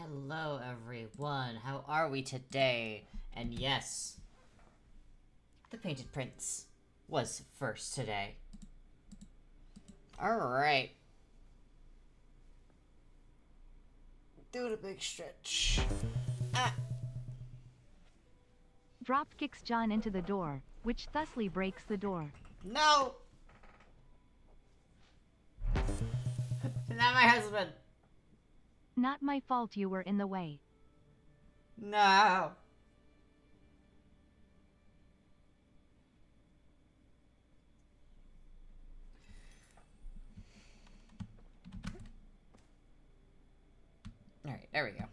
Hello, everyone. How are we today? And yes, the Painted Prince was first today. Alright. Do the big stretch. Ah! Drop kicks John into the door, which thusly breaks the door. No! Not my husband! Not my fault you were in the way. No! Alright, there we go.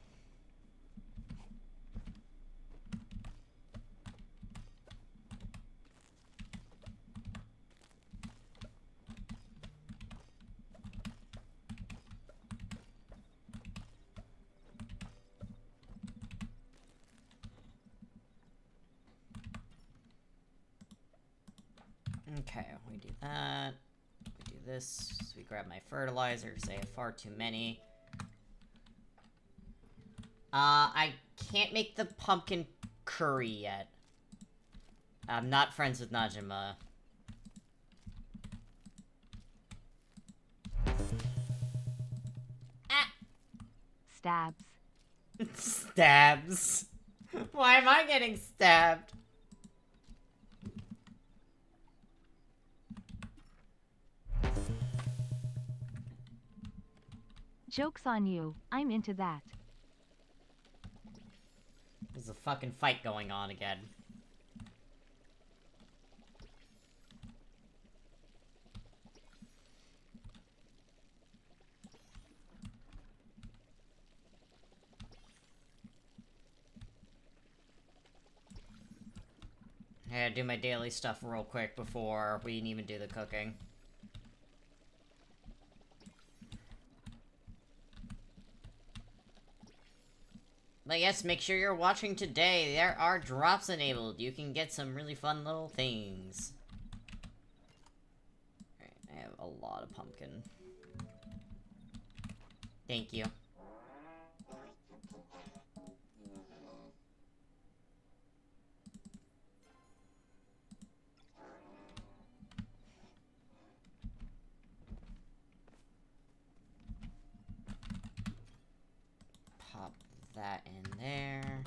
Okay, we do that. We do this. We grab my fertilizer because I have far too many. I can't make the pumpkin curry yet. I'm not friends with Najima. Ah! Stabs. Stabs. Why am I getting stabbed? Joke's on you, I'm into that. There's a fucking fight going on again. I gotta do my daily stuff real quick before we can even do the cooking. But yes, make sure you're watching today. There are drops enabled. You can get some really fun little things. Alright, I have a lot of pumpkin. Thank you. Pop that in there.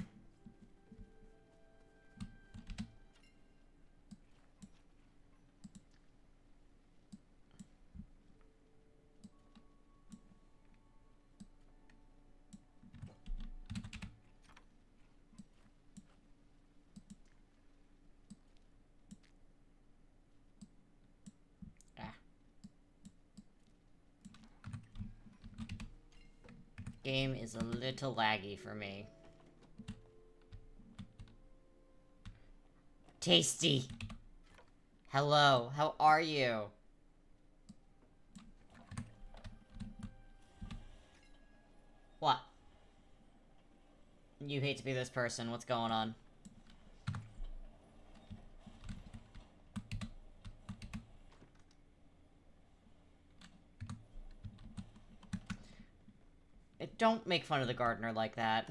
Ah. Game is a little laggy for me. Tasty! Hello, how are you? What? You hate to be this person, what's going on? Don't make fun of the gardener like that.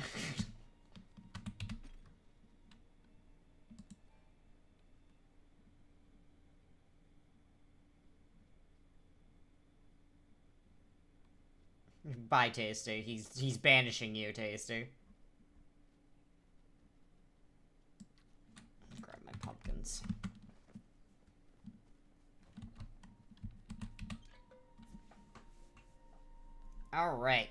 Bye, Tasty. He's banishing you, Tasty. Grab my pumpkins. Alright.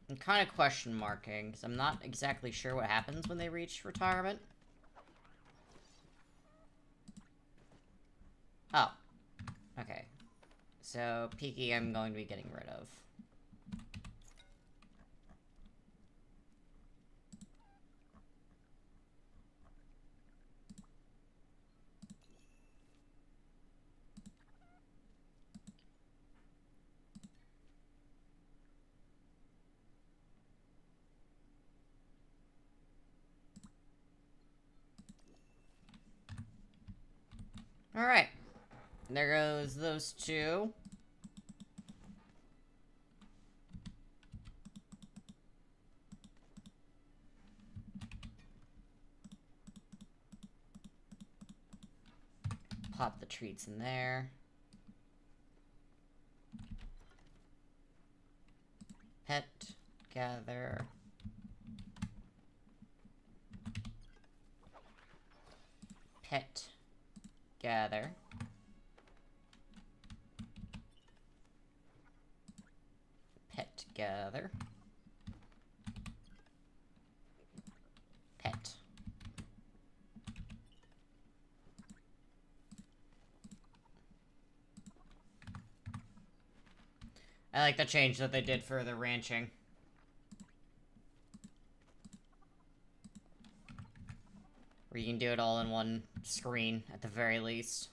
I'm kind of question marking, because I'm not exactly sure what happens when they reach retirement. Oh. Okay. So, Peaky I'm going to be getting rid of. Alright. There goes those two. Pop the treats in there. Pet, gather. Pet, gather. Pet, gather. Pet. I like the change that they did for the ranching. Where you can do it all in one screen, at the very least.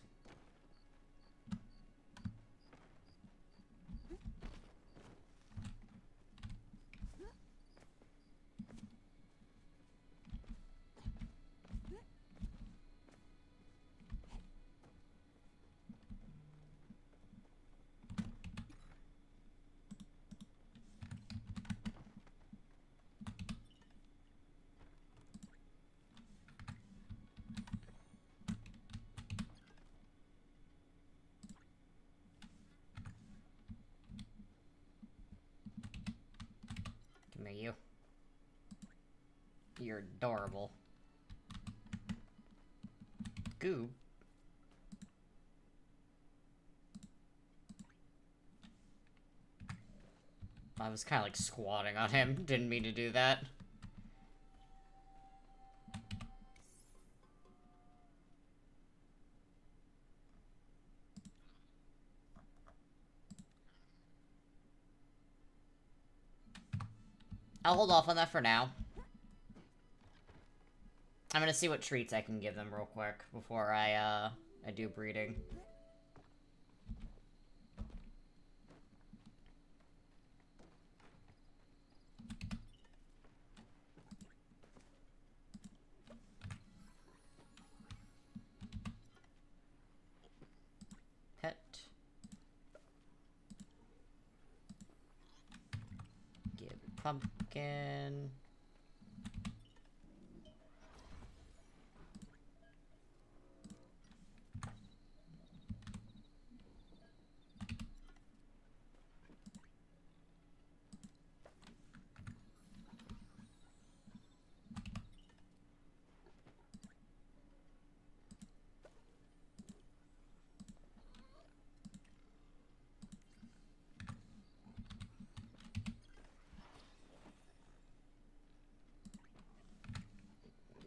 Come here, you. You're adorable. Goob. I was kind of like squatting on him. Didn't mean to do that. I'll hold off on that for now. I'm gonna see what treats I can give them real quick before I do breeding. Pet. Give pumpkin.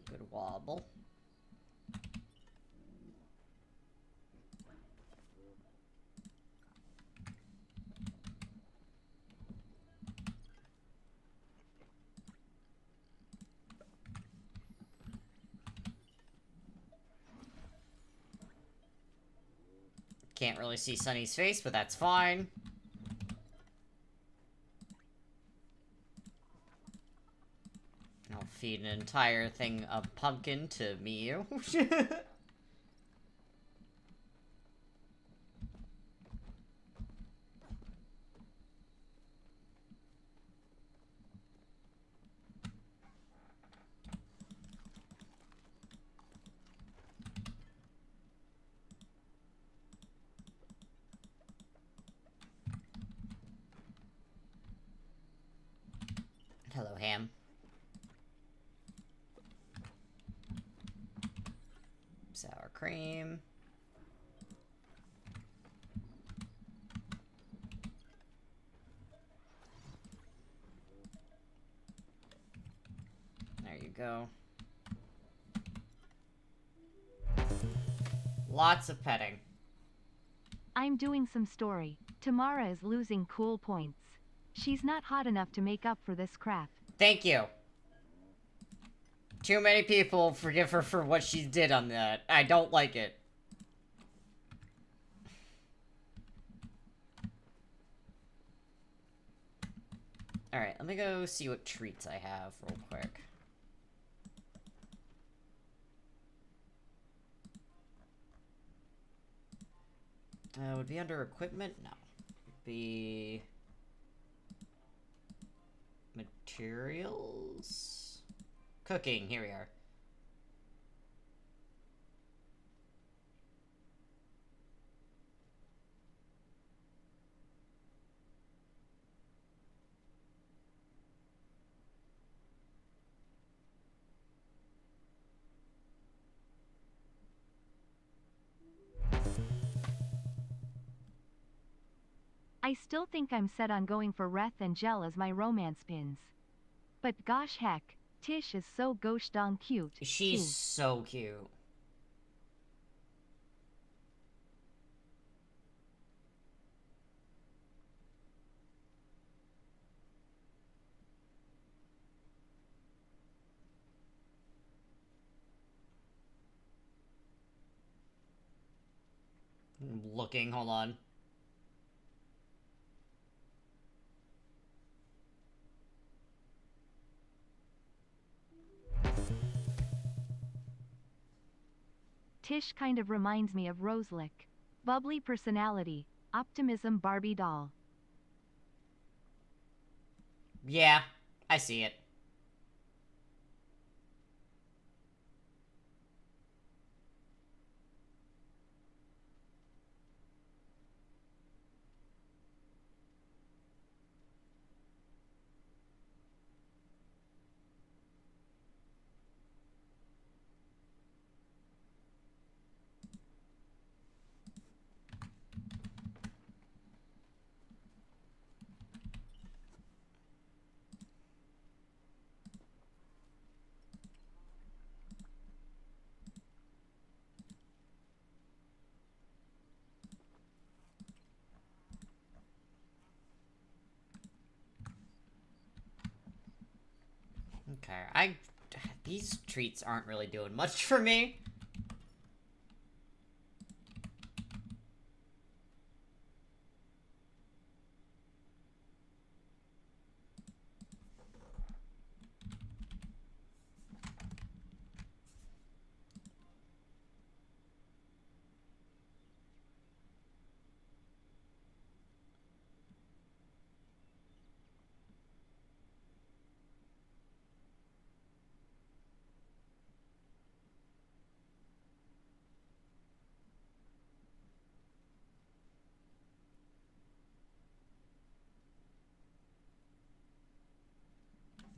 Good wobble. Can't really see Sunny's face, but that's fine. I'll feed an entire thing of pumpkin to Miyu. Hello, Ham. Sour cream. There you go. Lots of petting. I'm doing some story. Tamara is losing cool points. She's not hot enough to make up for this crap. Thank you. Too many people forgive her for what she did on that. I don't like it. Alright, let me go see what treats I have real quick. Would be under equipment? No. Would be... materials? Cooking, here we are. I still think I'm set on going for Reth and Gel as my romance pins. But gosh heck, Tish is so gosh dang cute. She's too. so cute. I'm looking, hold on. Tish kind of reminds me of Roselick. Bubbly personality, optimism Barbie doll. Yeah, I see it. Okay, these treats aren't really doing much for me.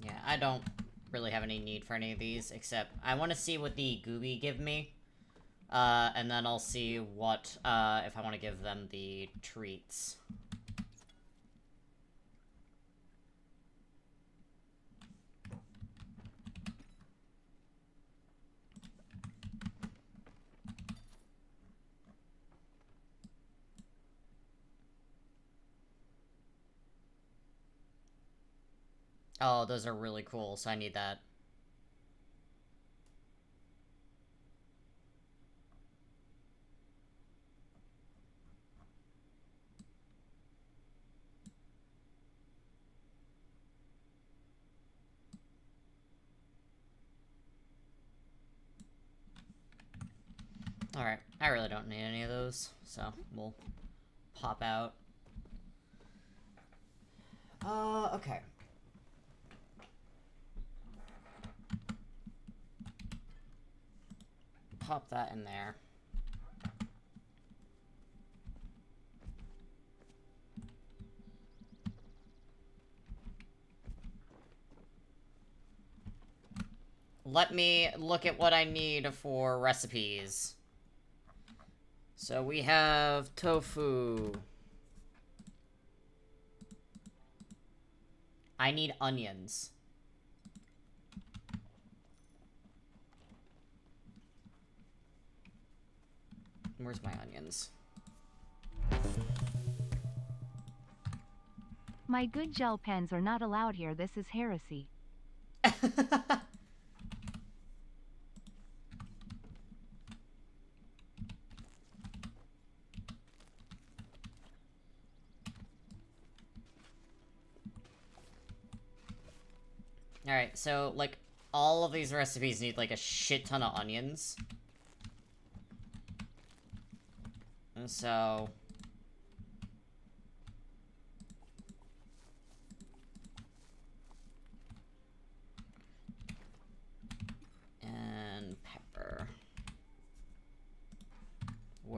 Yeah, I don't really have any need for any of these, except I want to see what the Gooby give me. And then I'll see what, if I want to give them the treats. Oh, those are really cool, so I need that. Alright, I really don't need any of those, so we'll pop out. Okay. Pop that in there. Let me look at what I need for recipes. So we have tofu. I need onions. Where's my onions? My good gel pens are not allowed here. This is heresy. Alright, so, like, all of these recipes need, like, a shit ton of onions. And so...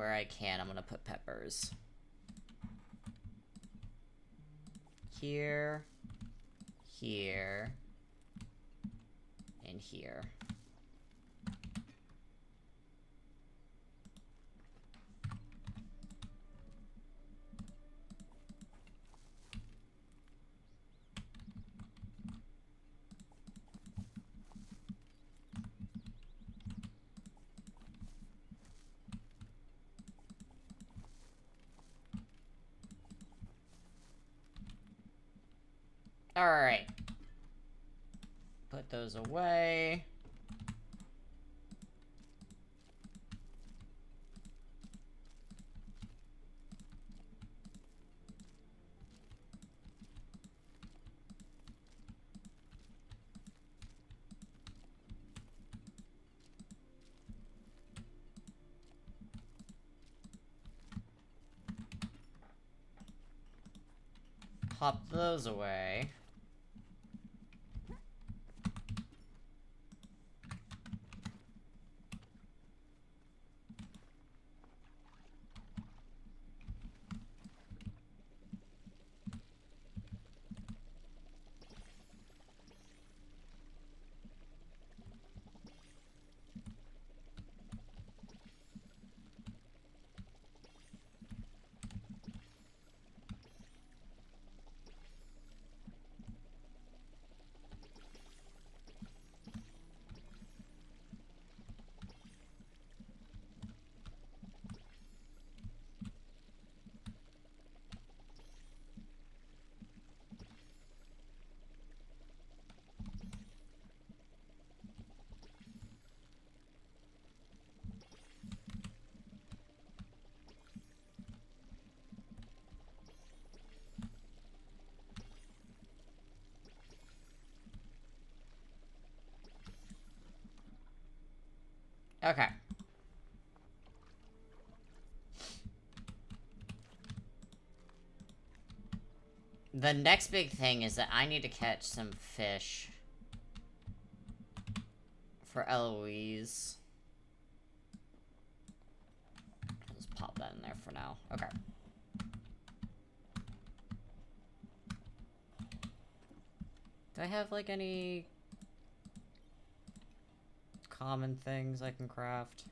where I can, I'm gonna put peppers. Here, here, and here. Alright. Put those away. Pop those away. Okay. The next big thing is that I need to catch some fish for Eloise. I'll just pop that in there for now. Okay. Do I have, like, any common things I can craft?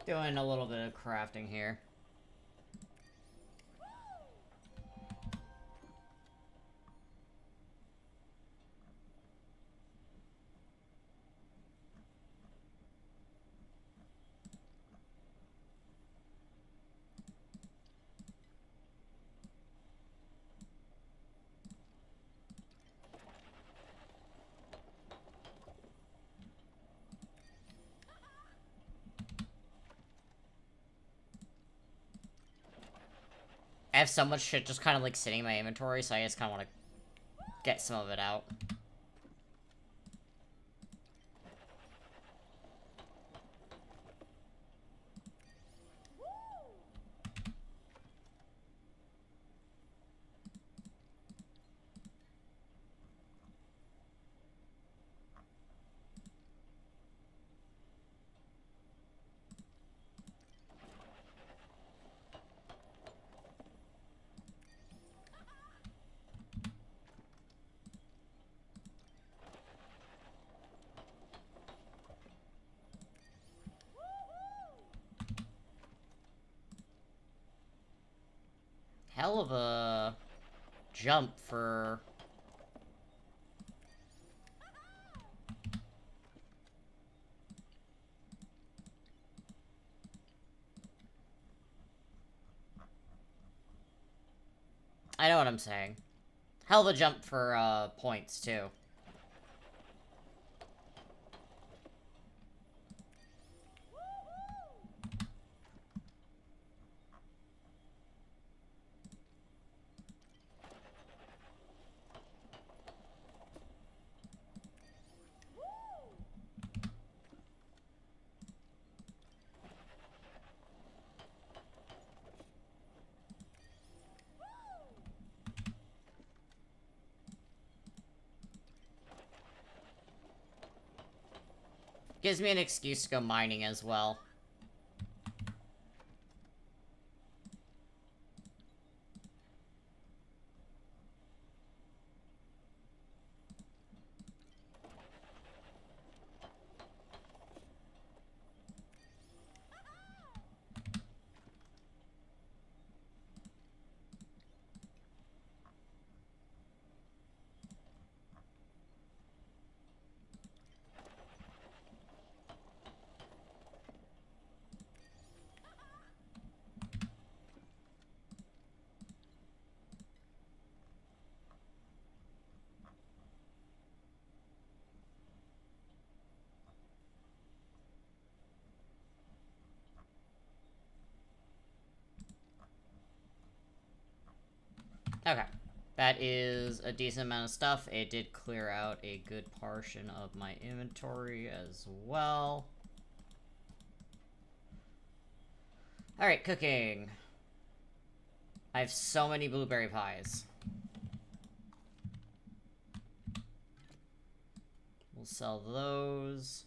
Doing a little bit of crafting here. I have so much shit just kind of like sitting in my inventory, so I just kind of want to get some of it out. Hell of a jump for I know what I'm saying. Hell of a jump for, points, too. Gives me an excuse to go mining as well. Okay. That is a decent amount of stuff. It did clear out a good portion of my inventory as well. Alright, cooking. I have so many blueberry pies. We'll sell those.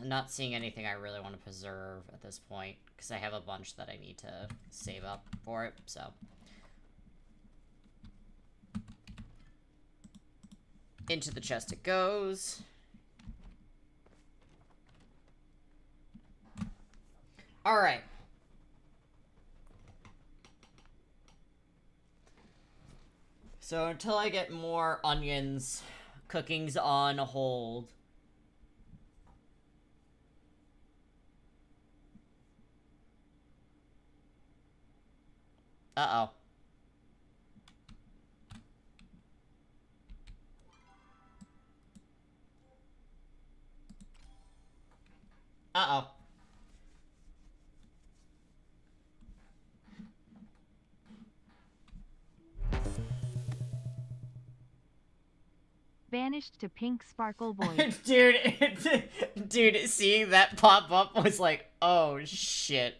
Not seeing anything I really want to preserve at this point, because I have a bunch that I need to save up for it, so. Into the chest it goes. Alright. So until I get more onions, cooking's on hold. Uh-oh. Uh-oh. Vanished to pink sparkle void. Dude, seeing that pop up was like, oh shit.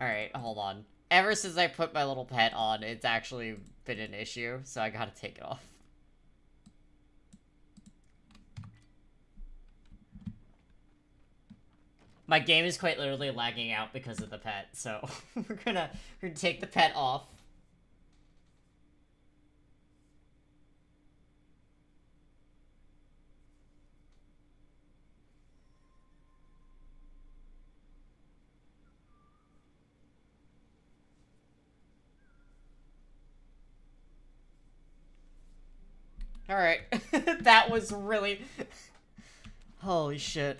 Alright, hold on. Ever since I put my little pet on, it's actually been an issue, so I gotta take it off. My game is quite literally lagging out because of the pet, so we're gonna take the pet off. Alright. That was really... Holy shit.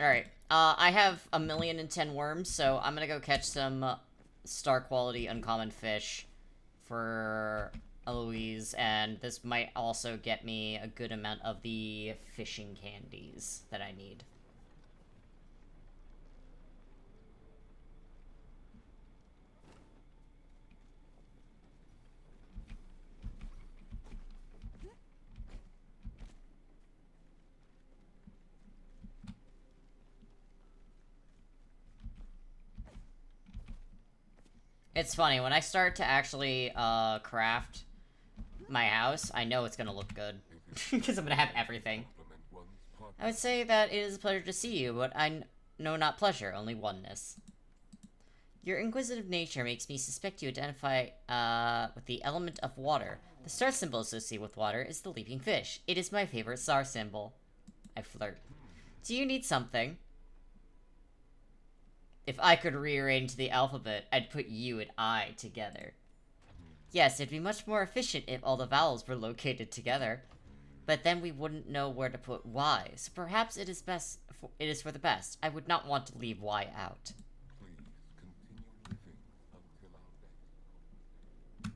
Alright. I have 1,010,000 worms, so I'm gonna go catch some star quality uncommon fish for Eloise, and this might also get me a good amount of the fishing candies that I need. It's funny, when I start to actually, craft my house, I know it's gonna look good. Because I'm gonna have everything. I would say that it is a pleasure to see you, but I know not pleasure, only oneness. Your inquisitive nature makes me suspect you identify, with the element of water. The star symbol associated with water is the leaping fish. It is my favorite star symbol. I flirt. Do you need something? If I could rearrange the alphabet, I'd put you and I together. Yes, it'd be much more efficient if all the vowels were located together. but then we wouldn't know where to put Y, so perhaps it is for the best. I would not want to leave Y out. Please continue living until our death.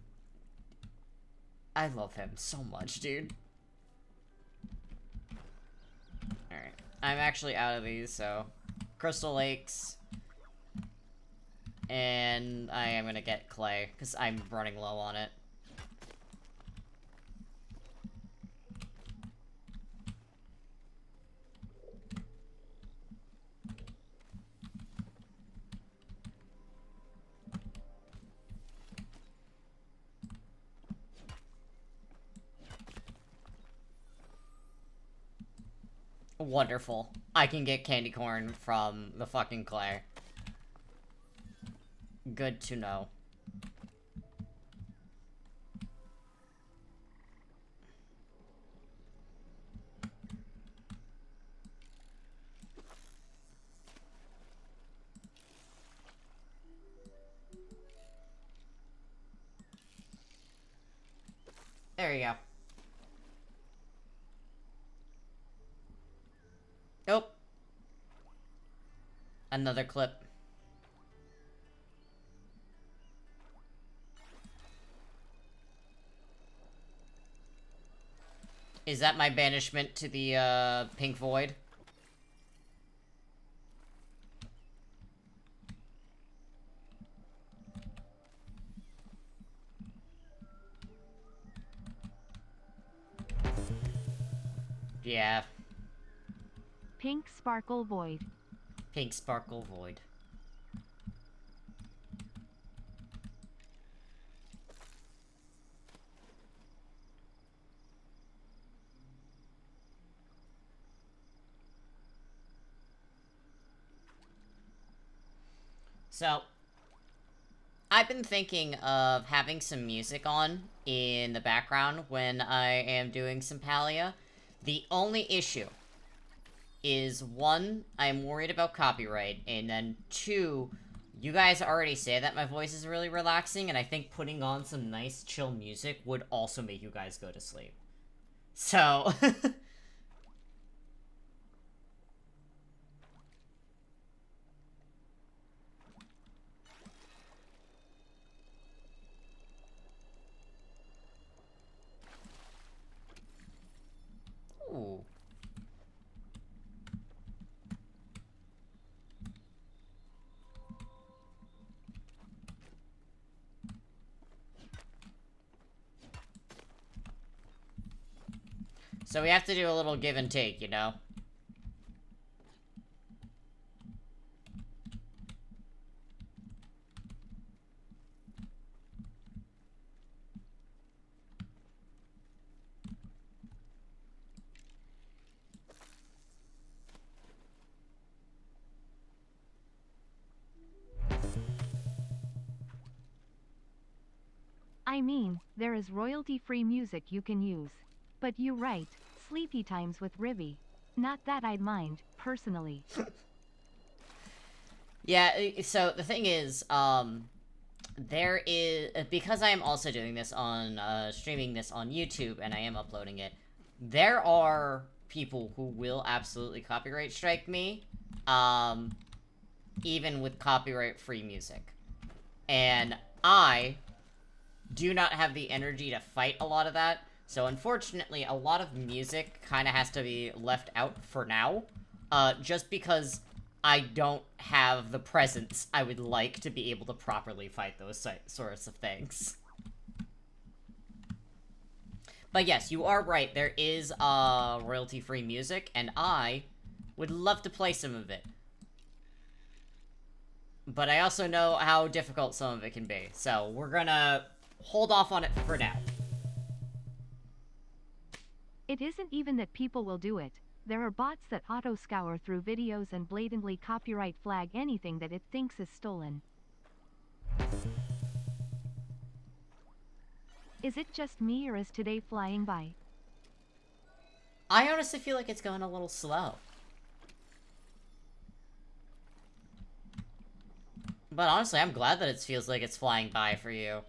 I love him so much, dude. Alright. I'm actually out of these, so... Crystal Lakes. And I am gonna get clay, because I'm running low on it. Wonderful. I can get candy corn from the fucking clay. Good to know. There you go. Nope. Another clip. Is that my banishment to the, pink void? Yeah. Pink Sparkle Void. Pink Sparkle Void. So, I've been thinking of having some music on in the background when I am doing some Palia. The only issue is, one, I'm worried about copyright, and then two, you guys already say that my voice is really relaxing, and I think putting on some nice chill music would also make you guys go to sleep. So... Ooh. So we have to do a little give and take, you know? I mean, there is royalty-free music you can use. But you right, sleepy times with Rivy. Not that I'd mind, personally. Yeah, so the thing is, there is, because I am also doing this on, streaming this on YouTube, and I am uploading it, there are people who will absolutely copyright strike me, even with copyright-free music. And I do not have the energy to fight a lot of that, so unfortunately, a lot of music kind of has to be left out for now, just because I don't have the presence I would like to be able to properly fight those sorts of things. But yes, you are right, there is, royalty-free music, and I would love to play some of it. But I also know how difficult some of it can be, so we're gonna hold off on it for now. It isn't even that people will do it. There are bots that auto-scour through videos and blatantly copyright flag anything that it thinks is stolen. Is it just me or is today flying by? I honestly feel like it's going a little slow. But honestly, I'm glad that it feels like it's flying by for you.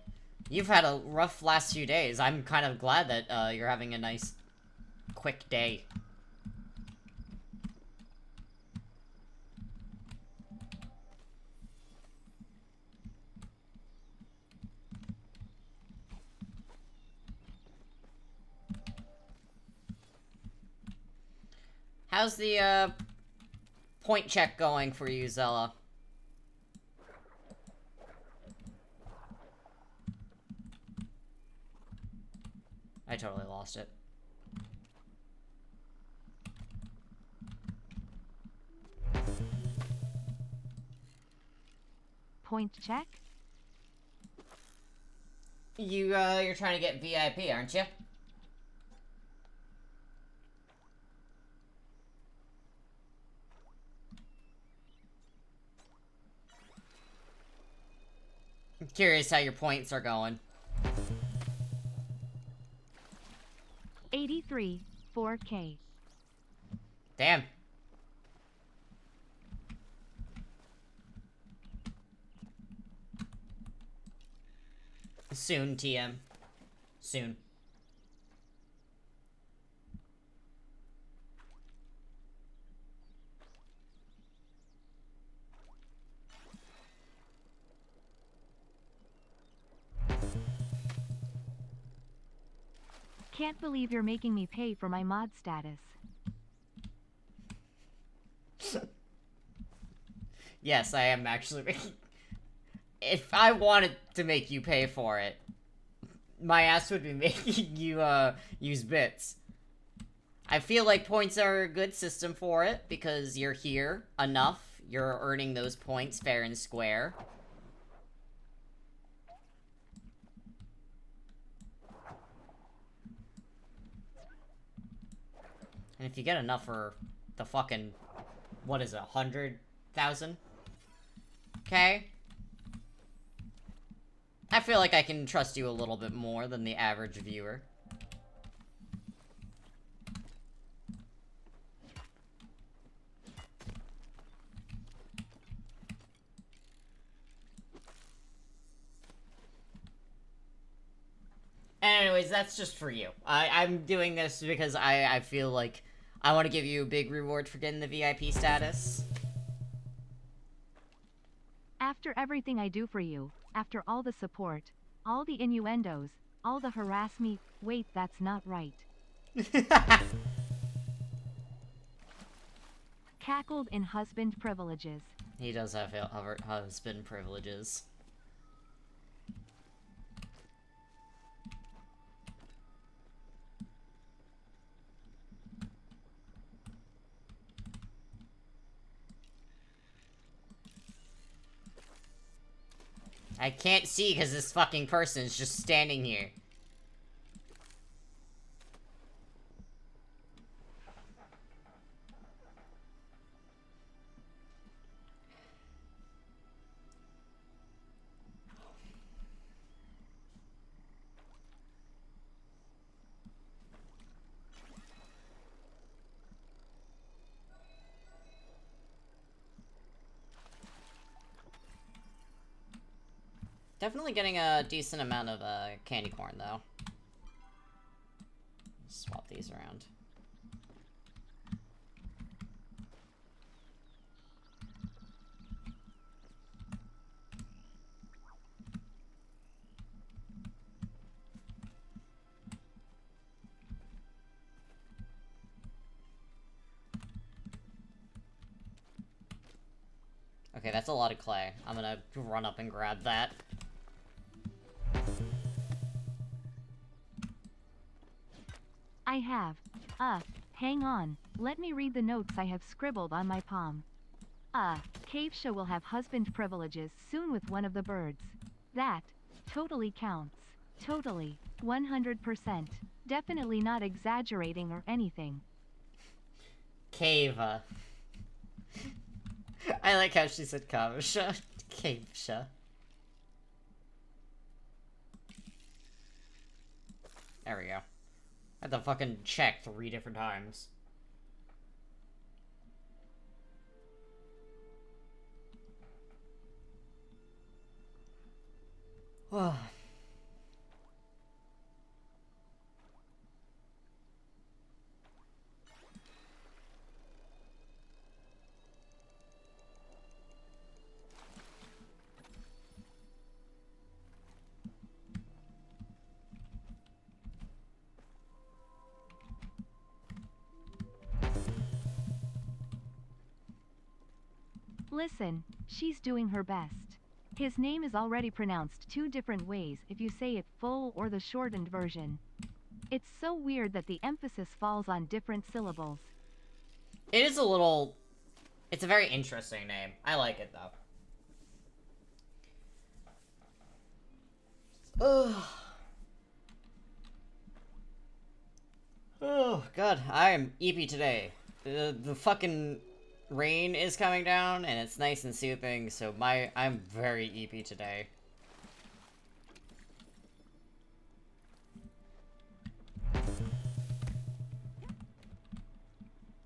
You've had a rough last few days. I'm kind of glad that, you're having a nice, quick day. How's the, point check going for you, Zella? I totally lost it. Point check? You're trying to get VIP, aren't you? I'm curious how your points are going. 83, 4K. Damn. Soon, TM. Soon. Can't believe you're making me pay for my mod status. Yes, I am actually making... If I wanted to make you pay for it, my ass would be making you, use bits. I feel like points are a good system for it, because you're here enough, you're earning those points fair and square. And if you get enough for the fucking, what is it, 100,000? Okay. I feel like I can trust you a little bit more than the average viewer. Anyways, that's just for you. I'm doing this because I feel like I want to give you a big reward for getting the VIP status. After everything I do for you, after all the support, all the innuendos, all the harass me, wait, that's not right. Cackled in husband privileges. He does have husband privileges. I can't see because this fucking person is just standing here. Definitely getting a decent amount of candy corn, though. Swap these around. Okay, that's a lot of clay. I'm gonna run up and grab that. I have. Hang on, let me read the notes I have scribbled on my palm. Cavesha will have husband privileges soon with one of the birds. That totally counts. Totally. 100%. Definitely not exaggerating or anything. Cave. I like how she said Kavasha. Cavesha. There we go. I had to fucking check 3 different times. Listen, she's doing her best. His name is already pronounced 2 different ways if you say it full or the shortened version. It's so weird that the emphasis falls on different syllables. It is a little... It's a very interesting name. I like it, though. Ugh. Oh, God. I am eepy today. The fucking rain is coming down, and it's nice and soothing, so I'm very eepy today.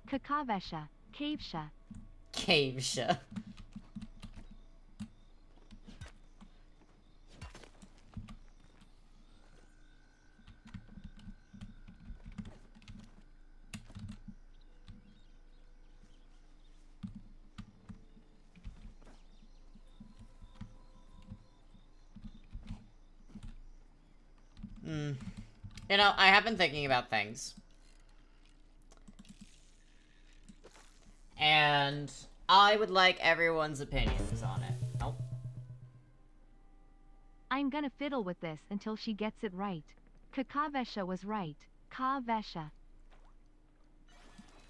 Kakavesha, Kavesha. Kavesha. You know, I have been thinking about things. And I would like everyone's opinions on it. Oh. I'm gonna fiddle with this until she gets it right. Kakavesha was right. Kavesha.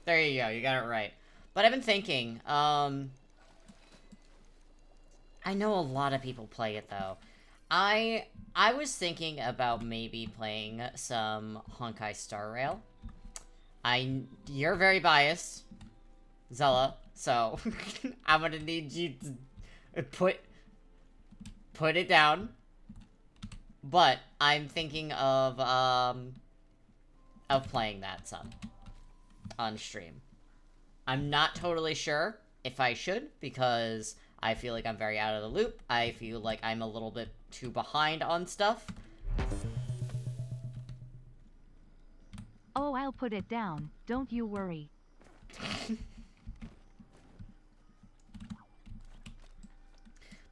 There you go, you got it right. But I've been thinking, I know a lot of people play it, though. I was thinking about maybe playing some Honkai Star Rail. You're very biased, Zella, so I'm gonna need you to put it down. But I'm thinking of playing that some on stream. I'm not totally sure if I should, because I feel like I'm very out of the loop. I feel like I'm a little bit too behind on stuff. Oh, I'll put it down, don't you worry.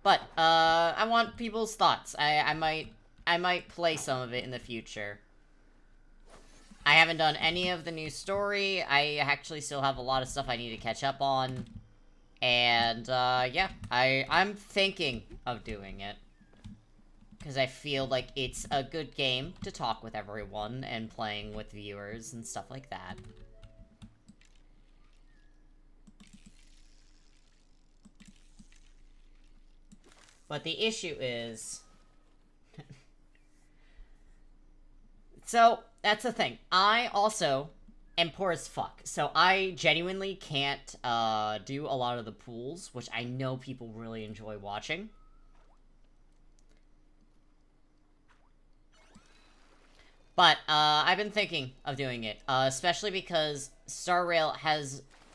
But, I want people's thoughts. I might play some of it in the future. I haven't done any of the new story. I actually still have a lot of stuff I need to catch up on. And, yeah, I'm thinking of doing it. Because I feel like it's a good game to talk with everyone and playing with viewers and stuff like that. But the issue is... So, that's the thing. I also am poor as fuck. So I genuinely can't do a lot of the pools, which I know people really enjoy watching. But I've been thinking of doing it, especially because Star Rail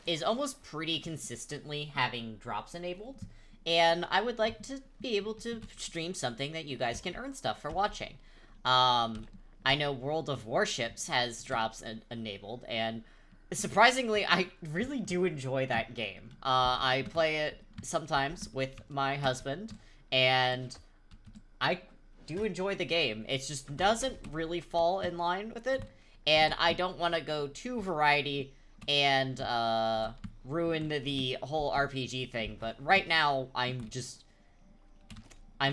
is almost pretty consistently having drops enabled, and I would like to be able to stream something that you guys can earn stuff for watching. I know World of Warships has drops enabled, and surprisingly, I really do enjoy that game. I play it sometimes with my husband, and I do enjoy the game. It just doesn't really fall in line with it, and I don't want to go too variety and ruin the whole RPG thing, but right now, I'm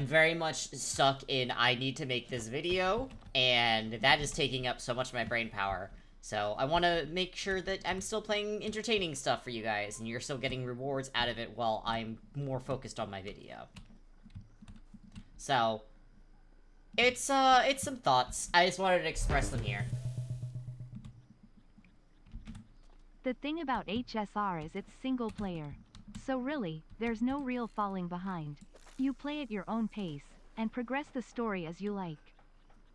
very much stuck in I need to make this video, and that is taking up so much of my brain power. So I want to make sure that I'm still playing entertaining stuff for you guys, and you're still getting rewards out of it while I'm more focused on my video. So it's some thoughts. I just wanted to express them here. The thing about HSR is it's single player. So really, there's no real falling behind. You play at your own pace, and progress the story as you like.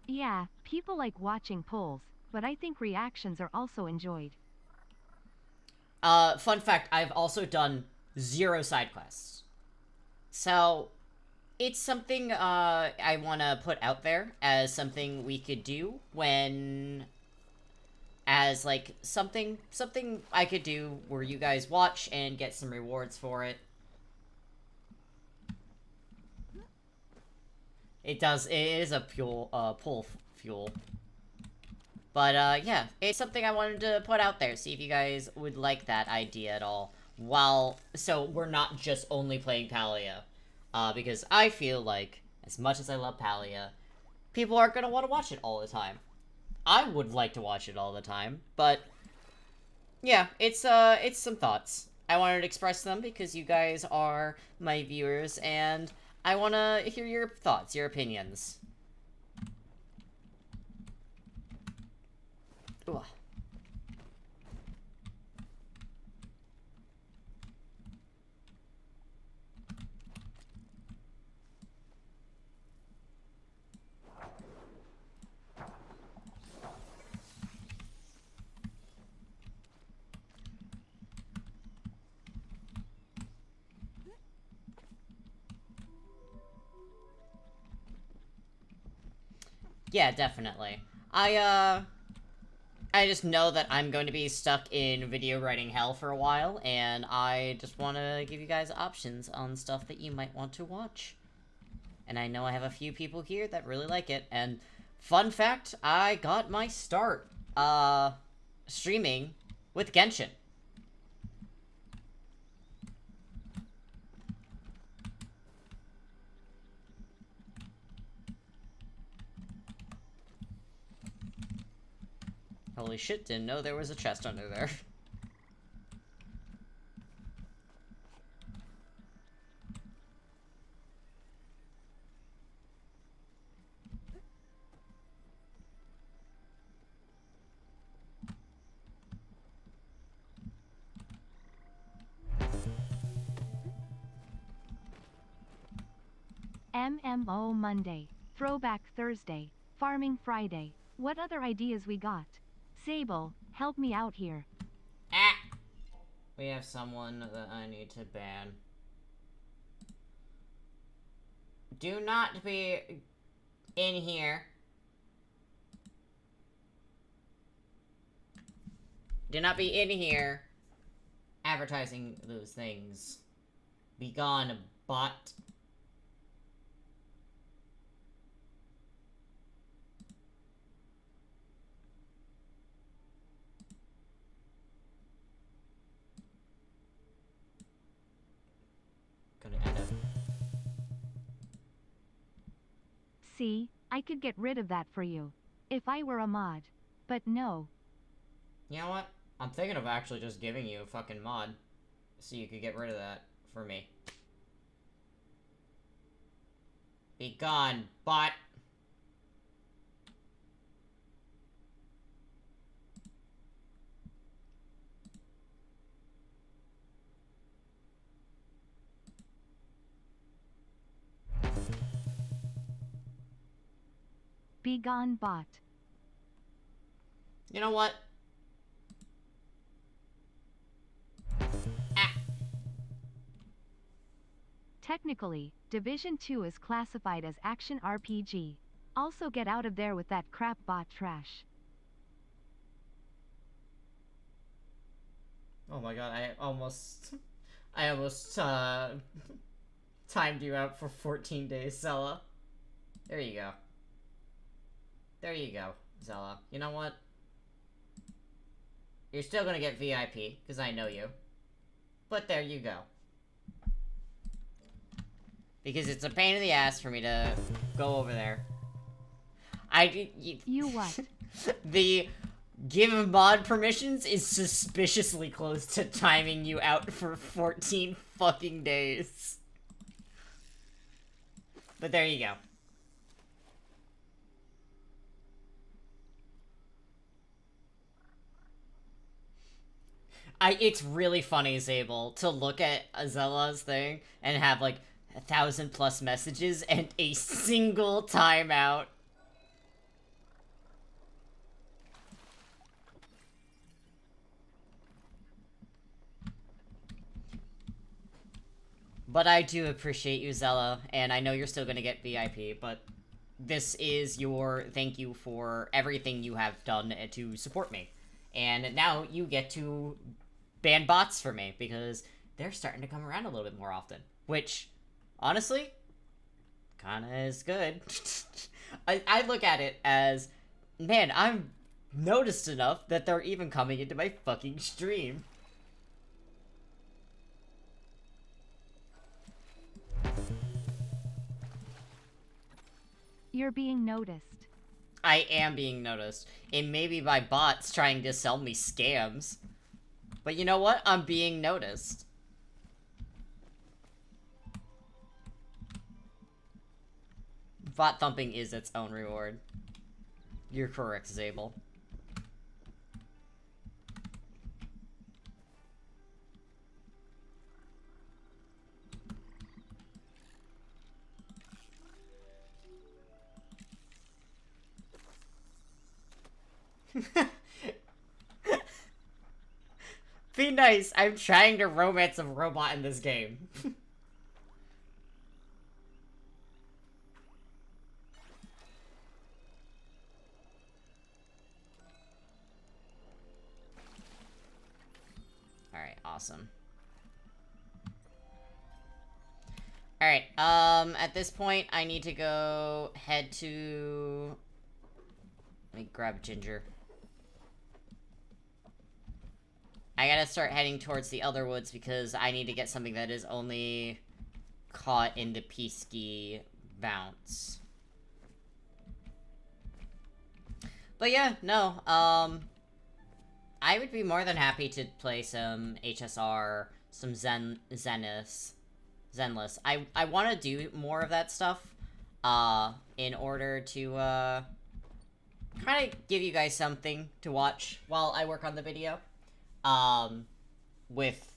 Yeah, people like watching polls, but I think reactions are also enjoyed. Fun fact, I've also done 0 side quests. So, it's something, I want to put out there as something we could do when... As, like, something I could do where you guys watch and get some rewards for it. It is a pull fuel. But, yeah, it's something I wanted to put out there, see if you guys would like that idea at all. So we're not just only playing Palia. Because I feel like, as much as I love Palia, people aren't gonna want to watch it all the time. I would like to watch it all the time, but yeah, it's some thoughts. I wanted to express them because you guys are my viewers, and I want to hear your thoughts, your opinions. Ooh. Yeah, definitely. I just know that I'm going to be stuck in video writing hell for a while, and I just want to give you guys options on stuff that you might want to watch. And I know I have a few people here that really like it, and fun fact, I got my start, streaming with Genshin. Holy shit, didn't know there was a chest under there. MMO Monday, Throwback Thursday, Farming Friday. What other ideas we got? Sable, help me out here. Ah! We have someone that I need to ban. Do not be in here. Do not be in here advertising those things. Be gone, bot. Gonna end up. See, I could get rid of that for you. If I were a mod. But no. You know what? I'm thinking of actually just giving you a fucking mod. So you could get rid of that for me. Be gone, bot. Be gone, bot. You know what? Ah. Technically, Division 2 is classified as action RPG. Also get out of there with that crap bot trash. Oh my god, I almost timed you out for 14 days, Zella. There you go. There you go, Zella. You know what? You're still gonna get VIP, because I know you. But there you go. Because it's a pain in the ass for me to go over there. You what? The give mod permissions is suspiciously close to timing you out for 14 fucking days. But there you go. It's really funny, Zabel, to look at Azella's thing and have like 1,000+ messages and a single timeout. But I do appreciate you, Zella, and I know you're still gonna get VIP, but this is your thank you for everything you have done to support me. And now you get to ban bots for me, because they're starting to come around a little bit more often. Which, honestly, kinda is good. I look at it as, man, I'm noticed enough that they're even coming into my fucking stream. You're being noticed. I am being noticed. It may be by bots trying to sell me scams. But you know what? I'm being noticed. Bot thumping is its own reward. You're correct, Zabel. Be nice. I'm trying to romance a robot in this game. Alright, awesome. Alright, at this point, I need to go head to... Let me grab Ginger. I gotta start heading towards the other woods because I need to get something that is only caught in the Peasky bounce. But yeah, no, I would be more than happy to play some HSR, some Zenless. I want to do more of that stuff, in order to, kind of give you guys something to watch while I work on the video. With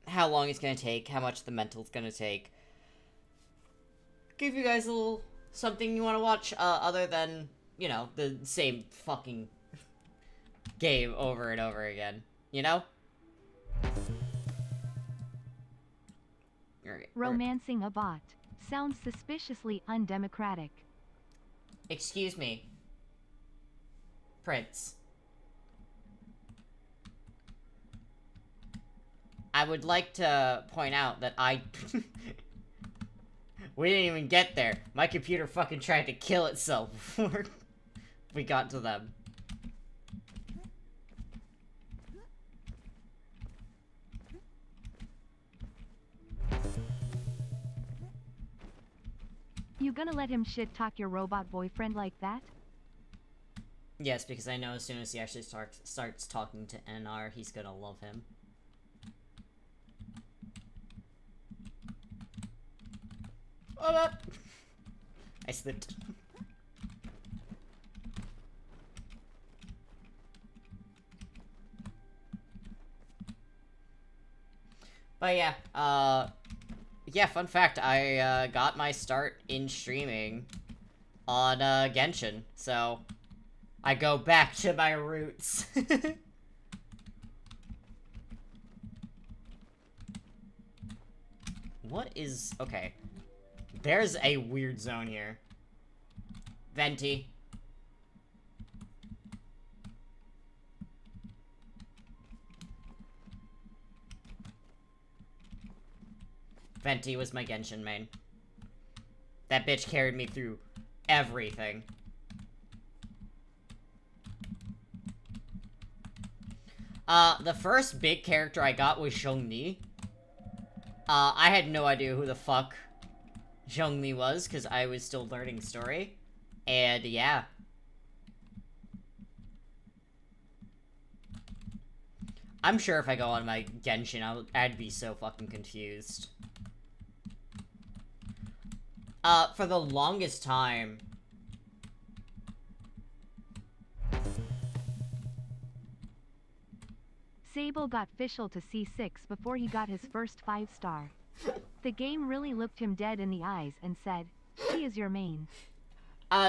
how long it's gonna take, how much the mental's gonna take. Give you guys a little something you want to watch, other than, you know, the same fucking game over and over again. You know? Romancing a bot. Sounds suspiciously undemocratic. Excuse me. Prince. I would like to point out that we didn't even get there. My computer fucking tried to kill itself before we got to them. You gonna let him shit talk your robot boyfriend like that? Yes, because I know as soon as he actually starts talking to NR, he's gonna love him. Hold up! I slipped. But yeah, yeah, fun fact, I, got my start in streaming on, Genshin, so I go back to my roots. What is... okay. There's a weird zone here. Venti. Venti was my Genshin main. That bitch carried me through everything. The first big character I got was Zhongli. I had no idea who the fuck Zhongli was, because I was still learning story. And, yeah. I'm sure if I go on my Genshin, I'd be so fucking confused. For the longest time... Sable got Fischl to C6 before he got his first 5-star. The game really looked him dead in the eyes and said, "He is your main."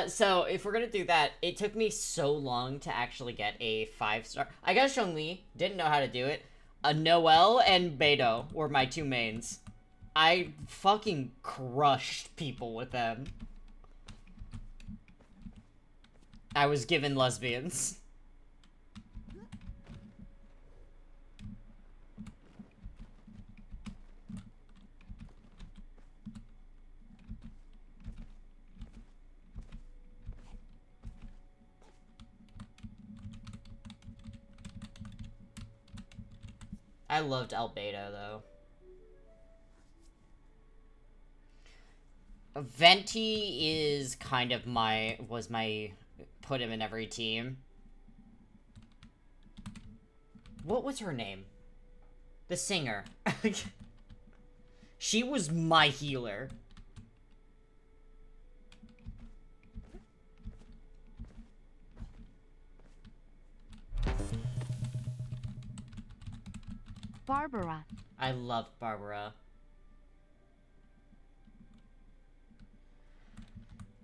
So, if we're gonna do that, it took me so long to actually get a 5-star. I got Zhongli, didn't know how to do it. Noelle and Beidou were my two mains. I fucking crushed people with them. I was given lesbians. I loved Albedo, though. Venti is kind of was my put him in every team. What was her name? The singer. She was my healer. Barbara. I loved Barbara.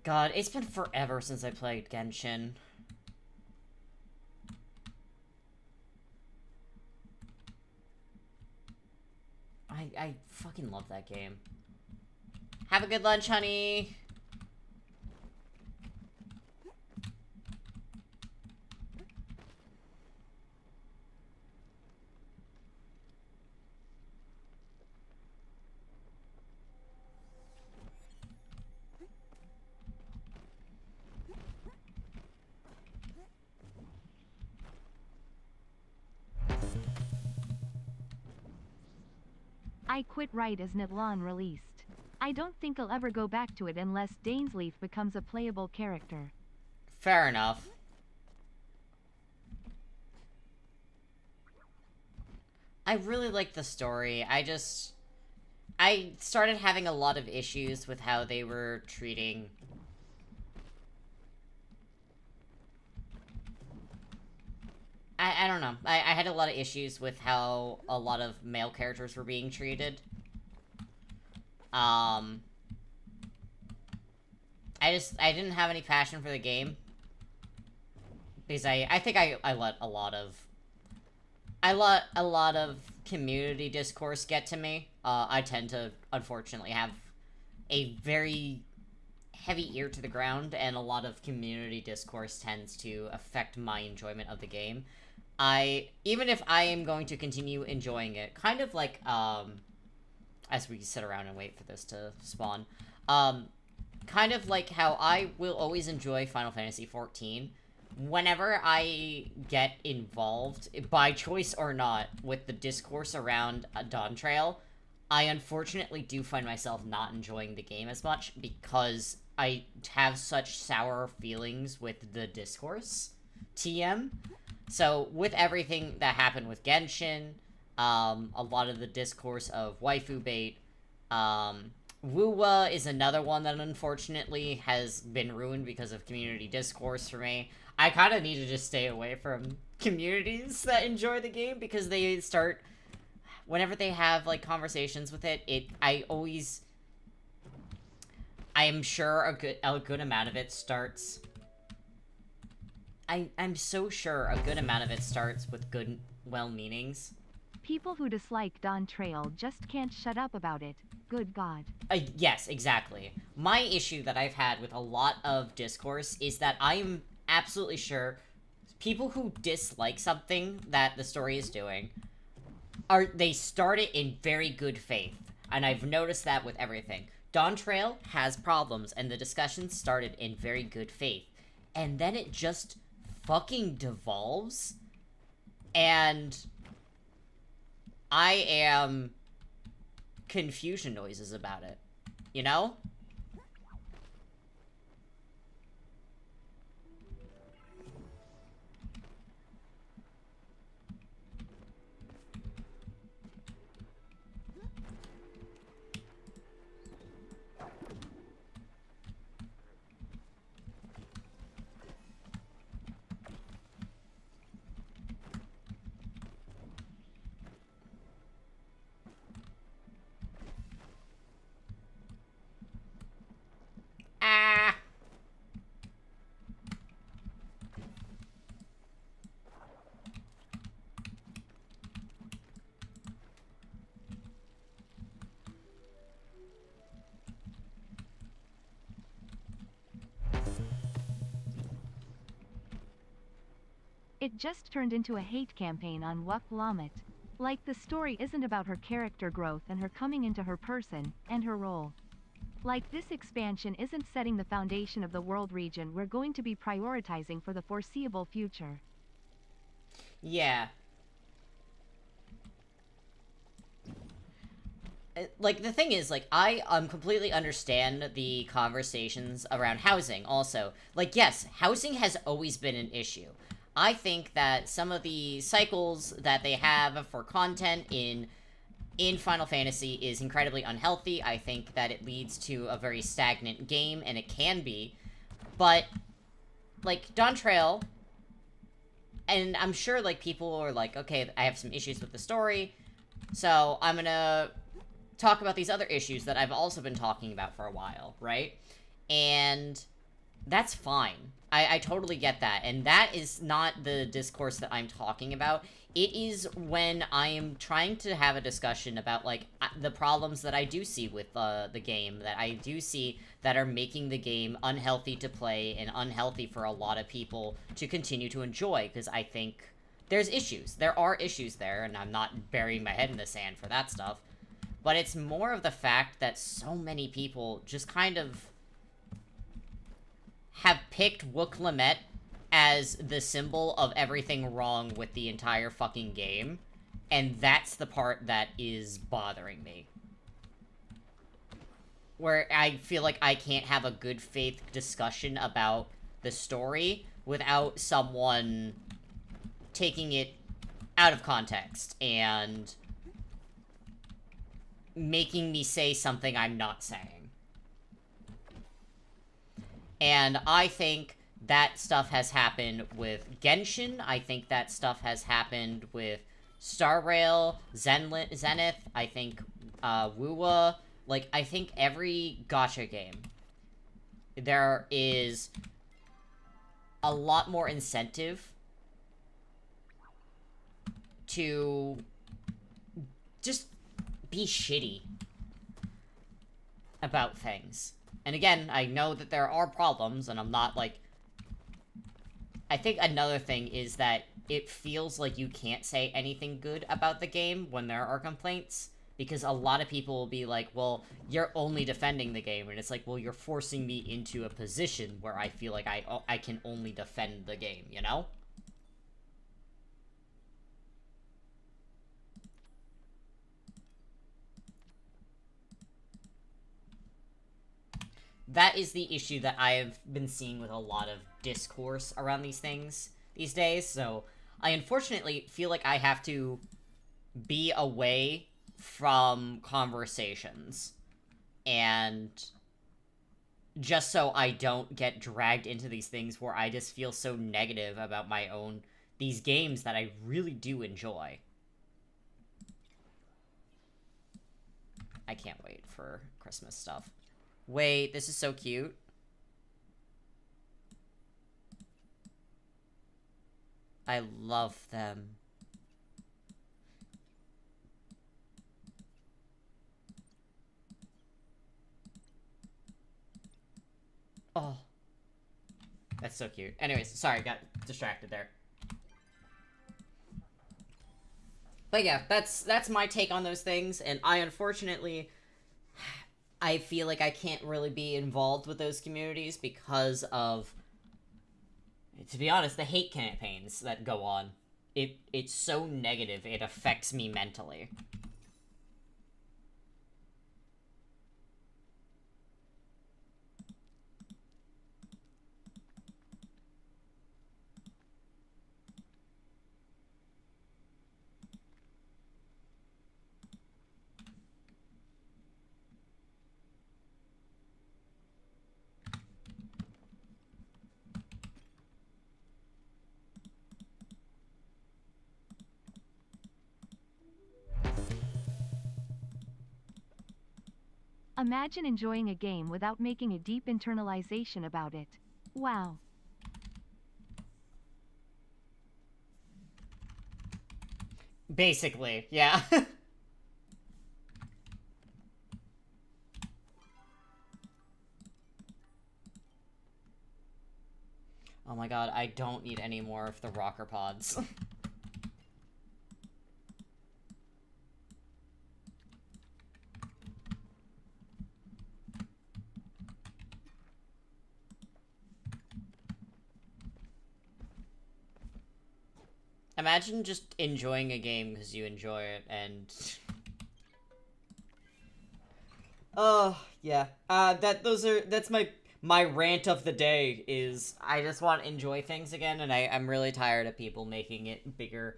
God, it's been forever since I played Genshin. I fucking love that game. Have a good lunch, honey. I Quit Right is Nidlan released. I don't think I'll ever go back to it unless Dainsleif becomes a playable character. Fair enough. I really like the story. I started having a lot of issues with how they were treating... I don't know. I had a lot of issues with how a lot of male characters were being treated. I didn't have any passion for the game. Because I think I let a lot of community discourse get to me. I tend to, unfortunately, have a very heavy ear to the ground, and a lot of community discourse tends to affect my enjoyment of the game. Even if I am going to continue enjoying it, kind of like, as we sit around and wait for this to spawn, kind of like how I will always enjoy Final Fantasy XIV, whenever I get involved, by choice or not, with the discourse around Dawn Trail, I unfortunately do find myself not enjoying the game as much because I have such sour feelings with the discourse TM. So, with everything that happened with Genshin, a lot of the discourse of waifu bait, Wuwa is another one that unfortunately has been ruined because of community discourse for me. I kind of need to just stay away from communities that enjoy the game because they start... Whenever they have, like, conversations with it, I am sure a good amount of it starts... I'm so sure a good amount of it starts with good, well-meanings. People who dislike Dawn Trail just can't shut up about it. Good God. Yes, exactly. My issue that I've had with a lot of discourse is that I'm absolutely sure people who dislike something that the story is doing they start it in very good faith. And I've noticed that with everything. Dawn Trail has problems, and the discussion started in very good faith. And then it just fucking devolves, and I am confusion noises about it, you know? Ah! It just turned into a hate campaign on Wuk Lamet. Like the story isn't about her character growth and her coming into her person, and her role. Like this expansion isn't setting the foundation of the world region we're going to be prioritizing for the foreseeable future. Yeah. like, the thing is, like, I completely understand the conversations around housing also. Like, yes, housing has always been an issue. I think that some of the cycles that they have for content in Final Fantasy is incredibly unhealthy. I think that it leads to a very stagnant game, and it can be. But, like, Dawn Trail, and I'm sure, like, people are like, okay, I have some issues with the story, so I'm gonna talk about these other issues that I've also been talking about for a while, right? And that's fine. I totally get that. And that is not the discourse that I'm talking about. It is when I am trying to have a discussion about, like, the problems that I do see with the game, that I do see that are making the game unhealthy to play and unhealthy for a lot of people to continue to enjoy, because I think there's issues. There are issues there, and I'm not burying my head in the sand for that stuff. But it's more of the fact that so many people just kind of have picked Wook-Lamet as the symbol of everything wrong with the entire fucking game. And that's the part that is bothering me. Where I feel like I can't have a good faith discussion about the story without someone taking it out of context and making me say something I'm not saying. And I think that stuff has happened with Genshin. I think that stuff has happened with Star Rail, Zenith, I think Wuwa. Like, I think every gacha game, there is a lot more incentive to just be shitty about things. And again, I know that there are problems, and I'm not, like... I think another thing is that it feels like you can't say anything good about the game when there are complaints, because a lot of people will be like, well, you're only defending the game, and it's like, well, you're forcing me into a position where I feel like I can only defend the game, you know? That is the issue that I have been seeing with a lot of discourse around these things these days, so I unfortunately feel like I have to be away from conversations, and just so I don't get dragged into these things where I just feel so negative about my own, these games that I really do enjoy. I can't wait for Christmas stuff. Wait, this is so cute. I love them. Oh. That's so cute. Anyways, sorry, got distracted there. But yeah, that's my take on those things, and I unfortunately... I feel like I can't really be involved with those communities because of, to be honest, the hate campaigns that go on. It's so negative, it affects me mentally. Imagine enjoying a game without making a deep internalization about it. Wow. Basically, yeah. Oh my god, I don't need any more of the rocker pods. Imagine just enjoying a game because you enjoy it, and... Yeah. That's my rant of the day is I just want to enjoy things again, and I'm really tired of people making it bigger.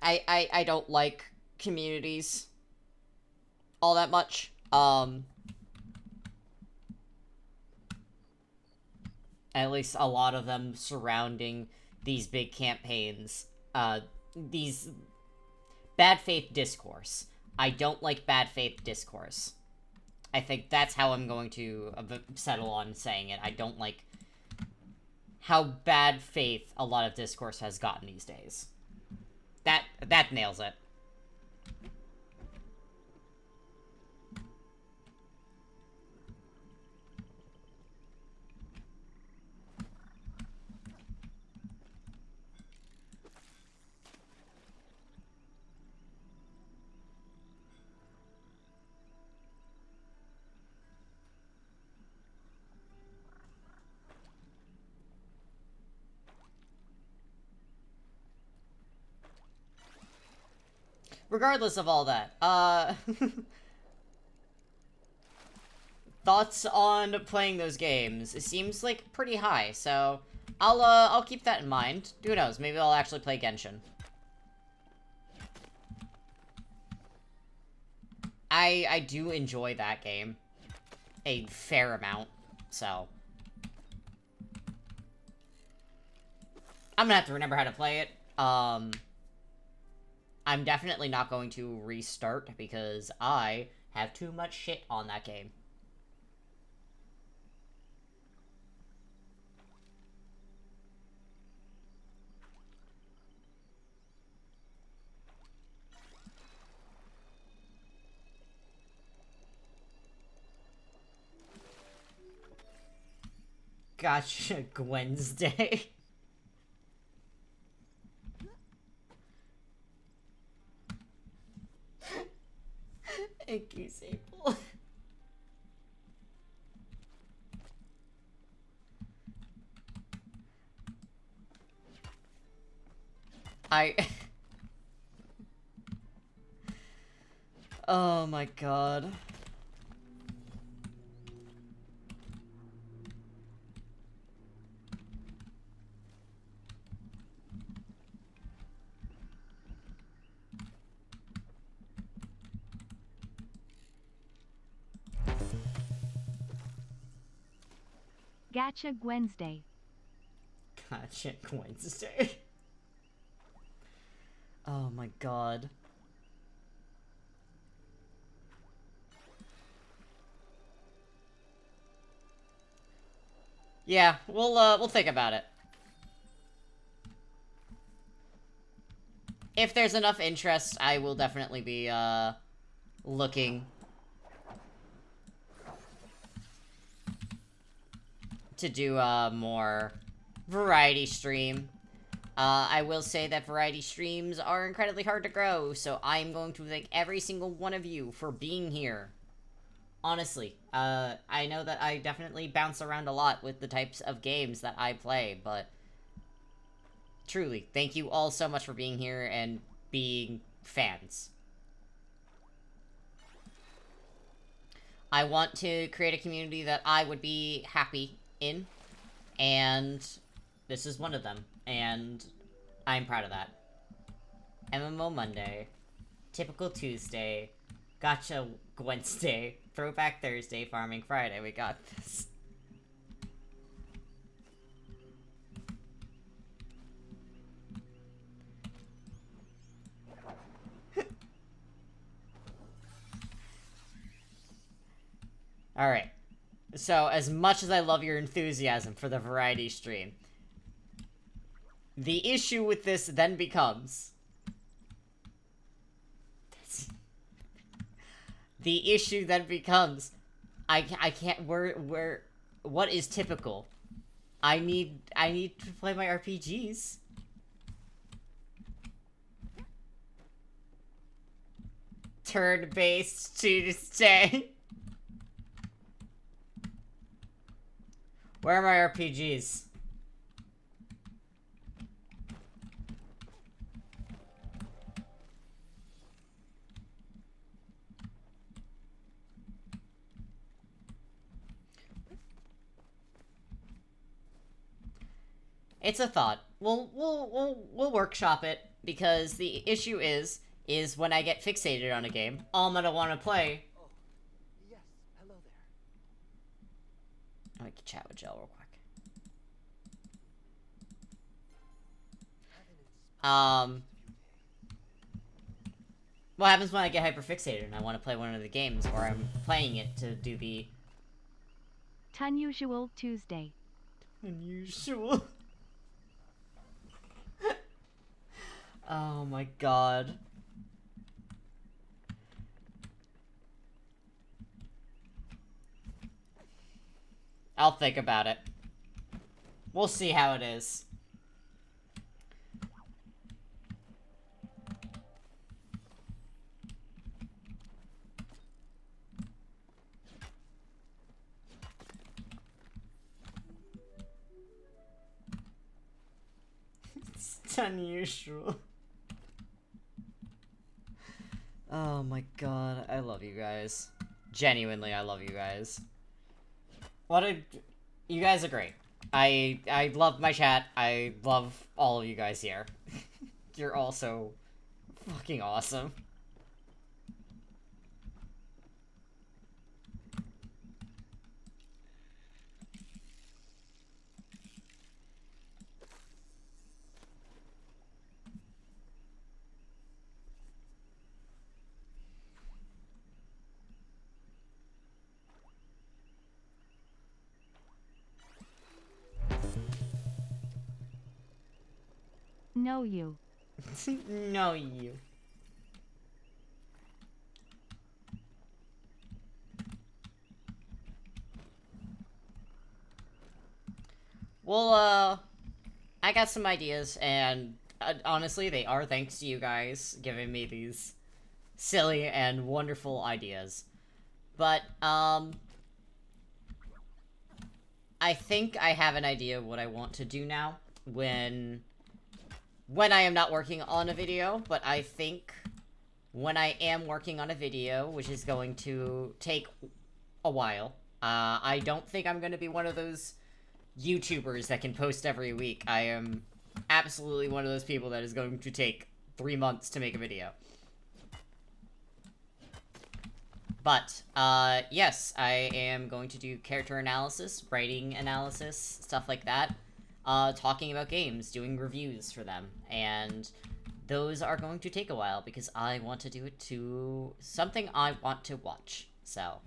I don't like communities all that much. At least a lot of them surrounding these big campaigns. These bad faith discourse. I don't like bad faith discourse. I think that's how I'm going to settle on saying it. I don't like how bad faith a lot of discourse has gotten these days. That nails it. Regardless of all that, thoughts on playing those games? It seems like pretty high, so I'll keep that in mind. Who knows? Maybe I'll actually play Genshin. I do enjoy that game a fair amount, so I'm gonna have to remember how to play it. I'm definitely not going to restart because I have too much shit on that game. Gotcha, Wednesday. Thank you, Sable. I... Oh my god. Gotcha Wednesday. Gotcha, Wednesday. Oh my god. Yeah, we'll think about it. If there's enough interest, I will definitely be, looking to do a more variety stream. I will say that variety streams are incredibly hard to grow, so I'm going to thank every single one of you for being here. Honestly, I know that I definitely bounce around a lot with the types of games that I play, but truly, thank you all so much for being here and being fans. I want to create a community that I would be happy in, and this is one of them, and I'm proud of that. MMO Monday, Typical Tuesday, Gotcha Wednesday, Throwback Thursday, Farming Friday. We got this. Alright. So, as much as I love your enthusiasm for the variety stream, the issue with this then becomes... The issue then becomes... I can't... What is typical? I need to play my RPGs. Turn-based Tuesday. Where are my RPGs? It's a thought. We'll workshop it, because the issue is when I get fixated on a game, all I'm gonna want to play. Oh, yes. Hello there. I can chat with Jill real quick. What happens when I get hyperfixated and I want to play one of the games, or I'm playing it to do the Unusual Tuesday. unusual? Oh my god. I'll think about it. We'll see how it is. It's unusual. Oh my god, I love you guys. Genuinely, I love you guys. You guys are great. I love my chat. I love all of you guys here. You're all so fucking awesome. Know you. No, you. Well, I got some ideas, and honestly, they are thanks to you guys giving me these silly and wonderful ideas. But, I think I have an idea of what I want to do now when I am not working on a video, but I think when I am working on a video, which is going to take a while, I don't think I'm going to be one of those YouTubers that can post every week. I am absolutely one of those people that is going to take 3 months to make a video. But, yes, I am going to do character analysis, writing analysis, stuff like that. Talking about games, doing reviews for them, and those are going to take a while because I want to do it to something I want to watch. So,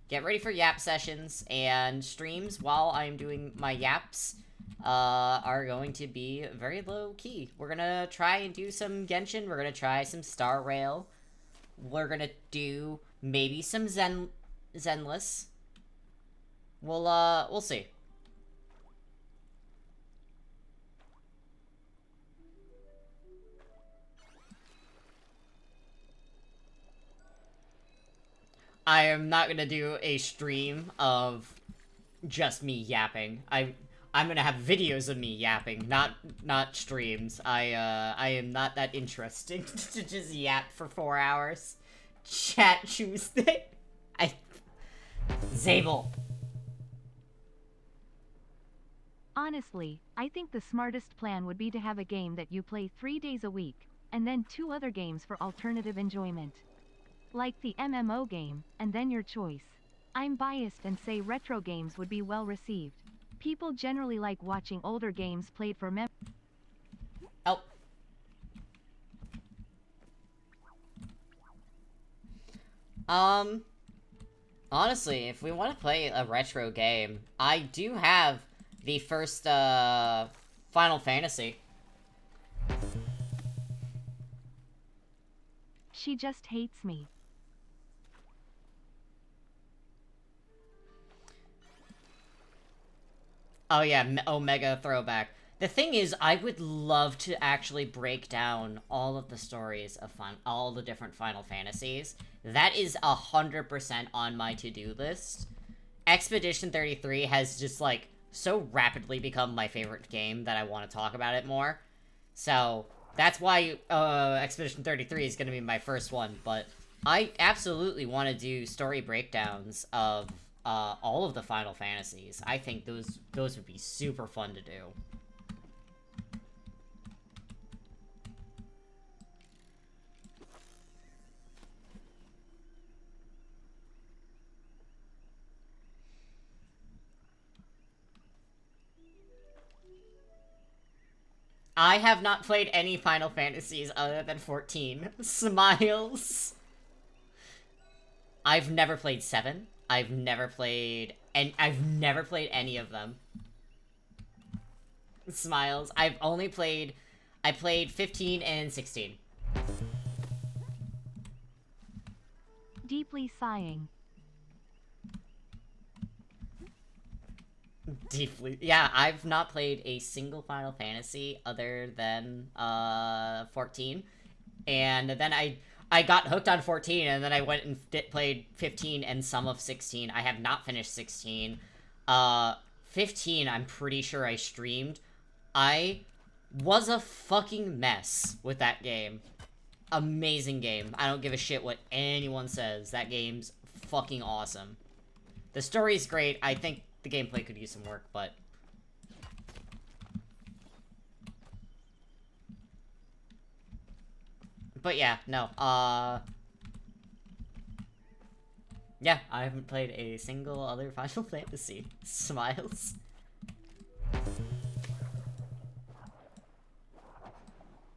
get ready for yap sessions, and streams while I'm doing my yaps are going to be very low key. We're gonna try and do some Genshin, we're gonna try some Star Rail, we're gonna do maybe some Zenless. We'll see. I am not gonna do a stream of just me yapping. I'm gonna have videos of me yapping, not streams. I am not that interesting to just yap for 4 hours. Chat Tuesday. Zabel. Honestly, I think the smartest plan would be to have a game that you play 3 days a week, and then 2 other games for alternative enjoyment. Like the MMO game, and then your choice. I'm biased and say retro games would be well received. People generally like watching older games played for Oh. Honestly, if we want to play a retro game, I do have the first, Final Fantasy. She just hates me. Oh yeah, Omega throwback. The thing is, I would love to actually break down all of the stories of all the different Final Fantasies. That is 100% on my to-do list. Expedition 33 has just, like, so rapidly become my favorite game that I want to talk about it more. So, that's why, Expedition 33 is gonna be my first one, but I absolutely want to do story breakdowns of all of the Final Fantasies. I think those would be super fun to do. I have not played any Final Fantasies other than 14. Smiles. I've never played 7. I've never played any of them. Smiles. I played 15 and 16. Deeply sighing. Deeply. Yeah, I've not played a single Final Fantasy other than 14. And then I got hooked on 14 and then I went and played 15 and some of 16. I have not finished 16. 15 I'm pretty sure I streamed. I was a fucking mess with that game. Amazing game. I don't give a shit what anyone says. That game's fucking awesome. The story's great. I think the gameplay could use some work, but... But yeah, no, yeah, I haven't played a single other Final Fantasy. Smiles.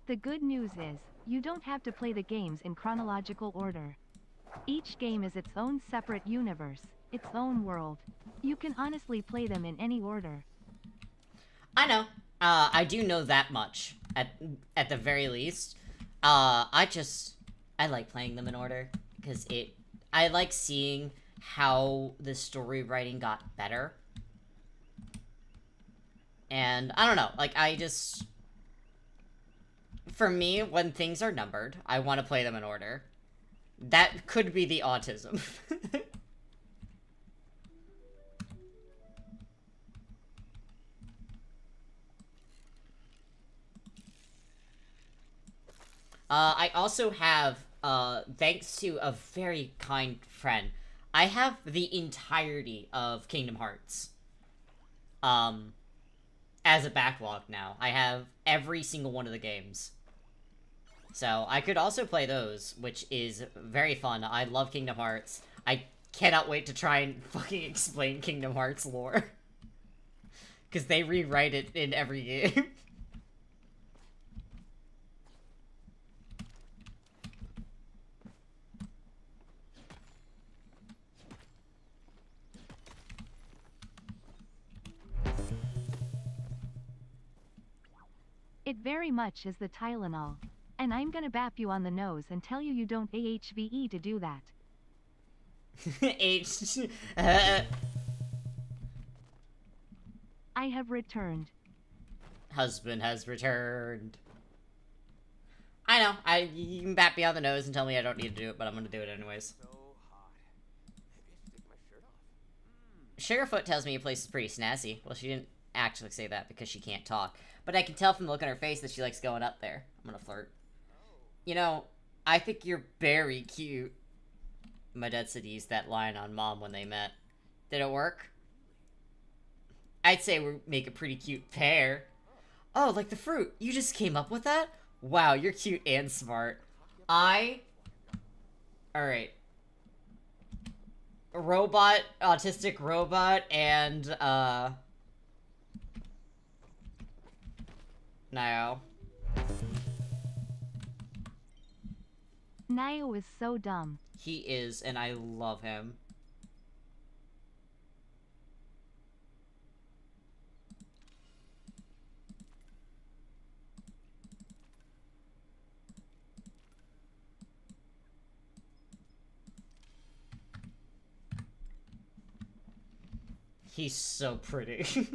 The good news is, you don't have to play the games in chronological order. Each game is its own separate universe, its own world. You can honestly play them in any order. I know. I do know that much, at the very least. I like playing them in order, because I like seeing how the story writing got better. And, I don't know, like, for me, when things are numbered, I want to play them in order. That could be the autism. I also have, thanks to a very kind friend, I have the entirety of Kingdom Hearts. As a backlog now. I have every single one of the games. So, I could also play those, which is very fun. I love Kingdom Hearts. I cannot wait to try and fucking explain Kingdom Hearts lore. Because they rewrite it in every game. It very much is the Tylenol. And I'm gonna bap you on the nose and tell you don't AHVE to do that. I have returned. Husband has returned. I know, you can bat me on the nose and tell me I don't need to do it, but I'm gonna do it anyways. So hot. Maybe I should take my shirt off. Sugarfoot tells me your place is pretty snazzy. Well, she didn't actually say that because she can't talk. But I can tell from the look on her face that she likes going up there. I'm gonna flirt. You know, I think you're very cute. My dad said he used that line on Mom when they met. Did it work? I'd say we make a pretty cute pair. Oh, like the fruit. You just came up with that? Wow, you're cute and smart. Alright. Robot, autistic robot, and, Nio. Nio is so dumb. He is, and I love him. He's so pretty.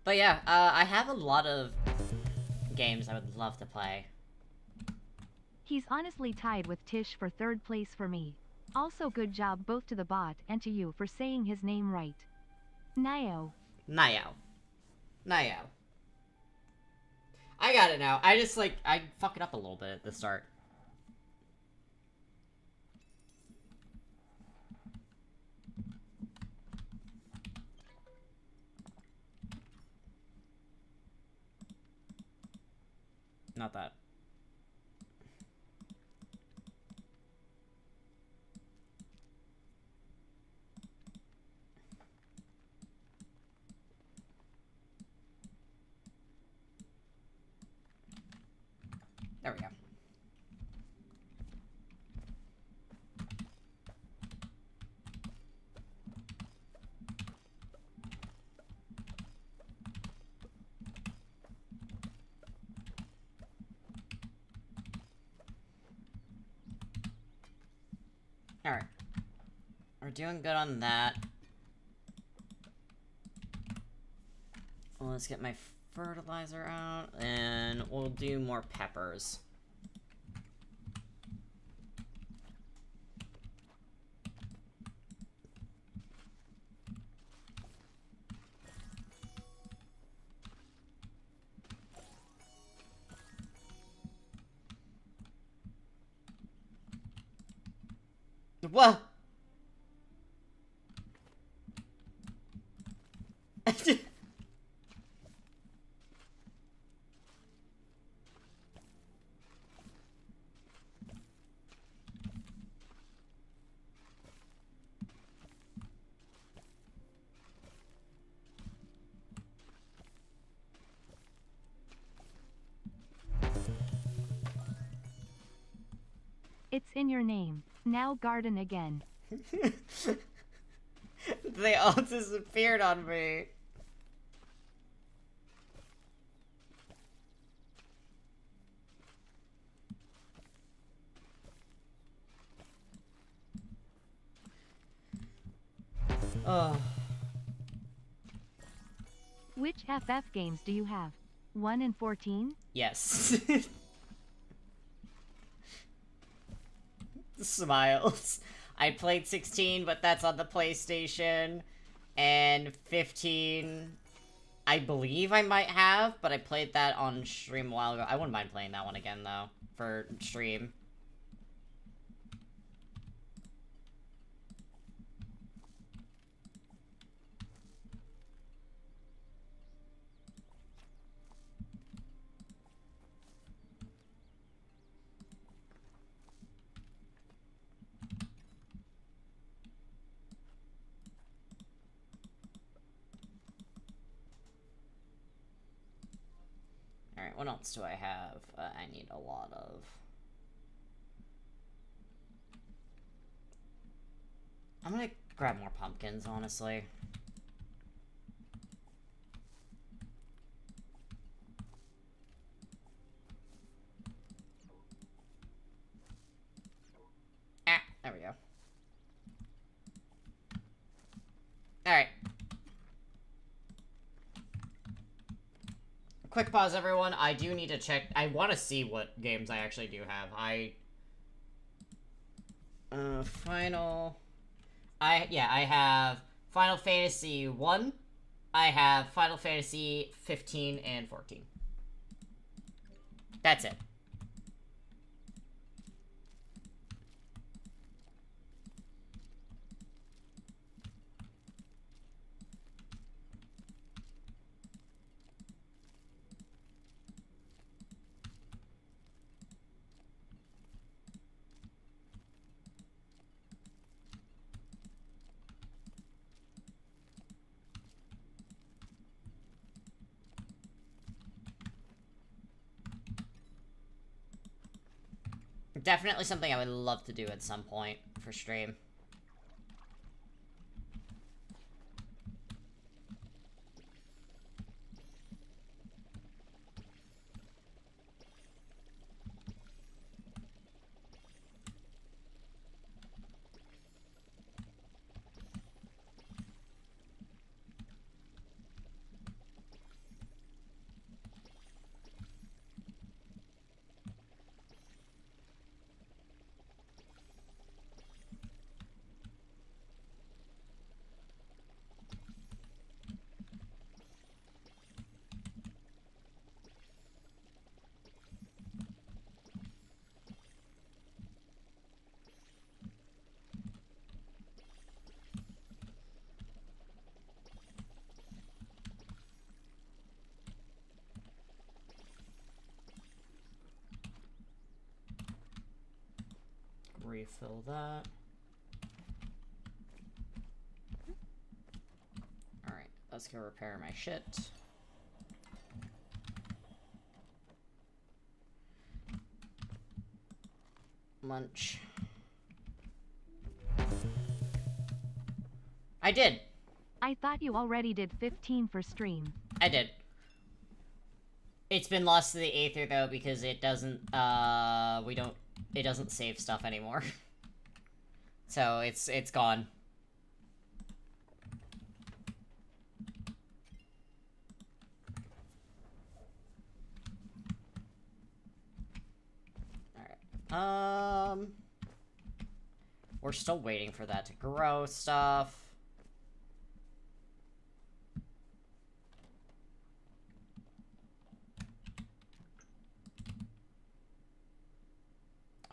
But yeah, I have a lot of games I would love to play. He's honestly tied with Tish for third place for me. Also good job both to the bot and to you for saying his name right. Nio. Nio. I got it now. I fuck it up a little bit at the start. Not that. There we go. Alright. We're doing good on that. Well, let's get my fertilizer out, and we'll do more peppers. What? It's in your name. Now garden again. They all disappeared on me. Oh. Which FF games do you have? 1 and 14? Yes. Smiles. I played 16, but that's on the PlayStation. And 15, I believe I might have, but I played that on stream a while ago. I wouldn't mind playing that one again, though, for stream. Alright, what else do I have? I need a lot of... I'm gonna grab more pumpkins, honestly. Ah, there we go. Alright. Quick pause, everyone. I do need to check. I want to see what games I actually do have. I have Final Fantasy 1. I have Final Fantasy 15 and 14. That's it. Definitely something I would love to do at some point for stream. Refill that. Alright, let's go repair my shit. Munch. I did. I thought you already did 15 for stream. I did. It's been lost to the Aether, though, because it doesn't, it doesn't save stuff anymore. So, it's gone. Alright. We're still waiting for that to grow stuff.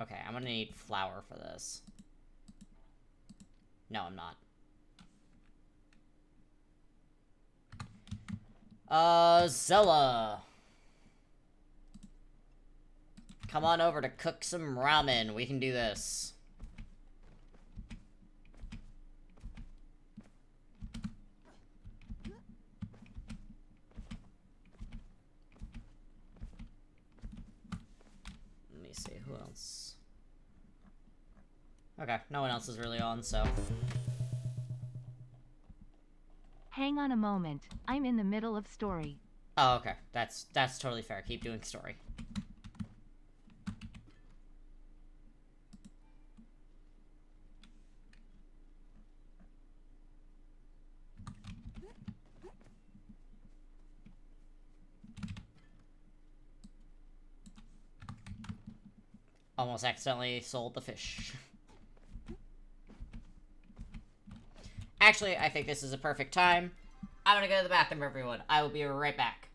Okay, I'm gonna need flour for this. No, I'm not. Zella. Come on over to cook some ramen. We can do this. Let me see, who else? Okay, no one else is really on, so... Hang on a moment. I'm in the middle of story. Oh, okay. That's totally fair. Keep doing story. Almost accidentally sold the fish. Actually, I think this is a perfect time. I'm gonna go to the bathroom, everyone. I will be right back.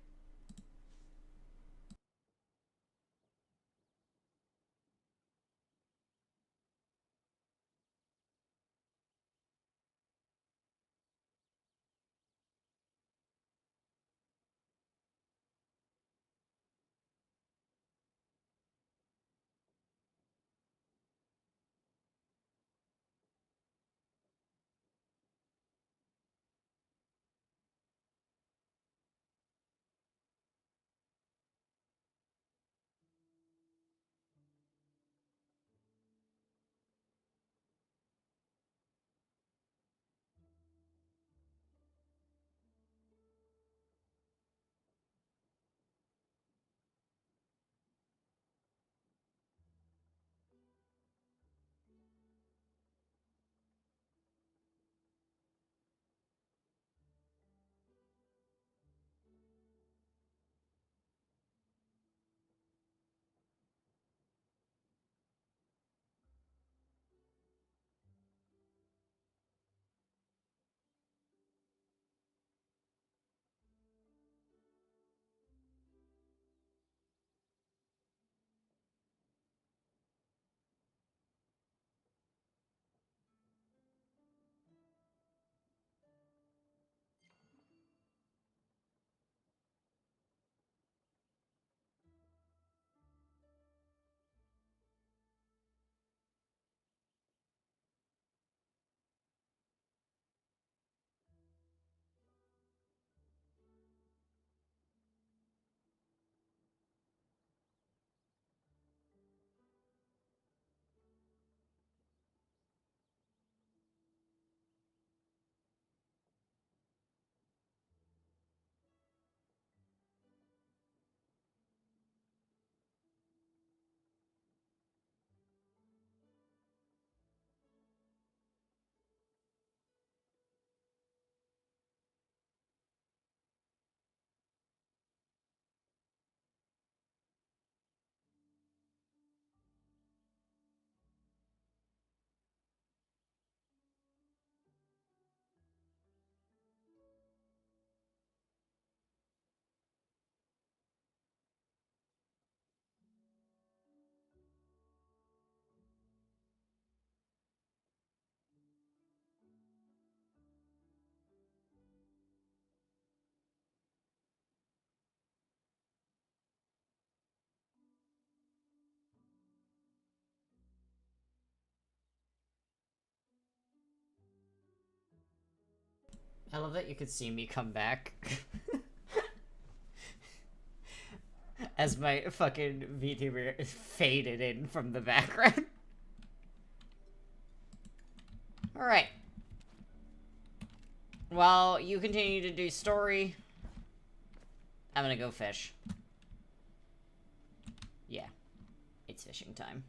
I love that you could see me come back. As my fucking VTuber faded in from the background. Alright. While you continue to do story, I'm gonna go fish. Yeah. It's fishing time.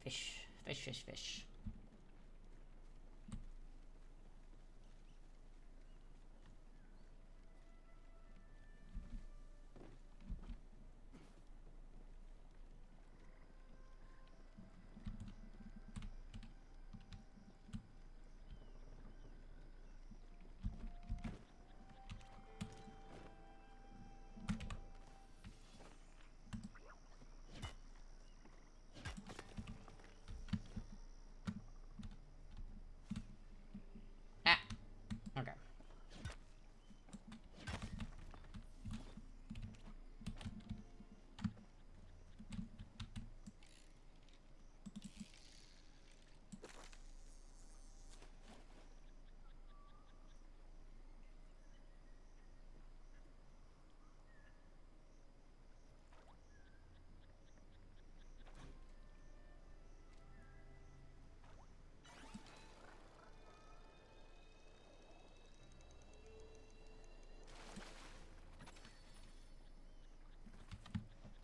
Fish, fish, fish, fish. Ah, okay.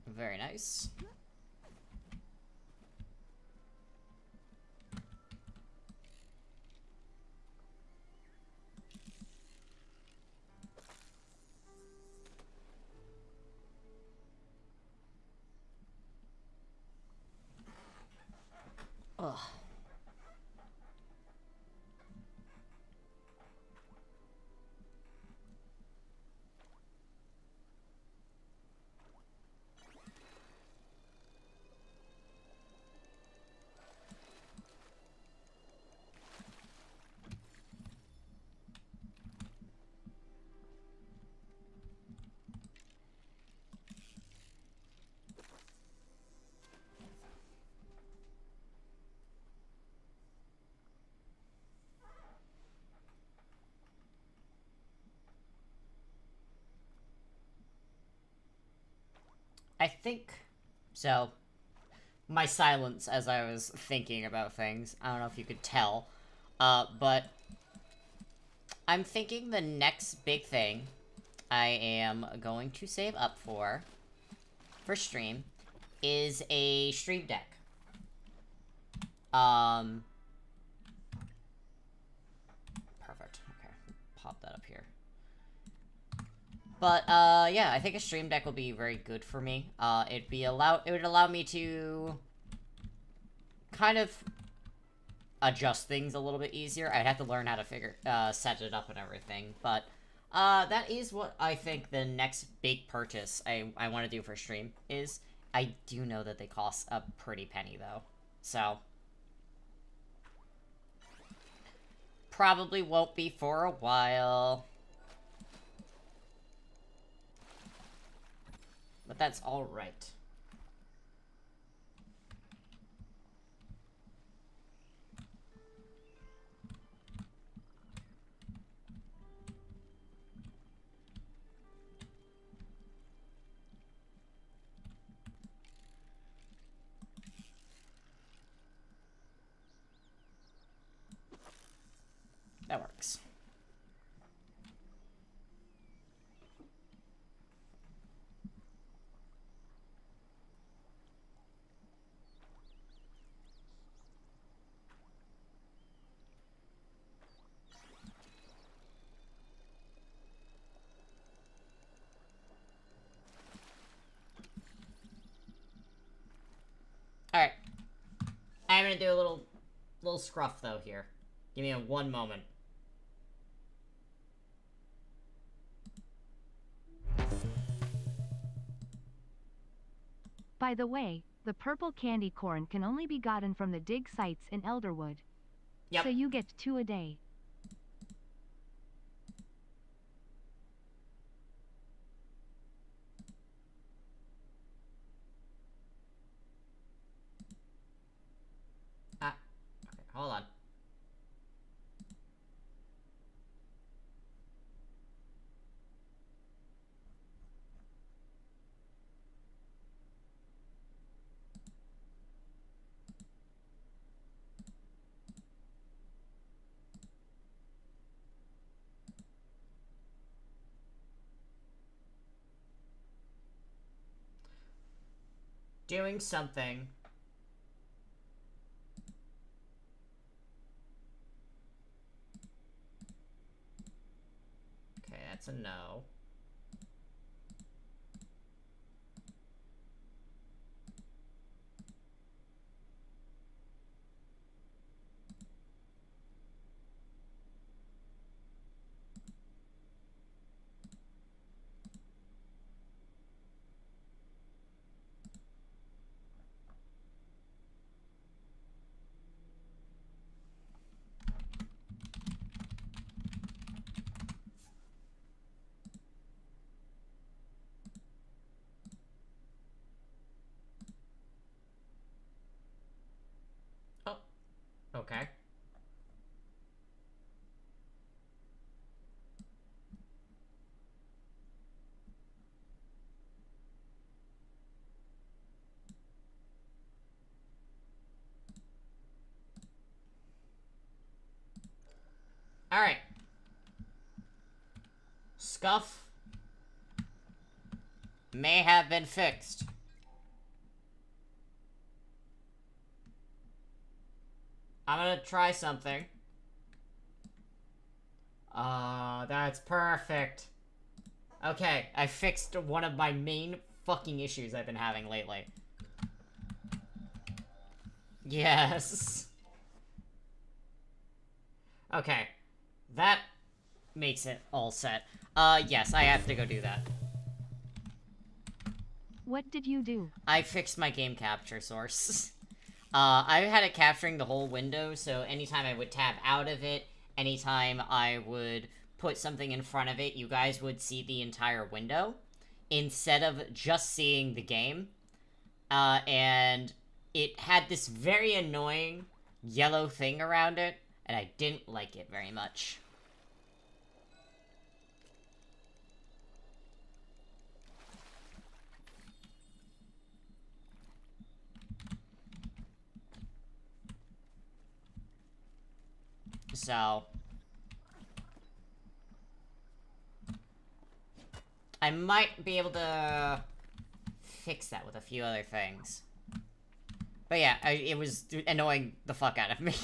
Very nice. Ugh. I think so. My silence as I was thinking about things. I don't know if you could tell. But I'm thinking the next big thing I am going to save up for stream is a stream deck. Perfect. Okay. Pop that up here. But, yeah, I think a stream deck will be very good for me. It would allow me to kind of adjust things a little bit easier. I'd have to learn how to set it up and everything, but, that is what I think the next big purchase I want to do for stream is. I do know that they cost a pretty penny, though, so probably won't be for a while. But that's alright. That works. Alright. I'm gonna do a little scruff, though, here. Give me one moment. By the way, the purple candy corn can only be gotten from the dig sites in Elderwood. Yep. So you get 2 a day. Okay, hold on. Doing something. Okay, that's a no. Oh, okay. Alright. Scuff may have been fixed. I'm gonna try something. That's perfect. Okay, I fixed one of my main fucking issues I've been having lately. Yes. Okay. That makes it all set. Yes, I have to go do that. What did you do? I fixed my game capture source. I had it capturing the whole window, so anytime I would tab out of it, anytime I would put something in front of it, you guys would see the entire window, instead of just seeing the game. And it had this very annoying yellow thing around it, and I didn't like it very much. So I might be able to fix that with a few other things. But yeah, it was annoying the fuck out of me.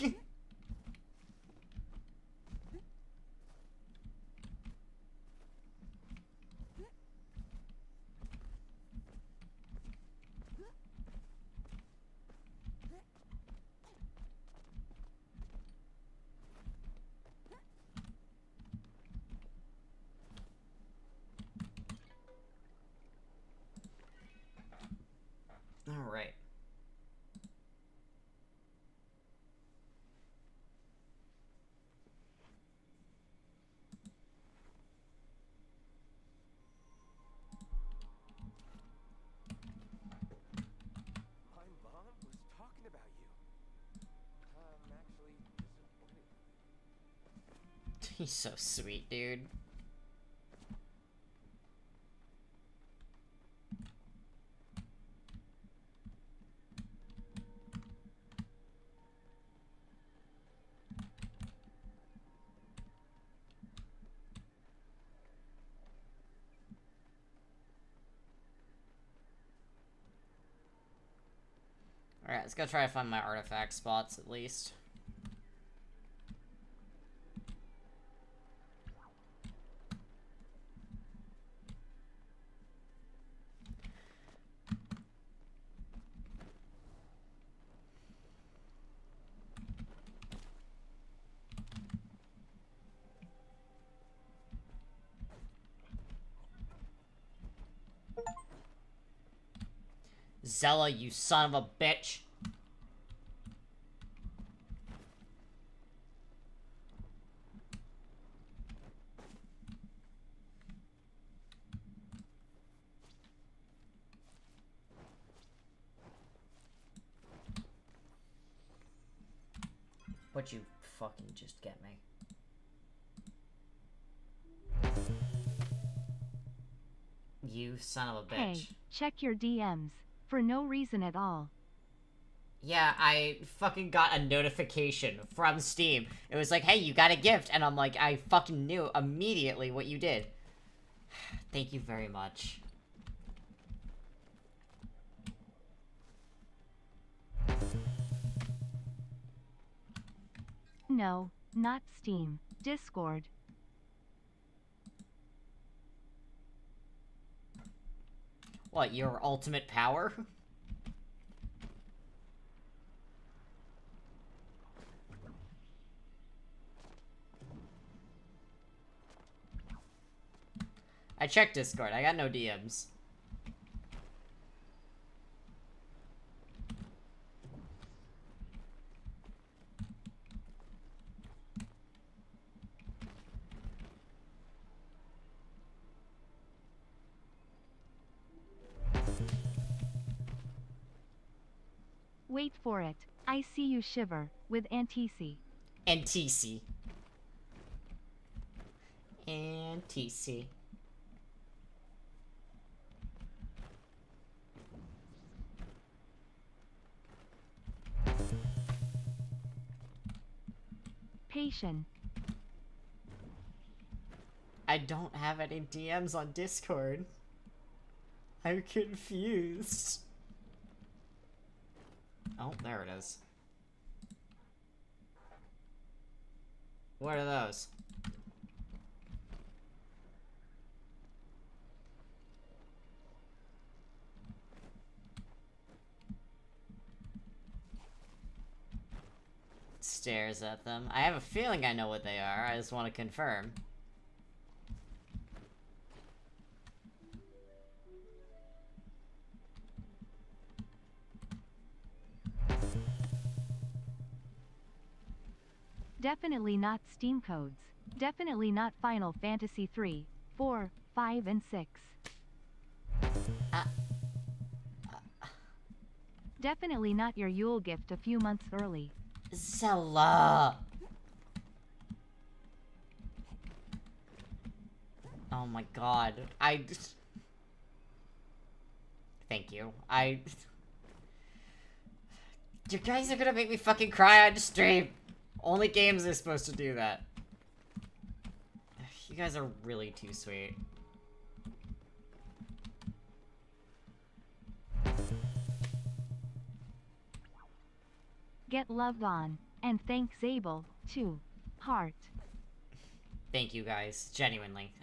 Alright. My mom was talking about you. I'm actually disappointed. He's so sweet, dude. Alright, let's go try to find my artifact spots at least. Zella, you son of a bitch. What'd you fucking just get me? You son of a bitch. Hey, check your DMs. For no reason at all. Yeah, I fucking got a notification from Steam. It was like, hey, you got a gift. And I'm like, I fucking knew immediately what you did. Thank you very much. No, not Steam. Discord. What, your ultimate power? I checked Discord. I got no DMs. Wait for it. I see you shiver, with Antisi. NTC. NTC. Patient. I don't have any DMs on Discord. I'm confused. Oh, there it is. What are those? Stares at them. I have a feeling I know what they are. I just want to confirm. Definitely not Steam codes. Definitely not Final Fantasy 3, 4, 5 and 6. Definitely not your Yule gift a few months early. Zella! Oh my god. Thank you. You guys are gonna make me fucking cry on stream! Only games are supposed to do that. You guys are really too sweet. Get loved on, and thank Zabel, too. Heart. Thank you guys, genuinely.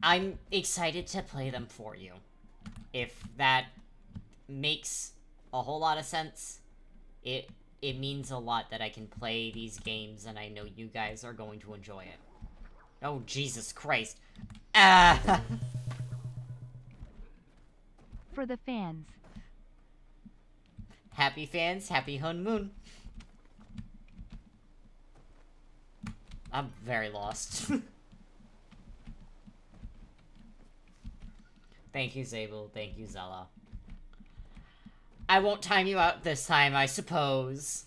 I'm excited to play them for you. If that makes a whole lot of sense, it means a lot that I can play these games and I know you guys are going to enjoy it. Oh, Jesus Christ. Ah! For the fans. Happy fans, happy honeymoon. I'm very lost. Thank you, Zabel. Thank you, Zella. I won't time you out this time, I suppose.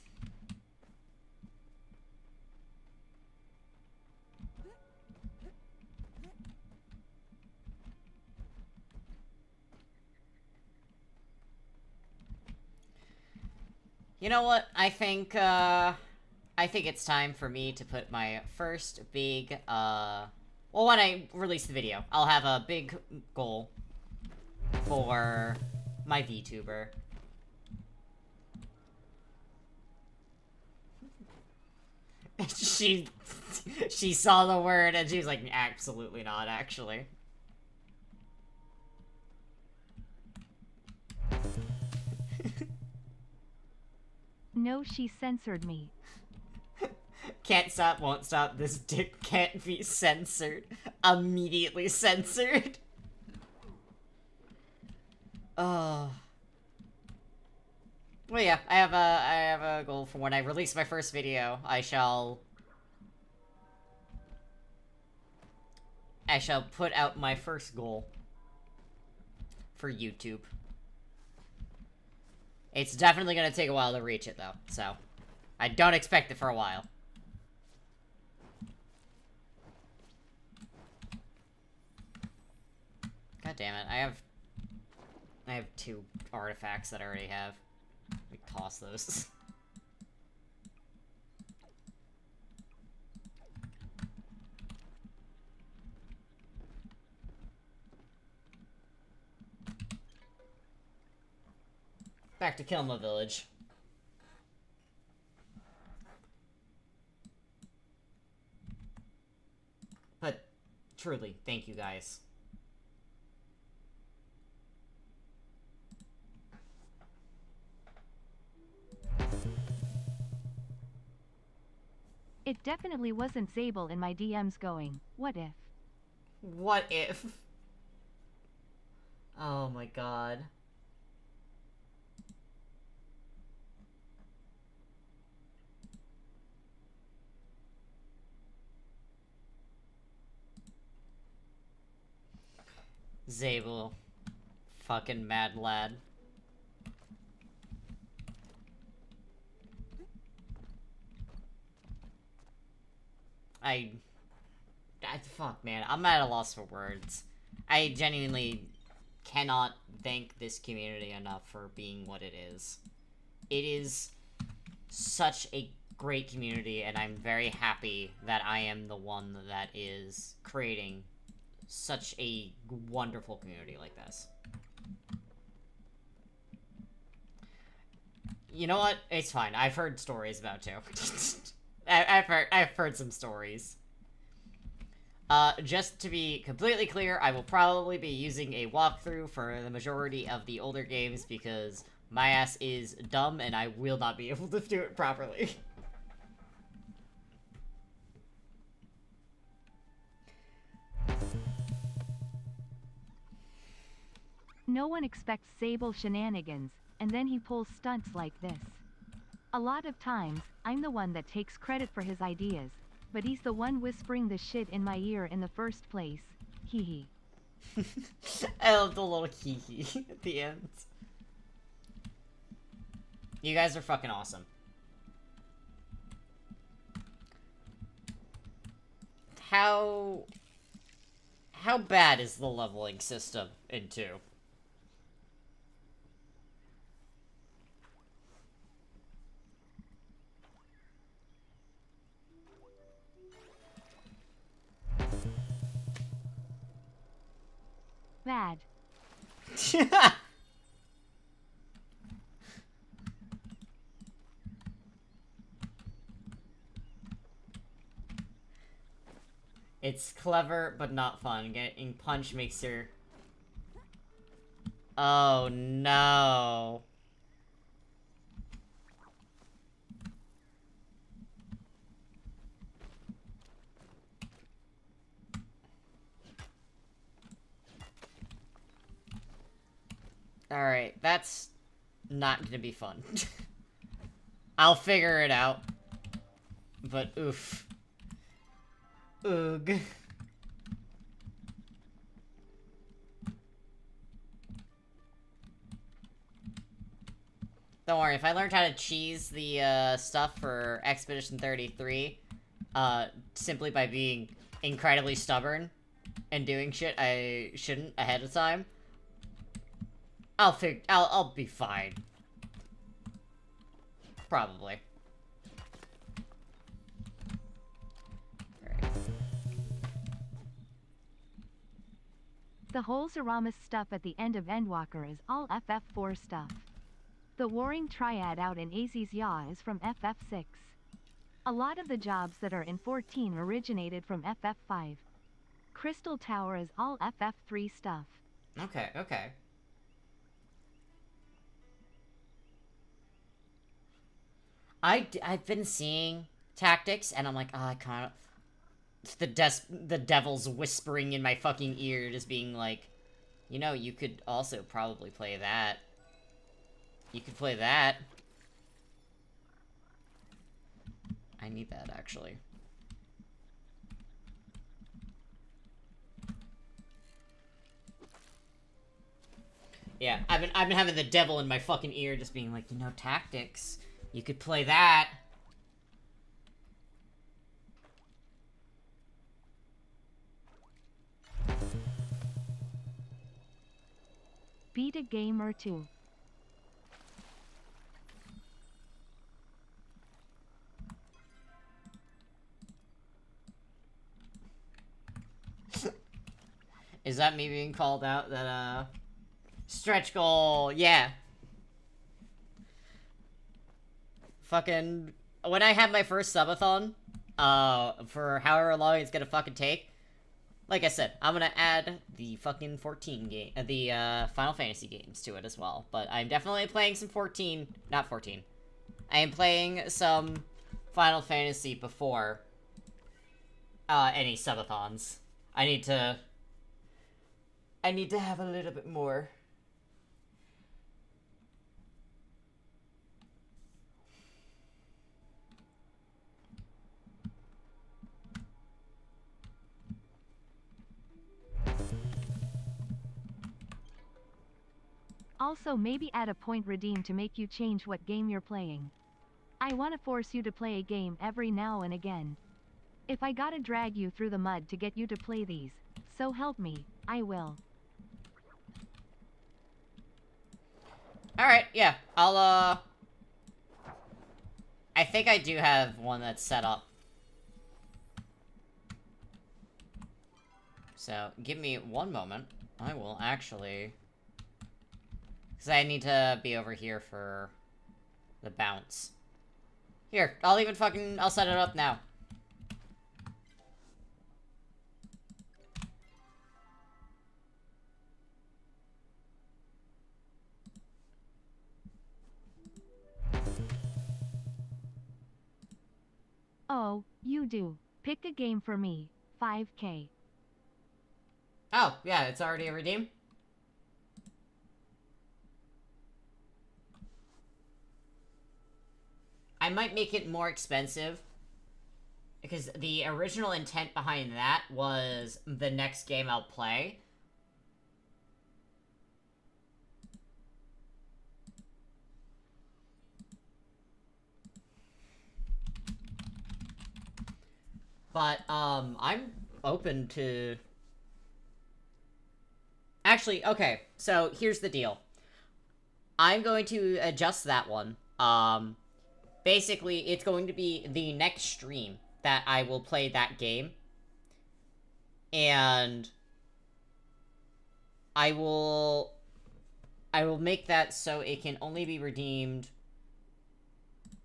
You know what? I think it's time for me to put my first big, well, when I release the video, I'll have a big goal for my VTuber. She saw the word and she was like, absolutely not, actually. No, she censored me. Can't stop, won't stop, this dick can't be censored. Immediately censored. Oh. Well, yeah, I have a goal for when I release my first video. I shall put out my first goal for YouTube. It's definitely gonna take a while to reach it, though, so I don't expect it for a while. God damn it, I have 2 artifacts that I already have. Let me toss those. Back to Kilma Village. But, truly, thank you guys. It definitely wasn't Zabel in my DMs going, what if? What if? Oh my god. Zabel. Fucking mad lad. Fuck, man. I'm at a loss for words. I genuinely cannot thank this community enough for being what it is. It is such a great community, and I'm very happy that I am the one that is creating such a wonderful community like this. You know what? It's fine. I've heard stories about it too. I've heard some stories. Just to be completely clear, I will probably be using a walkthrough for the majority of the older games because my ass is dumb and I will not be able to do it properly. No one expects Zabel shenanigans, and then he pulls stunts like this. A lot of times, I'm the one that takes credit for his ideas, but he's the one whispering the shit in my ear in the first place. Hee hee. I love the little hee hee at the end. You guys are fucking awesome. How bad is the leveling system in 2? Bad. It's clever, but not fun. Getting punched makes your... Oh, no. Alright, that's not gonna be fun. I'll figure it out. But oof. Ugh. Don't worry, if I learned how to cheese the stuff for Expedition 33, simply by being incredibly stubborn and doing shit I shouldn't ahead of time, I'll be fine. Probably. Alright. The whole Zeramis stuff at the end of Endwalker is all FF4 stuff. The Warring Triad out in AZ's Yaw is from FF6. A lot of the jobs that are in 14 originated from FF5. Crystal Tower is all FF3 stuff. Okay, okay. I've been seeing tactics, and I'm like, oh, I kind of... The devil's whispering in my fucking ear, just being like, You know, you could also probably play that. You could play that. I need that, actually. Yeah, I've been having the devil in my fucking ear just being like, you know, tactics. You could play that. Beat a game or two. Is that me being called out? That, stretch goal, yeah. Fucking... When I have my first subathon, for however long it's gonna fucking take, like I said, I'm gonna add the fucking 14 game, the, Final Fantasy games to it as well. But I'm definitely playing some 14, not 14. I am playing some Final Fantasy before, any subathons. I need to have a little bit more. Also, maybe add a point redeem to make you change what game you're playing. I wanna force you to play a game every now and again. If I gotta drag you through the mud to get you to play these, so help me, I will. Alright, yeah. I think I do have one that's set up. So, give me one moment. I will actually... Because I need to be over here for the bounce. Here, I'll set it up now. Oh, you do. Pick a game for me. 5K. Oh, yeah, it's already a redeem. I might make it more expensive. Because the original intent behind that was the next game I'll play. But, I'm open to... Actually, okay, so here's the deal. I'm going to adjust that one. Basically, it's going to be the next stream that I will play that game. And I will make that so it can only be redeemed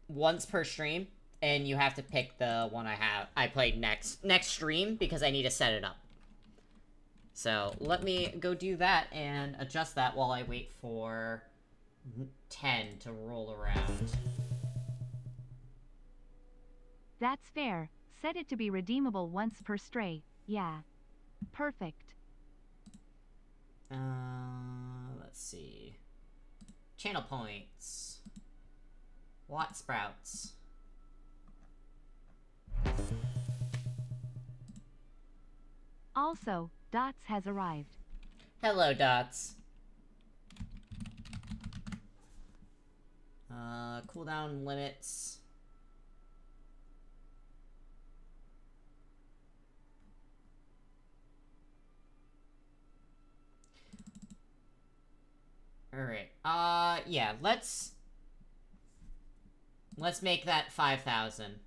once per stream. And you have to pick the one I played next stream, because I need to set it up. So, let me go do that and adjust that while I wait for 10 to roll around. That's fair. Set it to be redeemable once per stray. Yeah. Perfect. Let's see. Channel points. Watt sprouts. Also, Dots has arrived. Hello, Dots. Cooldown limits. Alright, yeah, let's make that 5,000.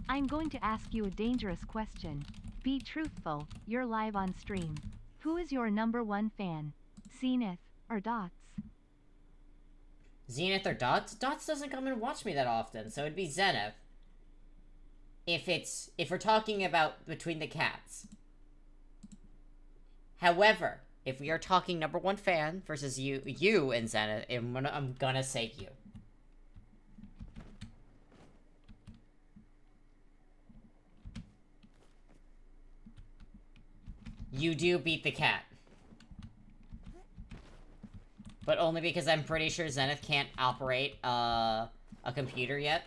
I'm going to ask you a dangerous question. Be truthful, you're live on stream. Who is your #1 fan? Zenith or Dots? Zenith or Dots? Dots doesn't come and watch me that often, so it'd be Zenith. If we're talking about between the cats. However, If we are talking number one fan versus you and Zenith, I'm gonna say you. You do beat the cat. But only because I'm pretty sure Zenith can't operate, a computer yet.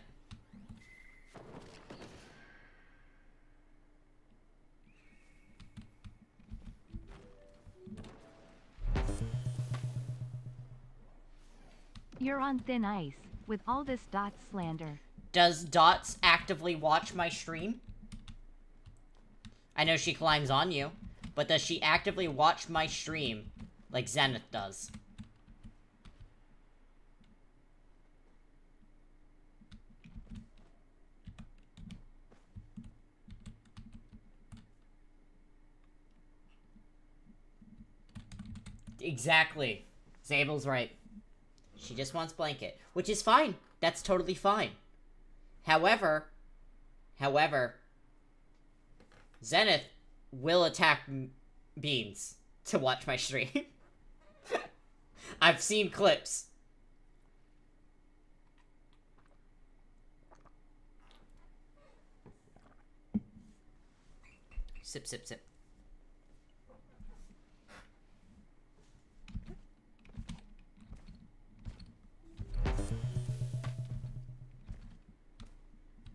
You're on thin ice, with all this Dots slander. Does Dots actively watch my stream? I know she climbs on you, but does she actively watch my stream like Zenith does? Exactly. Zabel's right. She just wants blanket, which is fine. That's totally fine. However, Zenith will attack Beans to watch my stream. I've seen clips. Sip, sip, sip.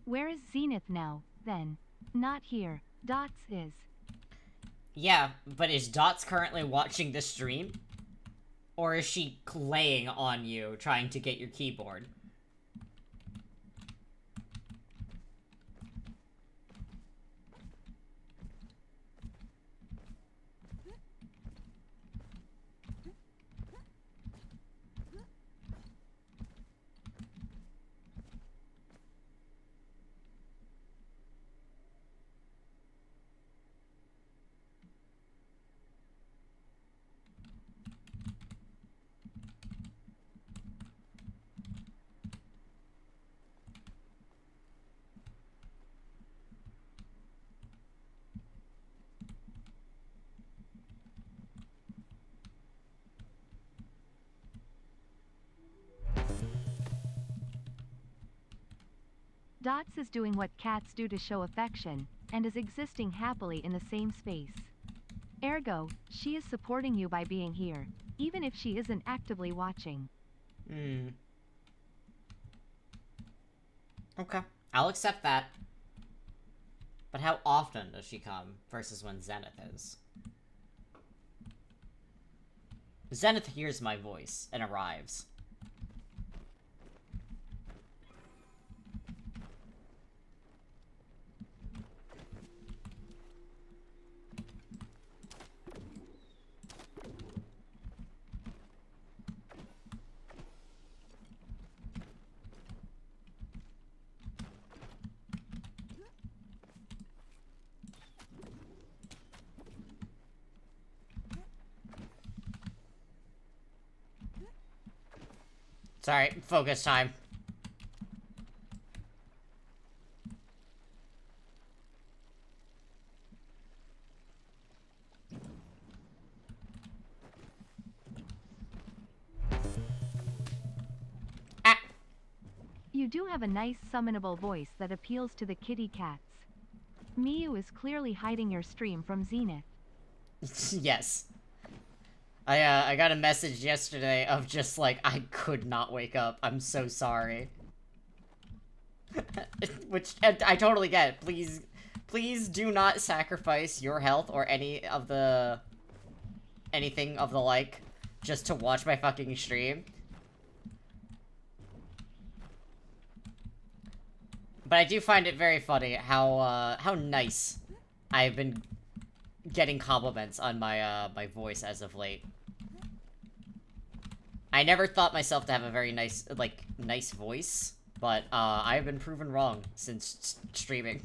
Where is Zenith now, then? Not here. Dots is. Yeah, but is Dots currently watching the stream? Or is she laying on you, trying to get your keyboard? Dots is doing what cats do to show affection, and is existing happily in the same space. Ergo, she is supporting you by being here, even if she isn't actively watching. Okay, I'll accept that. But how often does she come versus when Zenith is? Zenith hears my voice and arrives. Sorry, focus time. Ah! You do have a nice summonable voice that appeals to the kitty cats. Miyu is clearly hiding your stream from Zenith. Yes. I got a message yesterday of just like, I could not wake up. I'm so sorry. Which, I totally get. Please do not sacrifice your health or anything of the like, just to watch my fucking stream. But I do find it very funny how nice I've been getting compliments on my, my voice as of late. I never thought myself to have a very nice, nice voice, but, I've been proven wrong since streaming.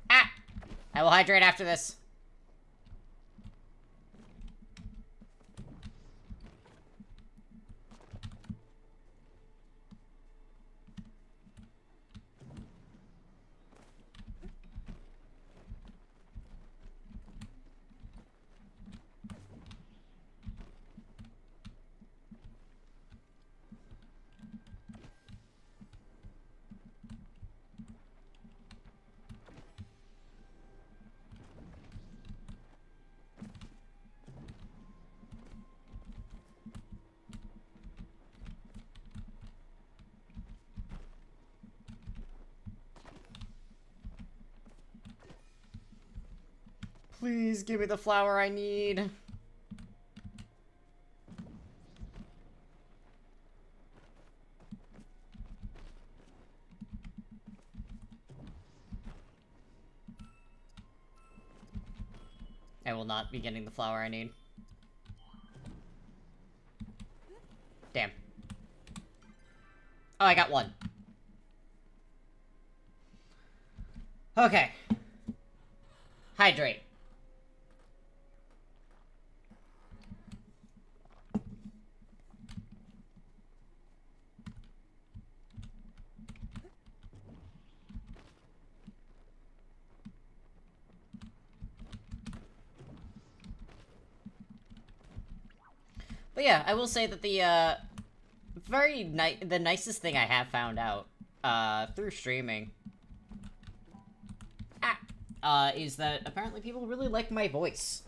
Ah! I will hydrate after this. Please give me the flower I need. I will not be getting the flower I need. Damn. Oh, I got one. Okay. Hydrate. But yeah, I will say that the the nicest thing I have found out through streaming is that apparently people really like my voice.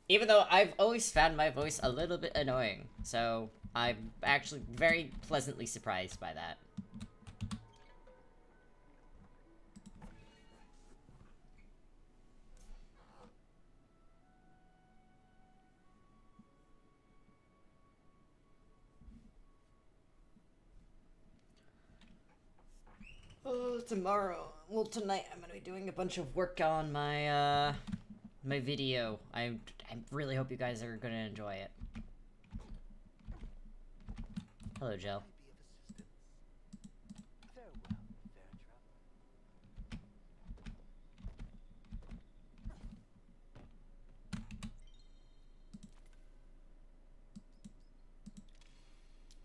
Even though I've always found my voice a little bit annoying, so I'm actually very pleasantly surprised by that. Oh, tomorrow. Well, tonight I'm gonna be doing a bunch of work on my, my video. I really hope you guys are gonna enjoy it. Hello, Joe.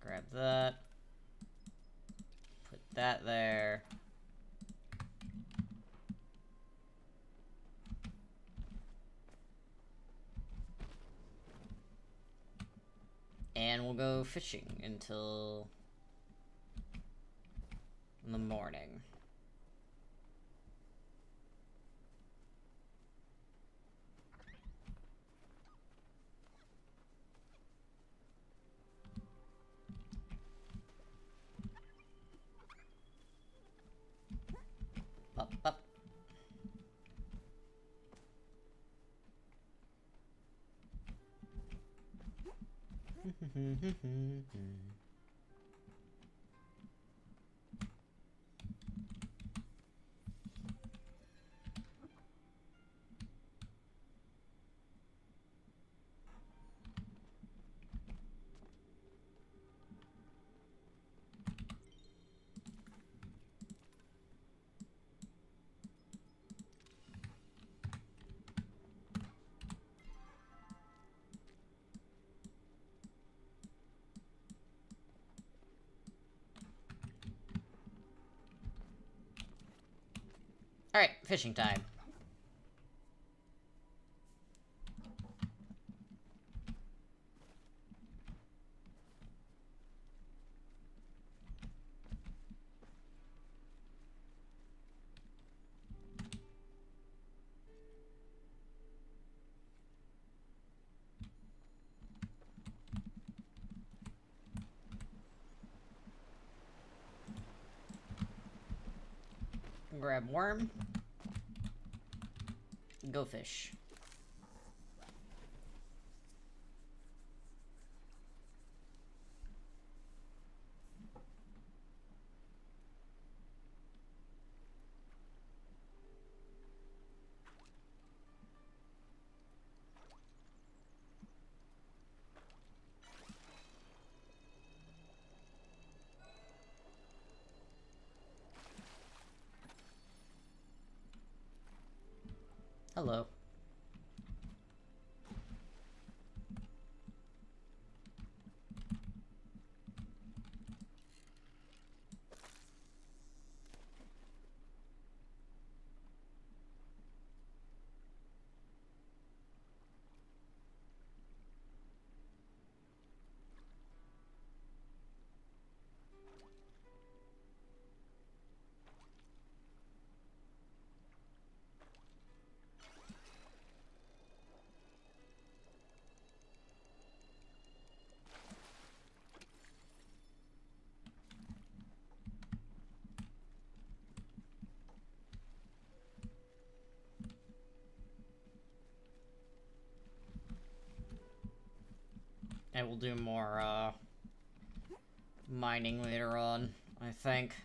Grab that. Put that there. And we'll go fishing until the morning. Up, up. Alright, fishing time. Grab worm. Go fish. Hello. I will do more, mining later on, I think.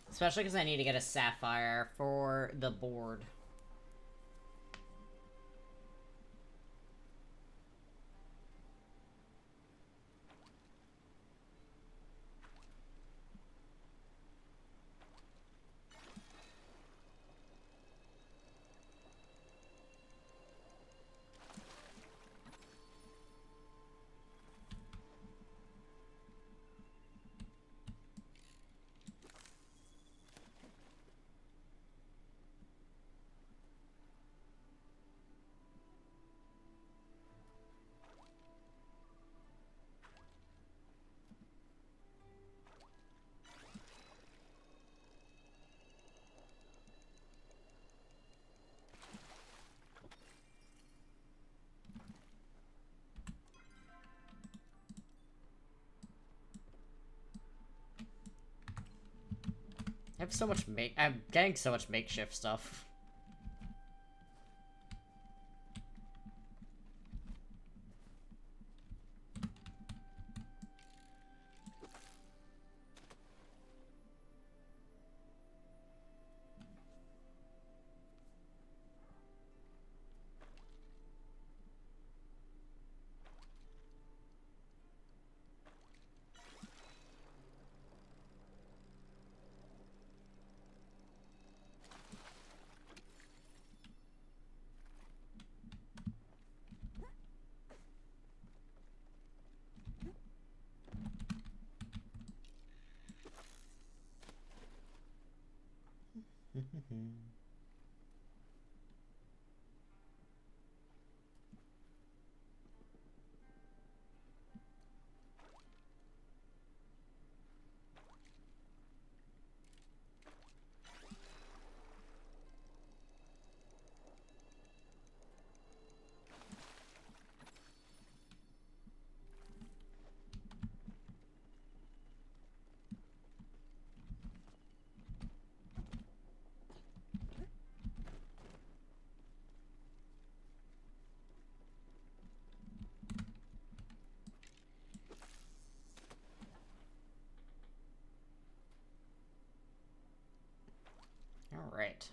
Especially because I need to get a sapphire for the board. I have so much I'm getting so much makeshift stuff. All right.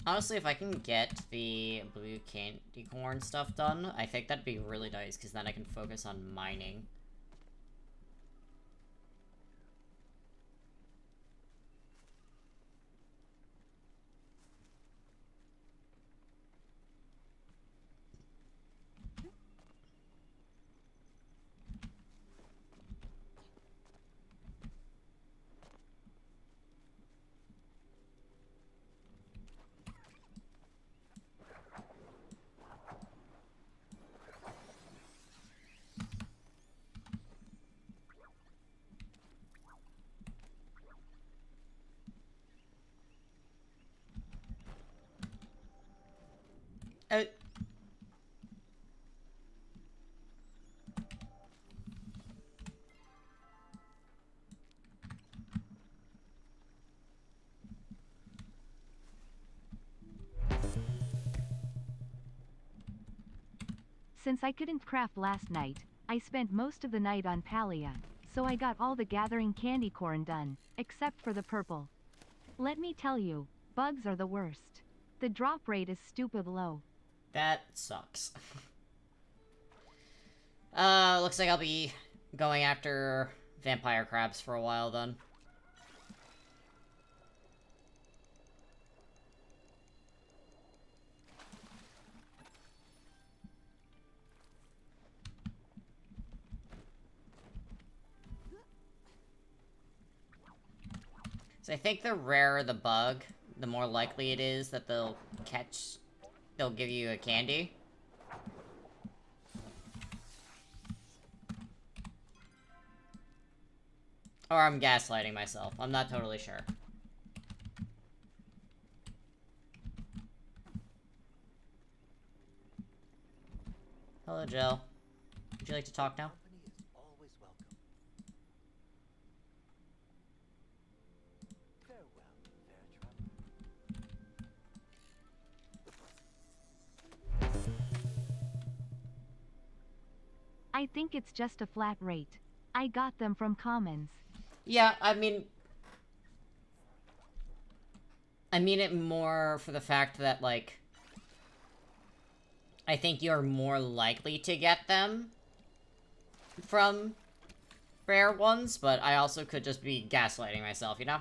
Honestly, if I can get the blue candy corn stuff done, I think that'd be really nice, because then I can focus on mining. Uh, Since I couldn't craft last night, I spent most of the night on Palia, so I got all the gathering candy corn done, except for the purple. Let me tell you, bugs are the worst. The drop rate is stupid low. That sucks. Looks like I'll be going after vampire crabs for a while then. So I think the rarer the bug, the more likely it is that they'll give you a candy. Or I'm gaslighting myself. I'm not totally sure. Hello, Jill. Would you like to talk now? Company is always welcome. Farewell, fair traveler. I think it's just a flat rate. I got them from Commons. Yeah, I mean it more for the fact that, like, I think you're more likely to get them from rare ones, but I also could just be gaslighting myself, you know?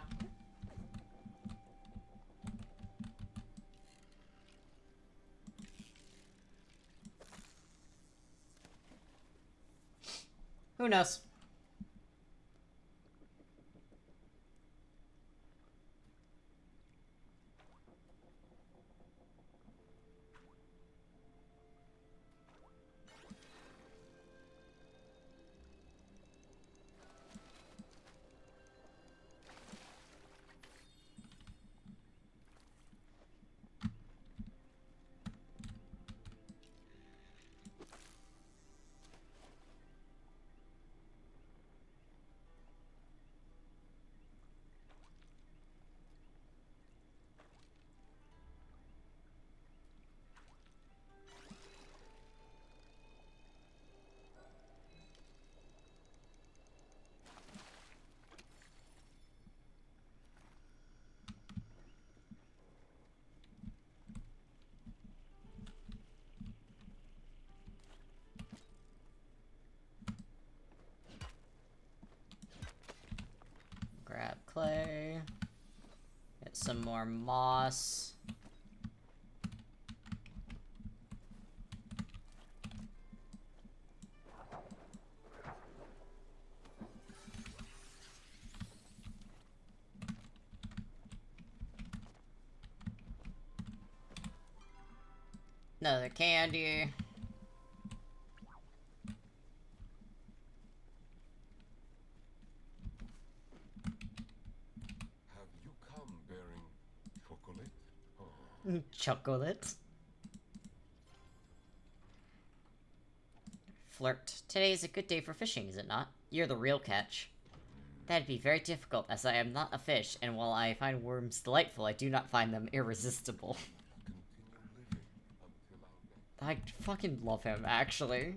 Who knows? Grab clay. Get some more moss. Another candy. Have you come bearing chocolate? Oh. Chocolate. Flirt. Today is a good day for fishing, is it not? You're the real catch. That'd be very difficult, as I am not a fish, and while I find worms delightful, I do not find them irresistible. Continue living until our death. I fucking love him, actually.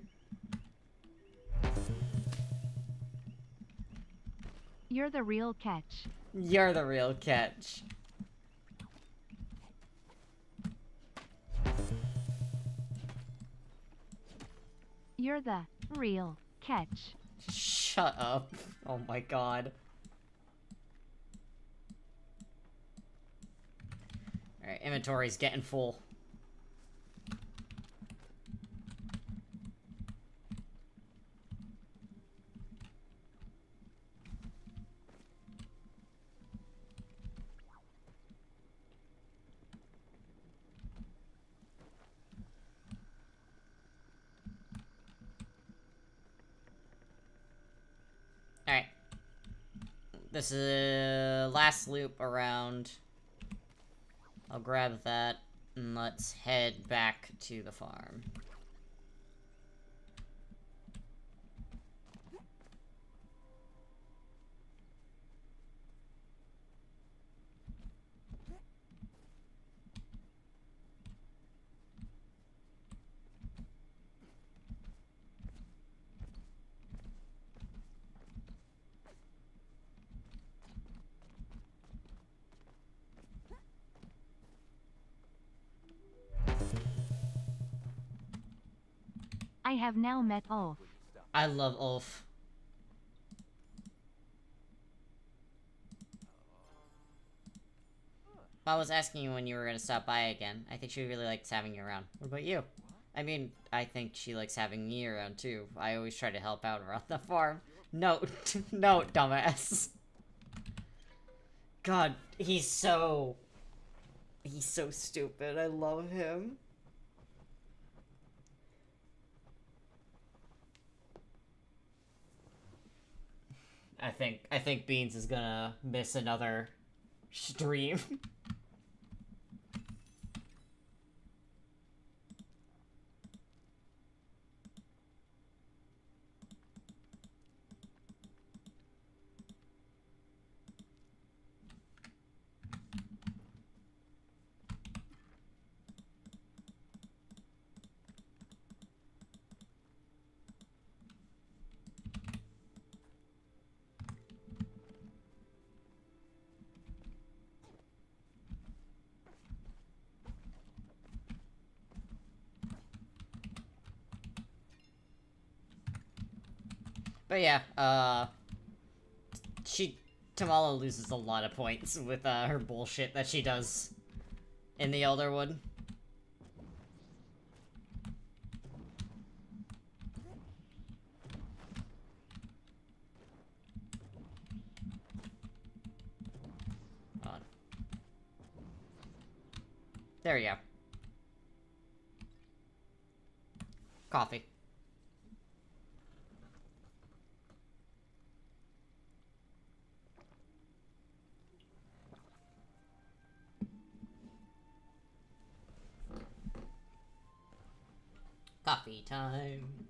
You're the real catch. You're the real catch. You're the real catch. Shut up. Oh my god. Alright, inventory's getting full. Alright. This is last loop around. I'll grab that, and let's head back to the farm. I have now met Ulf. I love Ulf. I was asking you when you were gonna stop by again. I think she really likes having you around. What about you? I mean, I think she likes having me around too. I always try to help out around the farm. No, no, dumbass. God, he's so stupid. I love him. I think Beans is gonna miss another stream. But yeah, Tamala loses a lot of points with her bullshit that she does in the Elderwood. On. There you go. Coffee. Coffee time.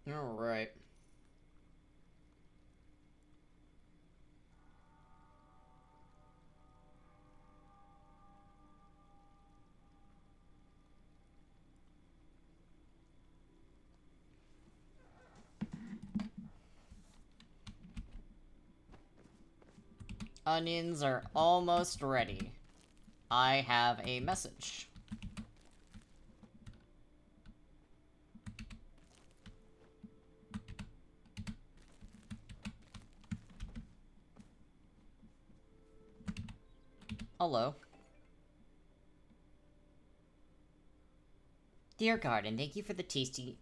Alright. Onions are almost ready. I have a message. Hello. Dear Garden, thank you for the tasty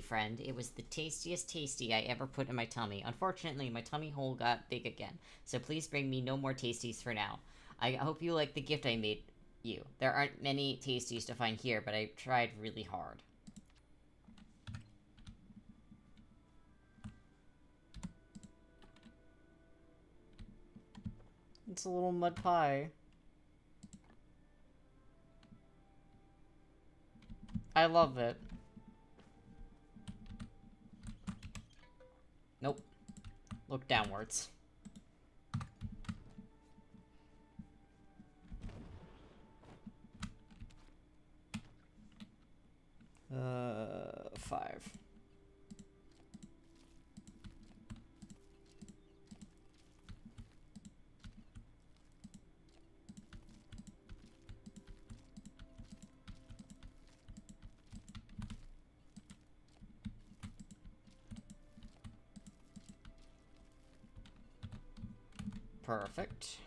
friend. It was the tastiest tasty I ever put in my tummy. Unfortunately, my tummy hole got big again, so please bring me no more tasties for now. I hope you like the gift I made you. There aren't many tasties to find here, but I tried really hard. It's a little mud pie. I love it. Nope. Look downwards. Five. Perfect.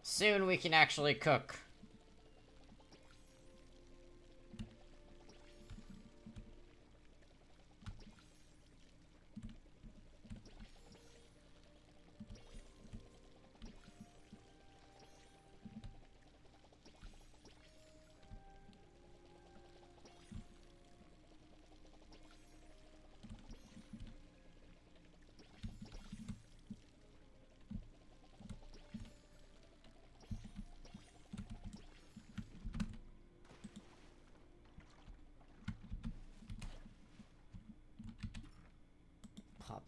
Soon we can actually cook.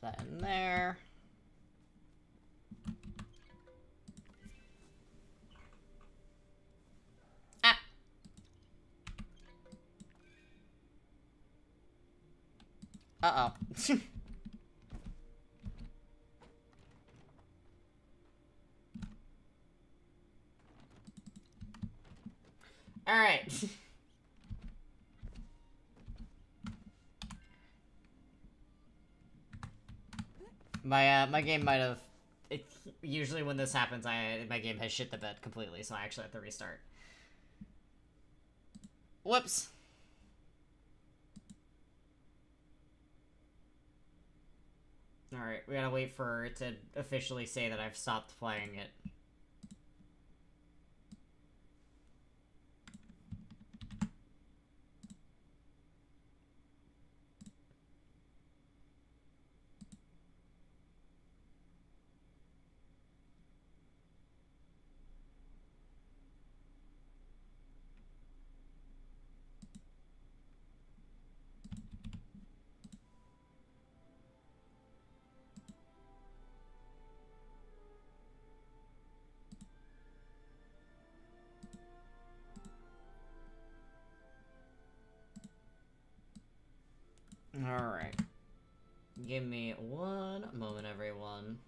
that in there. Ah! Uh-oh. Alright. My game might have... Usually when this happens, my game has shit the bed completely, so I actually have to restart. Whoops. Alright, we gotta wait for it to officially say that I've stopped playing it. Alright. Give me one moment, everyone.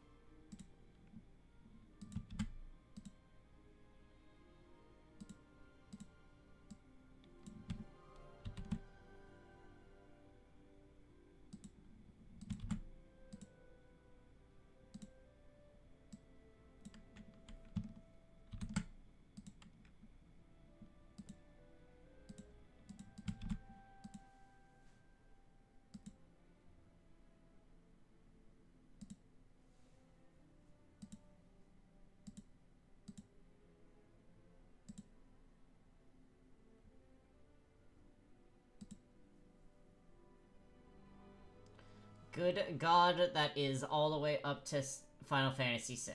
Good God, that is all the way up to Final Fantasy VI.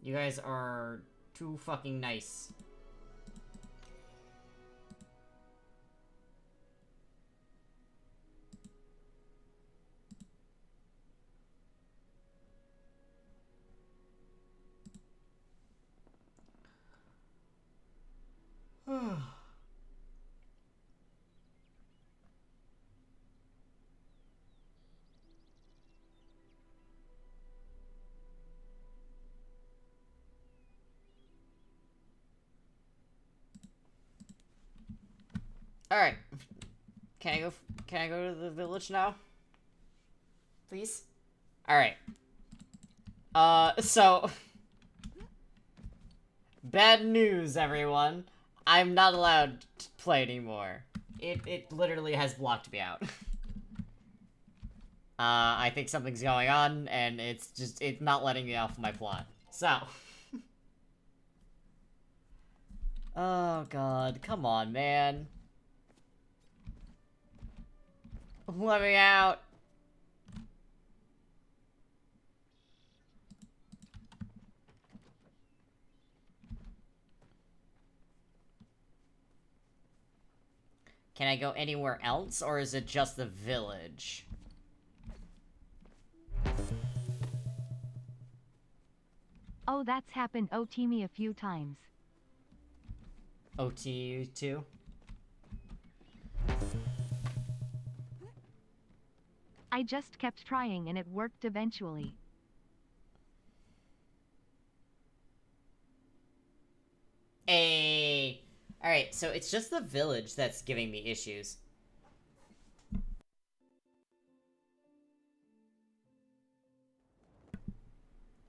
You guys are too fucking nice. Alright. Can I go to the village now? Please? Alright. So... Bad news, everyone. I'm not allowed to play anymore. It literally has blocked me out. I think something's going on, and it's not letting me off my plot. So... Oh god, come on, man. Let me out. Can I go anywhere else, or is it just the village? Oh, that's happened OT me a few times. OT too? I just kept trying and it worked eventually. Hey. Alright, so it's just the village that's giving me issues.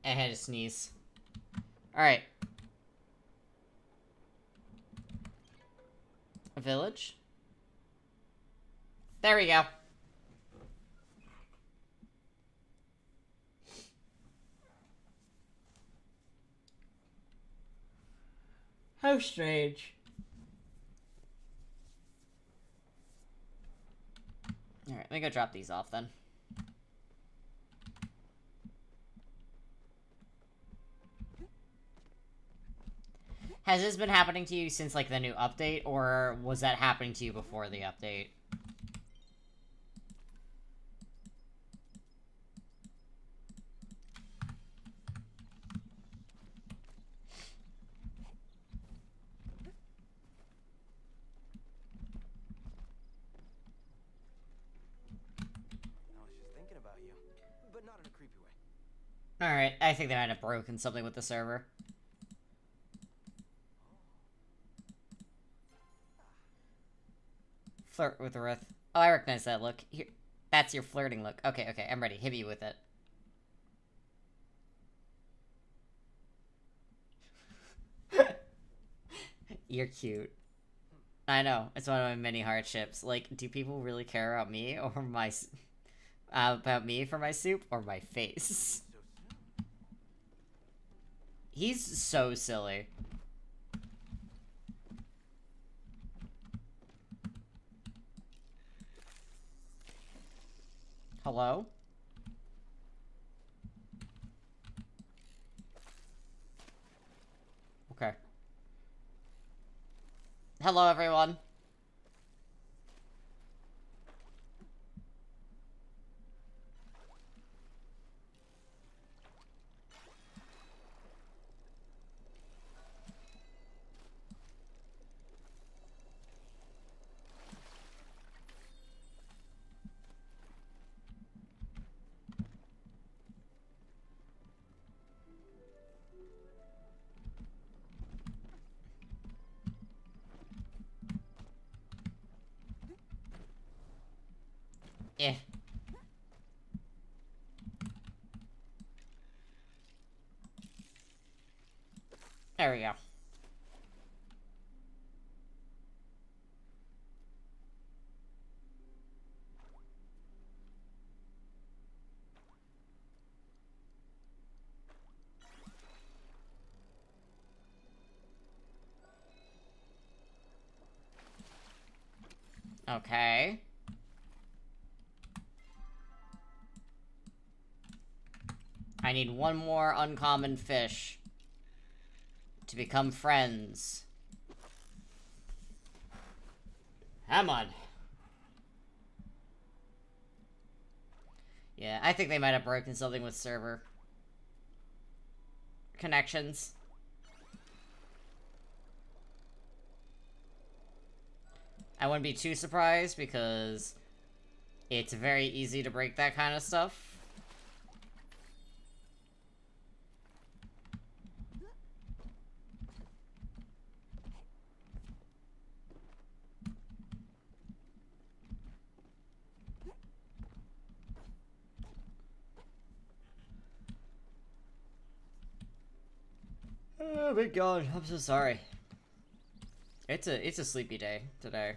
I had to sneeze. Alright. A village? There we go. How strange. Alright, let me go drop these off then. Has this been happening to you since, like, the new update, or was that happening to you before the update? I was just thinking about you, but not in a creepy way. Alright, I think they might have broken something with the server. Flirt with Rith. Oh, I recognize that look. Here, that's your flirting look. Okay, okay, I'm ready. Hit me with it. You're cute. I know. It's one of my many hardships. Like, do people really care about me or my... about me for my soup or my face? So soon. He's so silly. Hello? Okay. Hello, everyone. Eh. There we go. Okay. I need one more uncommon fish to become friends. Come on. Yeah, I think they might have broken something with server connections. I wouldn't be too surprised because it's very easy to break that kind of stuff. Oh my god, I'm so sorry. It's a sleepy day today.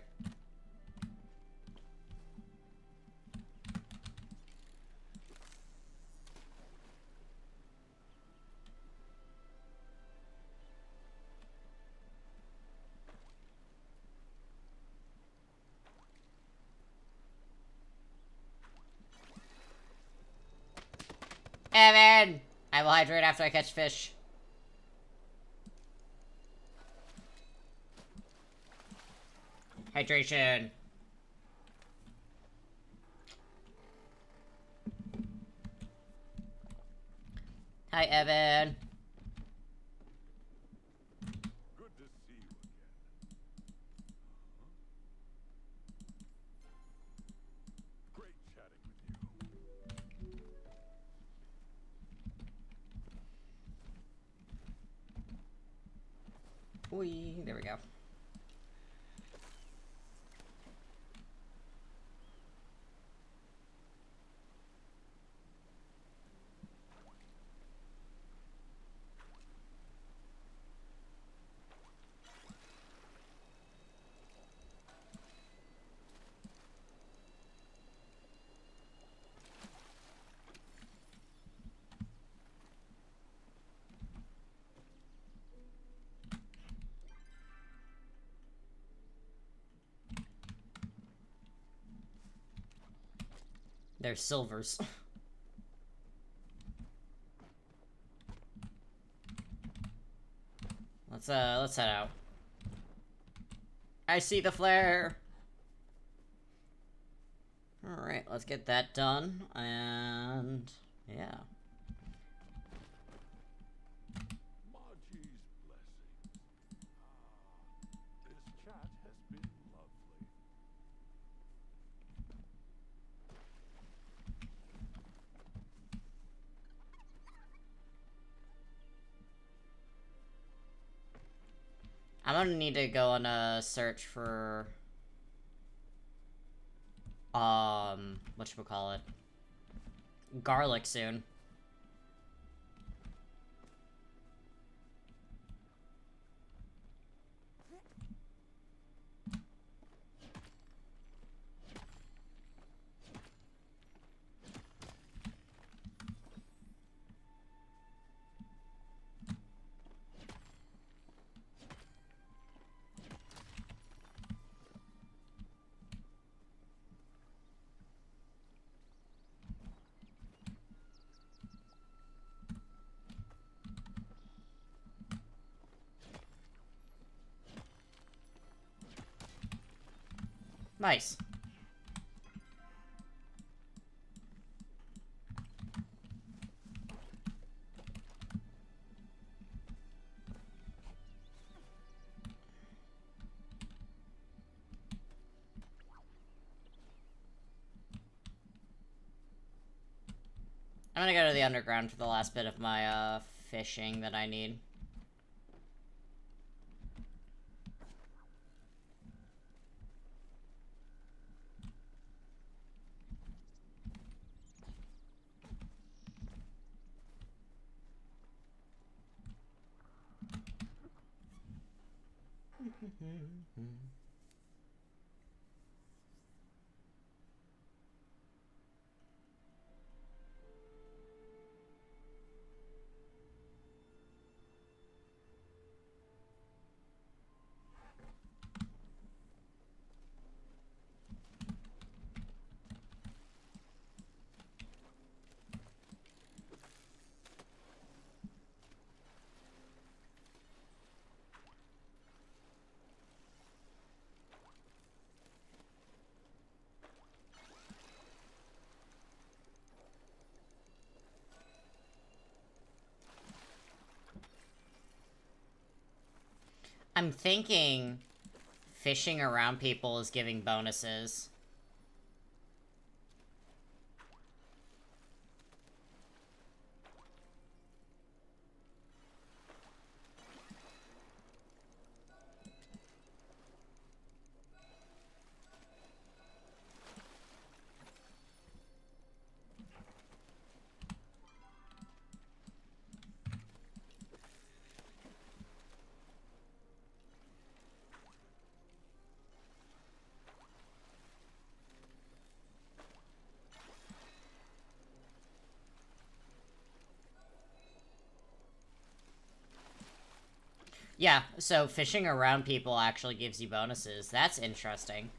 Evan! I will hydrate after I catch fish. Hydration. Hi, Evan. Good to see you again. Great chatting with you. Whee, there we go. They're silvers. let's head out. I see the flare! Alright, let's get that done, and... yeah. Margie's blessings. This chat has been lovely. I'm gonna need to go on a search for... whatchamacallit? Garlic soon. Nice. I'm gonna go to the underground for the last bit of my, fishing that I need. I'm thinking fishing around people is giving bonuses. Yeah, so fishing around people actually gives you bonuses. That's interesting.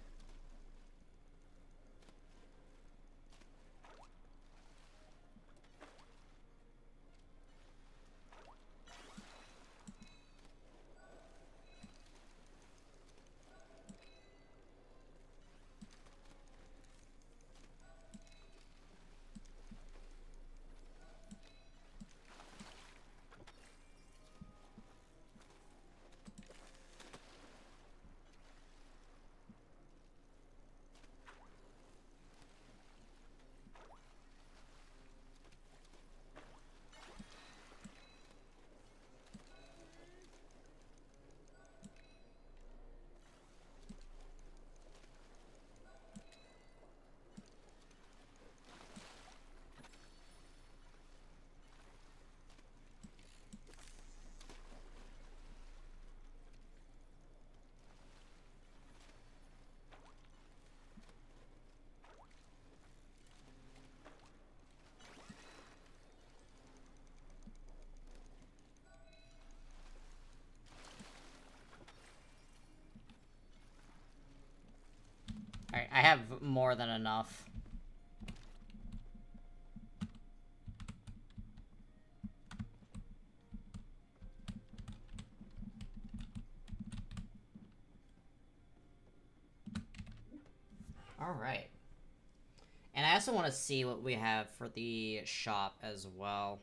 Alright, I have more than enough. Alright. And I also want to see what we have for the shop as well.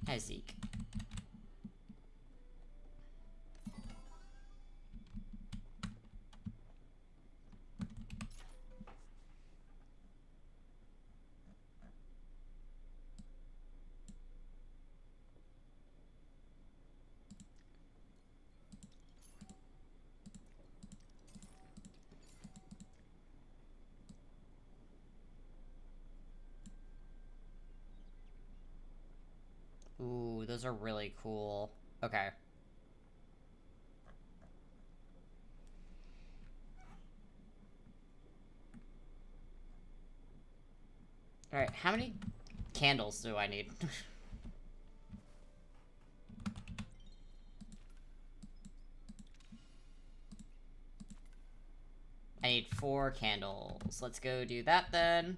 Hi, Zeke. Ooh, those are really cool. Okay. Alright, how many candles do I need? I need 4 candles. Let's go do that then.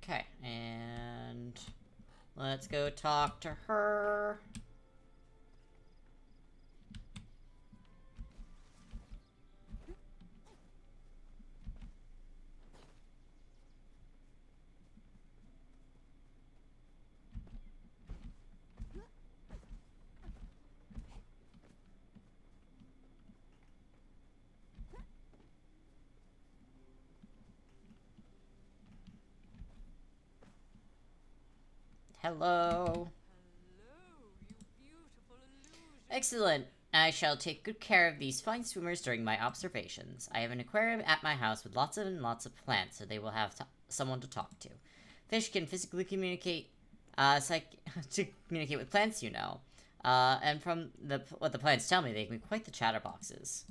Okay, and let's go talk to her. Hello. Excellent. I shall take good care of these fine swimmers during my observations. I have an aquarium at my house with lots and lots of plants, so they will have someone to talk to. Fish can physically communicate, to communicate with plants, you know. And from what the plants tell me, they can be quite the chatterboxes.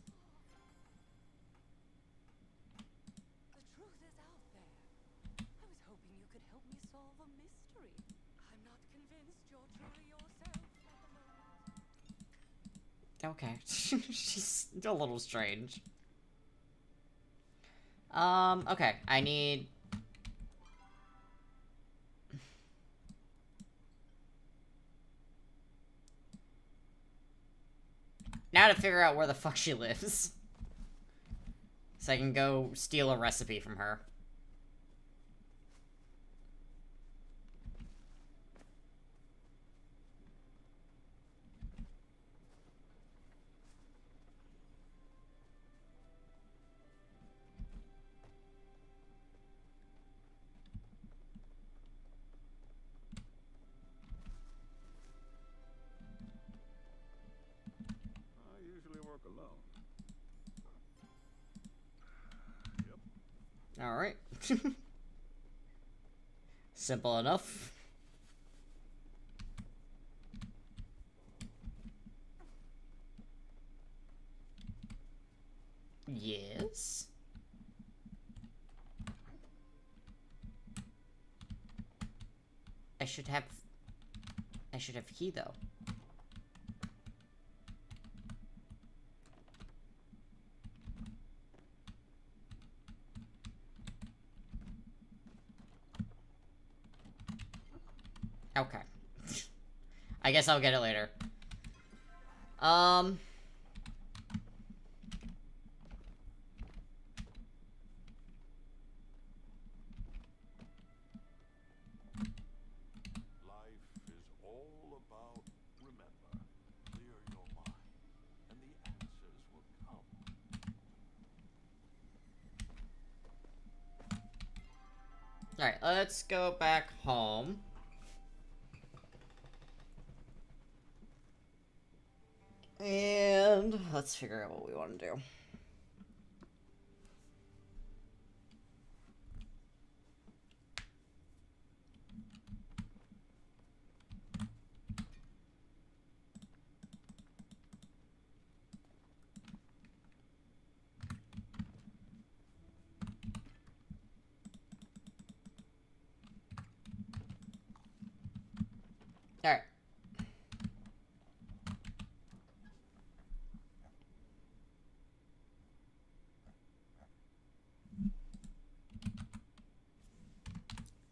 The truth is out there. I was hoping you could help me solve a mystery. I'm not convinced you're truly yourself at the moment. Okay. She's a little strange. Okay. I need... Now to figure out where the fuck she lives. So I can go steal a recipe from her. I usually work alone. Yep. Alright. Simple enough. Yes. I should have key though. Okay. I guess I'll get it later. Life is all about remember. Clear your mind, and the answers will come. Alright, let's go back home. And let's figure out what we want to do. Alright.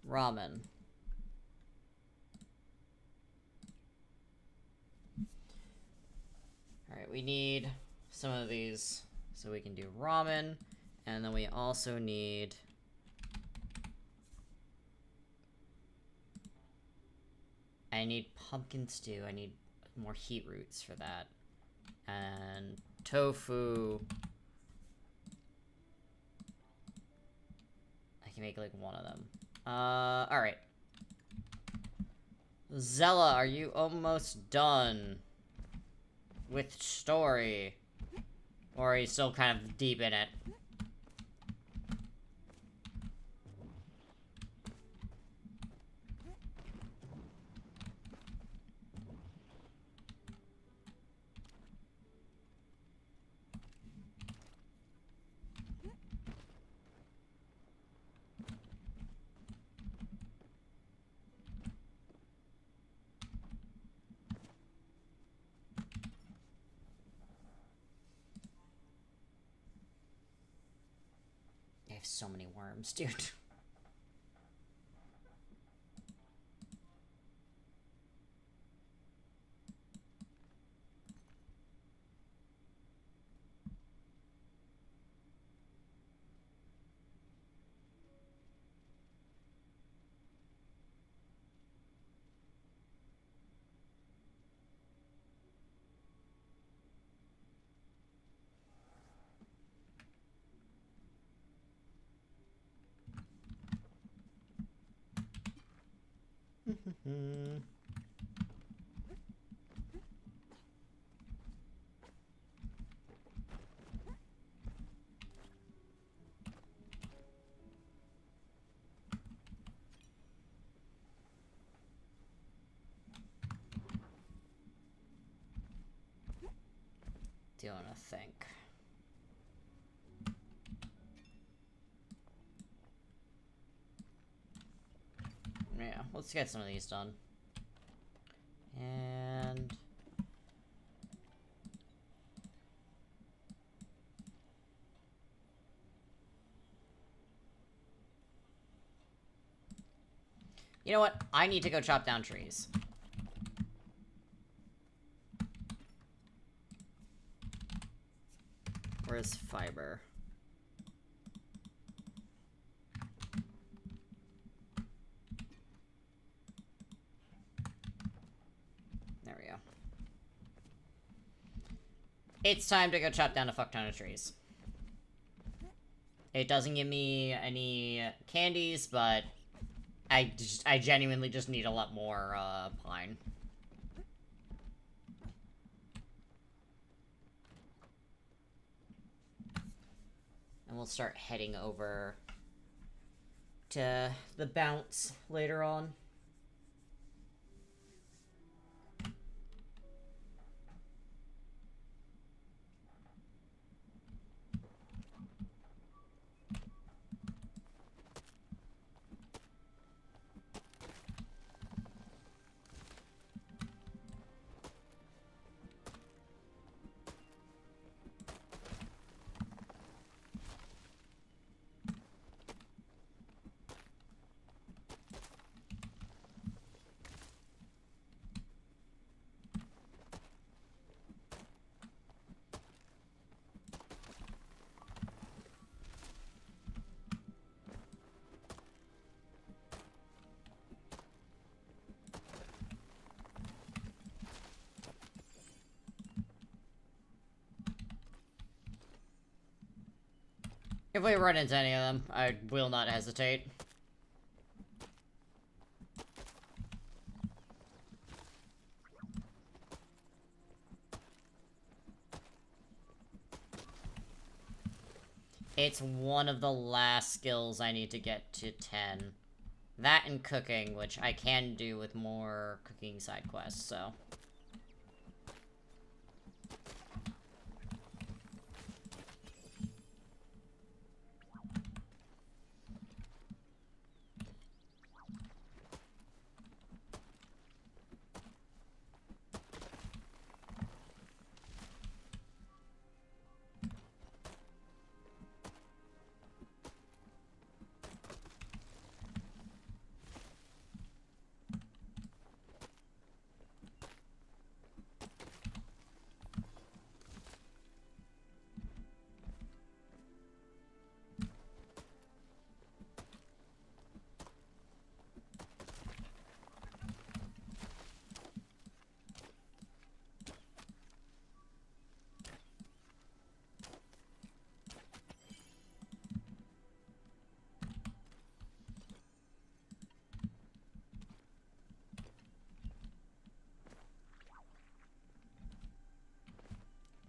Ramen. Alright, we need some of these so we can do ramen. And then we also need... I need pumpkin stew. I need more heat roots for that. And tofu. I can make like one of them. Alright. Zella, are you almost done with story? Or are you still kind of deep in it? I have so many worms, dude. Do you wanna think? Yeah, let's get some of these done. And... you know what? I need to go chop down trees. Where's fiber? There we go. It's time to go chop down a fuck ton of trees. It doesn't give me any candies, but I genuinely just need a lot more pine. And we'll start heading over to the bounce later on. If we run into any of them, I will not hesitate. It's one of the last skills I need to get to 10. That and cooking, which I can do with more cooking side quests, so...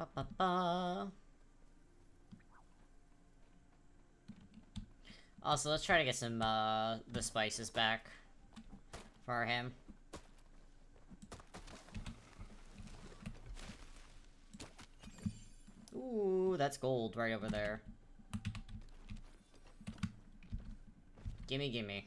Ba-ba-ba. Also, let's try to get some, the spices back for him. Ooh, that's gold right over there. Gimme, gimme.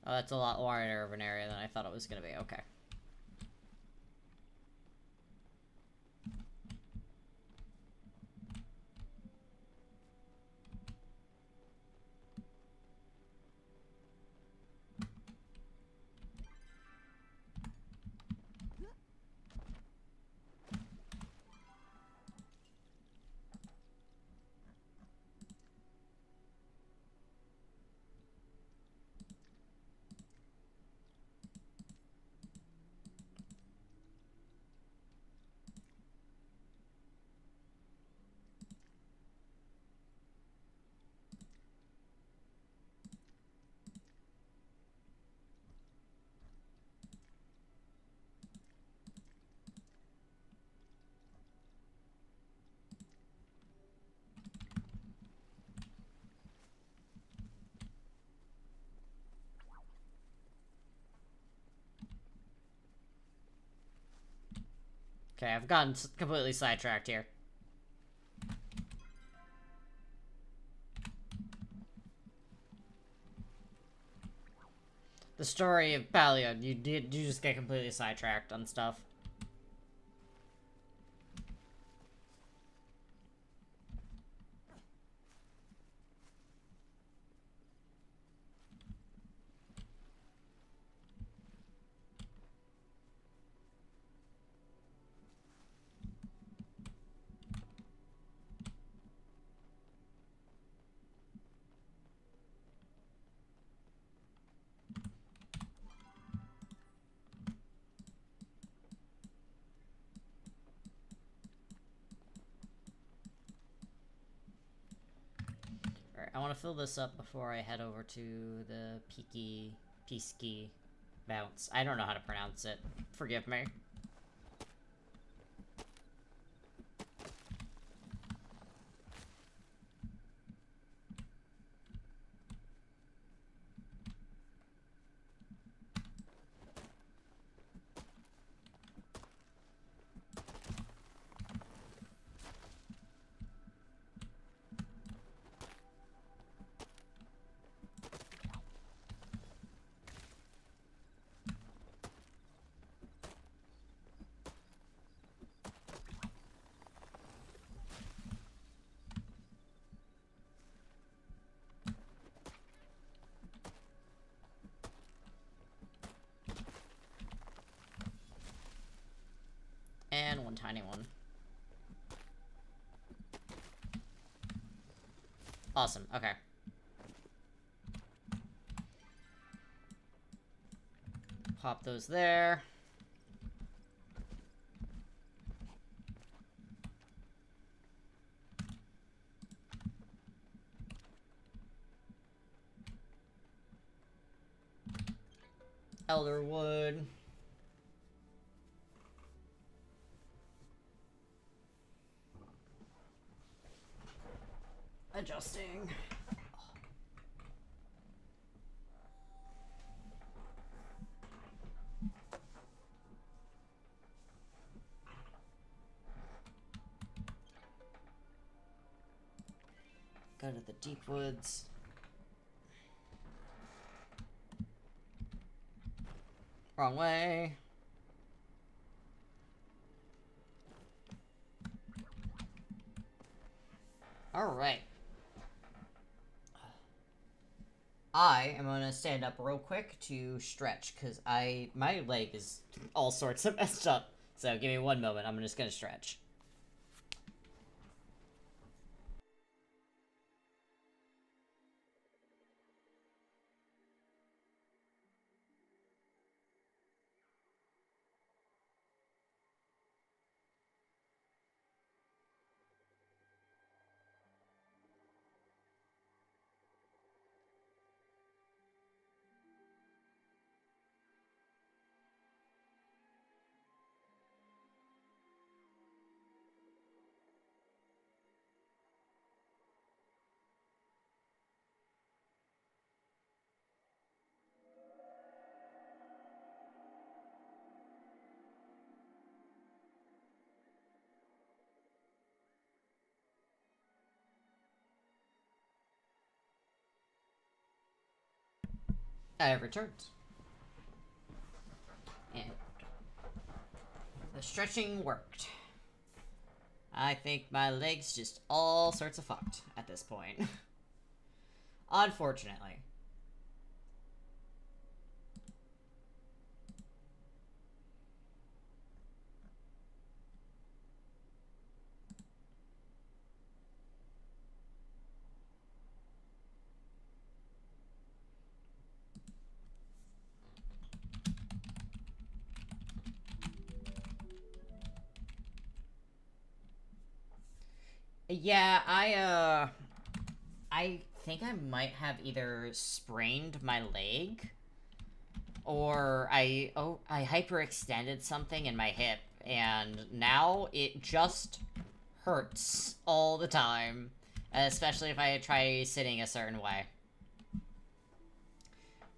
Oh, that's a lot wider of an area than I thought it was gonna be. Okay. Okay, I've gotten completely sidetracked here. The story of Palia, you just get completely sidetracked on stuff. Alright, I want to fill this up before I head over to the Peaky bounce. I don't know how to pronounce it. Forgive me. tiny one. Awesome, okay. Pop those there. Elderwood. Adjusting. Go to the deep woods. Wrong way. Alright. I am gonna stand up real quick to stretch, because my leg is all sorts of messed up. So give me one moment, I'm just gonna stretch. I have returned. And the stretching worked. I think my leg's just all sorts of fucked at this point. Unfortunately. Yeah, I think I might have either sprained my leg or I hyperextended something in my hip, and now it just hurts all the time, especially if I try sitting a certain way.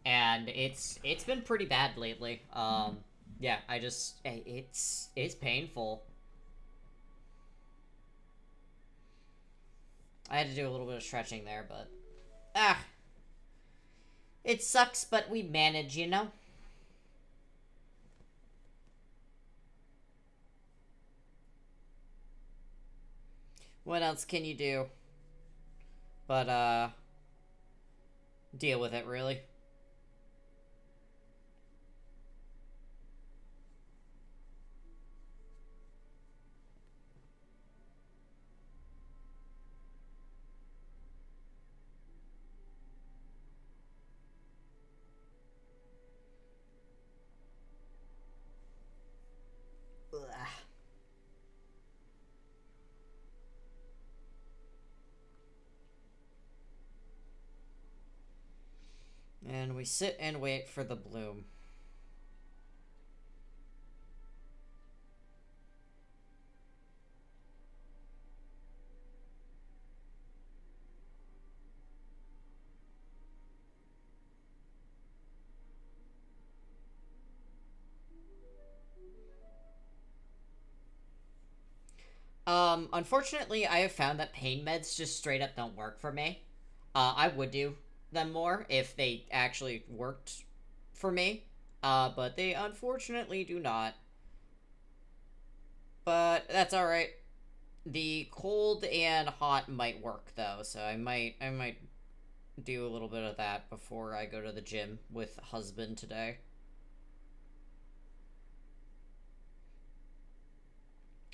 And it's been pretty bad lately. Yeah, it's painful. I had to do a little bit of stretching there, but it sucks, but we manage, you know? What else can you do? But, deal with it, really. Ugh. And we sit and wait for the bloom. Unfortunately, I have found that pain meds just straight up don't work for me. I would do them more if they actually worked for me. But they unfortunately do not. But that's alright. The cold and hot might work though, so I might do a little bit of that before I go to the gym with husband today.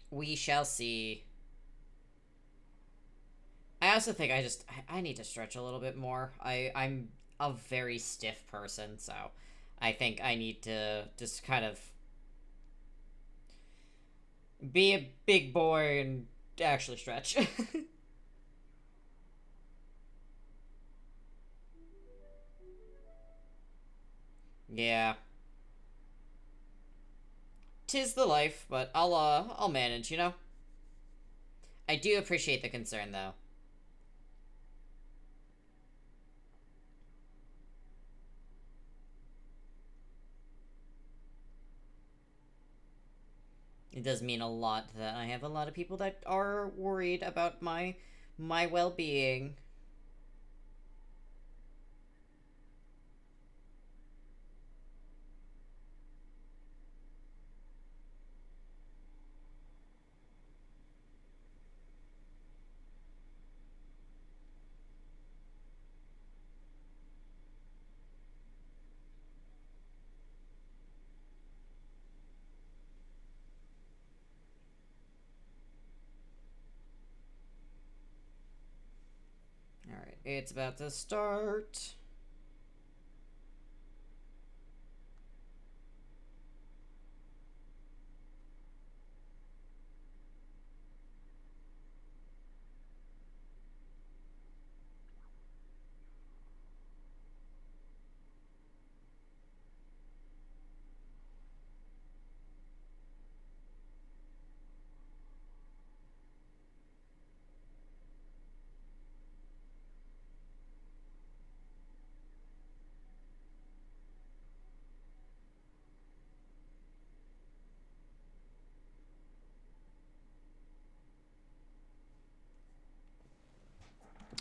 We shall see. I also think I need to stretch a little bit more. I'm a very stiff person, so I think I need to just kind of be a big boy and actually stretch. Yeah. 'Tis the life, but I'll manage, you know? I do appreciate the concern, though. It does mean a lot that I have a lot of people that are worried about my well-being. Alright, it's about to start.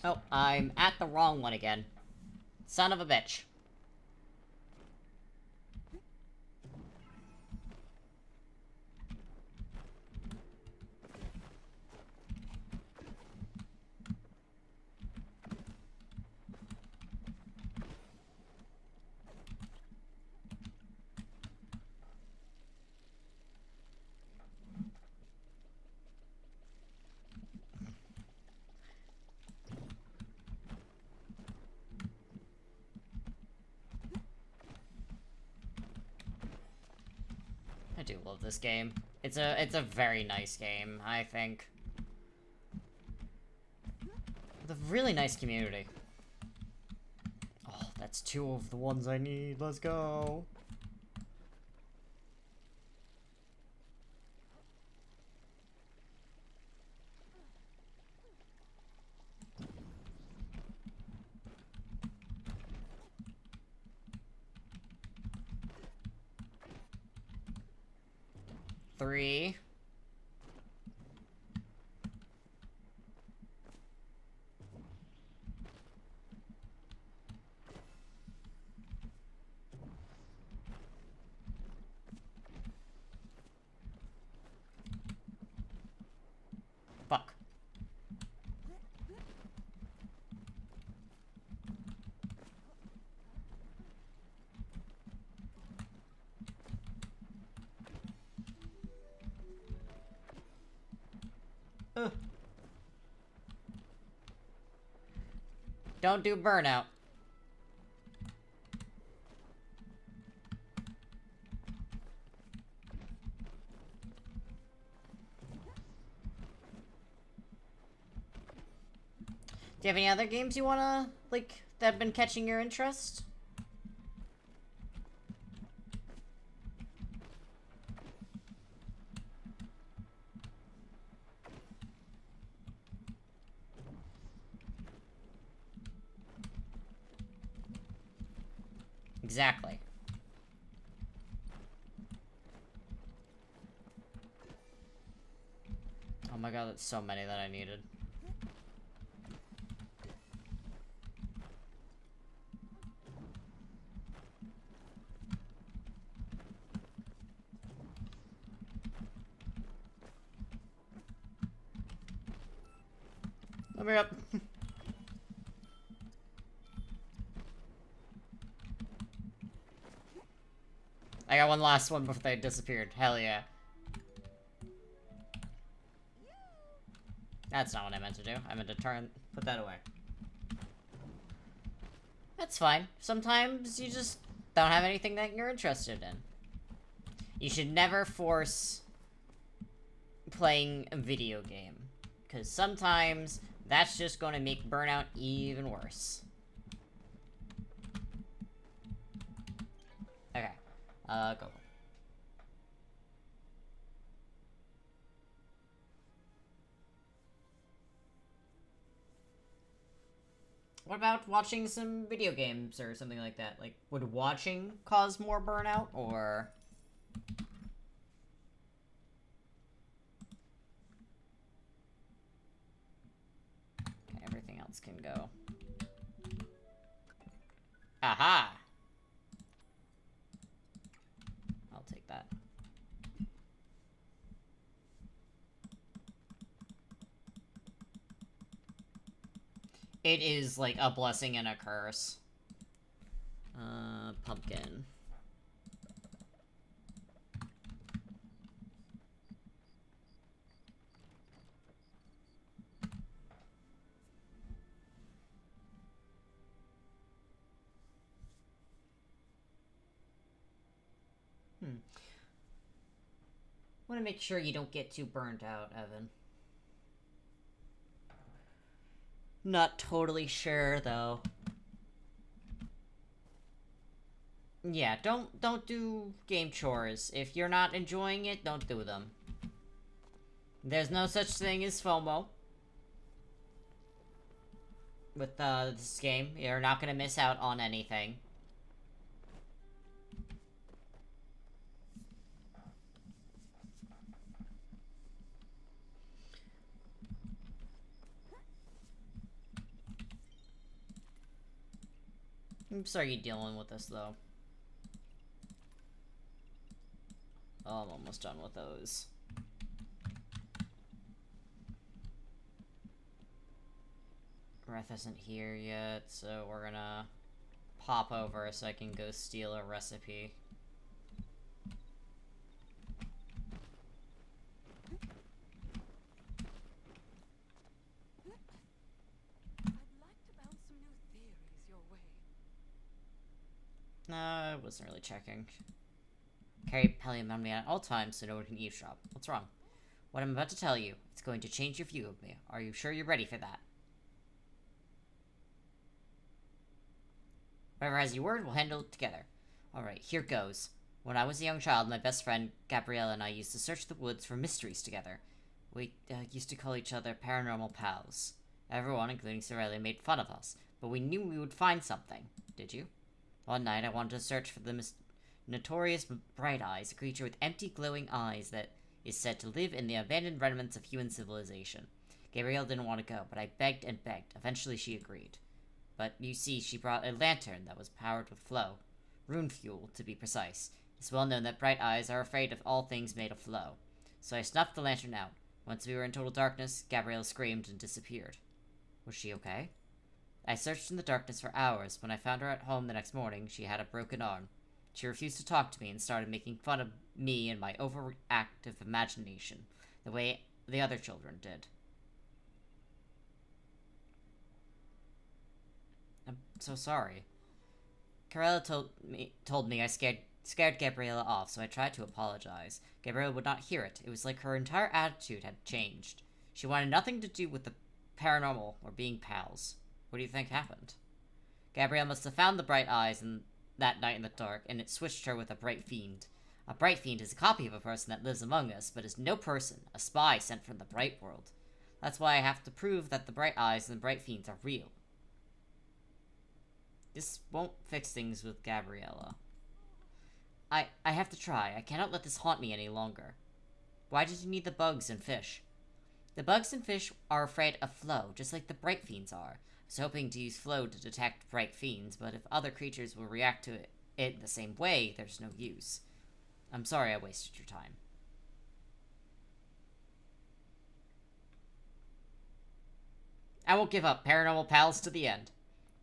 Oh, I'm at the wrong one again. Son of a bitch. I do love this game. It's a very nice game, I think. With a really nice community. Oh, that's two of the ones I need. Let's go. Three. Fuck. Ugh. Don't do burnout. Do you have any other games you wanna, like, that have been catching your interest? Exactly. Oh my god, that's so many that I needed. Let me up. I got one last one before they disappeared. Hell yeah. That's not what I meant to do. I meant to put that away. That's fine. Sometimes you just don't have anything that you're interested in. You should never force playing a video game, because sometimes that's just going to make burnout even worse. Okay. Go. What about watching some video games or something like that? Like, would watching cause more burnout, or... Okay, everything else can go. Aha! I'll take that. It is, like, a blessing and a curse. Pumpkin. Want to make sure you don't get too burnt out, Evan. Not totally sure, though. Yeah, don't do game chores. If you're not enjoying it, don't do them. There's no such thing as FOMO. With this game, you're not gonna miss out on anything. I'm sorry you're dealing with this, though. Oh, I'm almost done with those. Breath isn't here yet, so we're gonna pop over so I can go steal a recipe. I'd like to bounce some new theories your way. No, I wasn't really checking. Carry Palia on me at all times so no one can eavesdrop. What's wrong? What I'm about to tell you, it's going to change your view of me. Are you sure you're ready for that? Whatever has your word, we'll handle it together. Alright, here goes. When I was a young child, my best friend, Gabriella, and I used to search the woods for mysteries together. We used to call each other paranormal pals. Everyone, including Sorelli, made fun of us, but we knew we would find something. Did you? One night, I wanted to search for the notorious Bright Eyes, a creature with empty, glowing eyes that is said to live in the abandoned remnants of human civilization. Gabrielle didn't want to go, but I begged and begged. Eventually, she agreed. But, you see, she brought a lantern that was powered with flow. Rune fuel, to be precise. It's well known that Bright Eyes are afraid of all things made of flow. So I snuffed the lantern out. Once we were in total darkness, Gabrielle screamed and disappeared. Was she okay? I searched in the darkness for hours. When I found her at home the next morning, she had a broken arm. She refused to talk to me and started making fun of me and my overactive imagination, the way the other children did. I'm so sorry. Carella told me I scared Gabriella off, so I tried to apologize. Gabriella would not hear it. It was like her entire attitude had changed. She wanted nothing to do with the paranormal or being pals. What do you think happened? Gabrielle must have found the Bright Eyes that night in the dark, and it switched her with a Bright Fiend. A Bright Fiend is a copy of a person that lives among us, but is no person, a spy sent from the Bright World. That's why I have to prove that the Bright Eyes and the Bright Fiends are real. This won't fix things with Gabriella. I have to try. I cannot let this haunt me any longer. Why did you need the bugs and fish? The bugs and fish are afraid of flow, just like the Bright Fiends are. I was hoping to use flow to detect Bright Fiends, but if other creatures will react to it the same way, there's no use. I'm sorry I wasted your time. I won't give up, paranormal pals, to the end.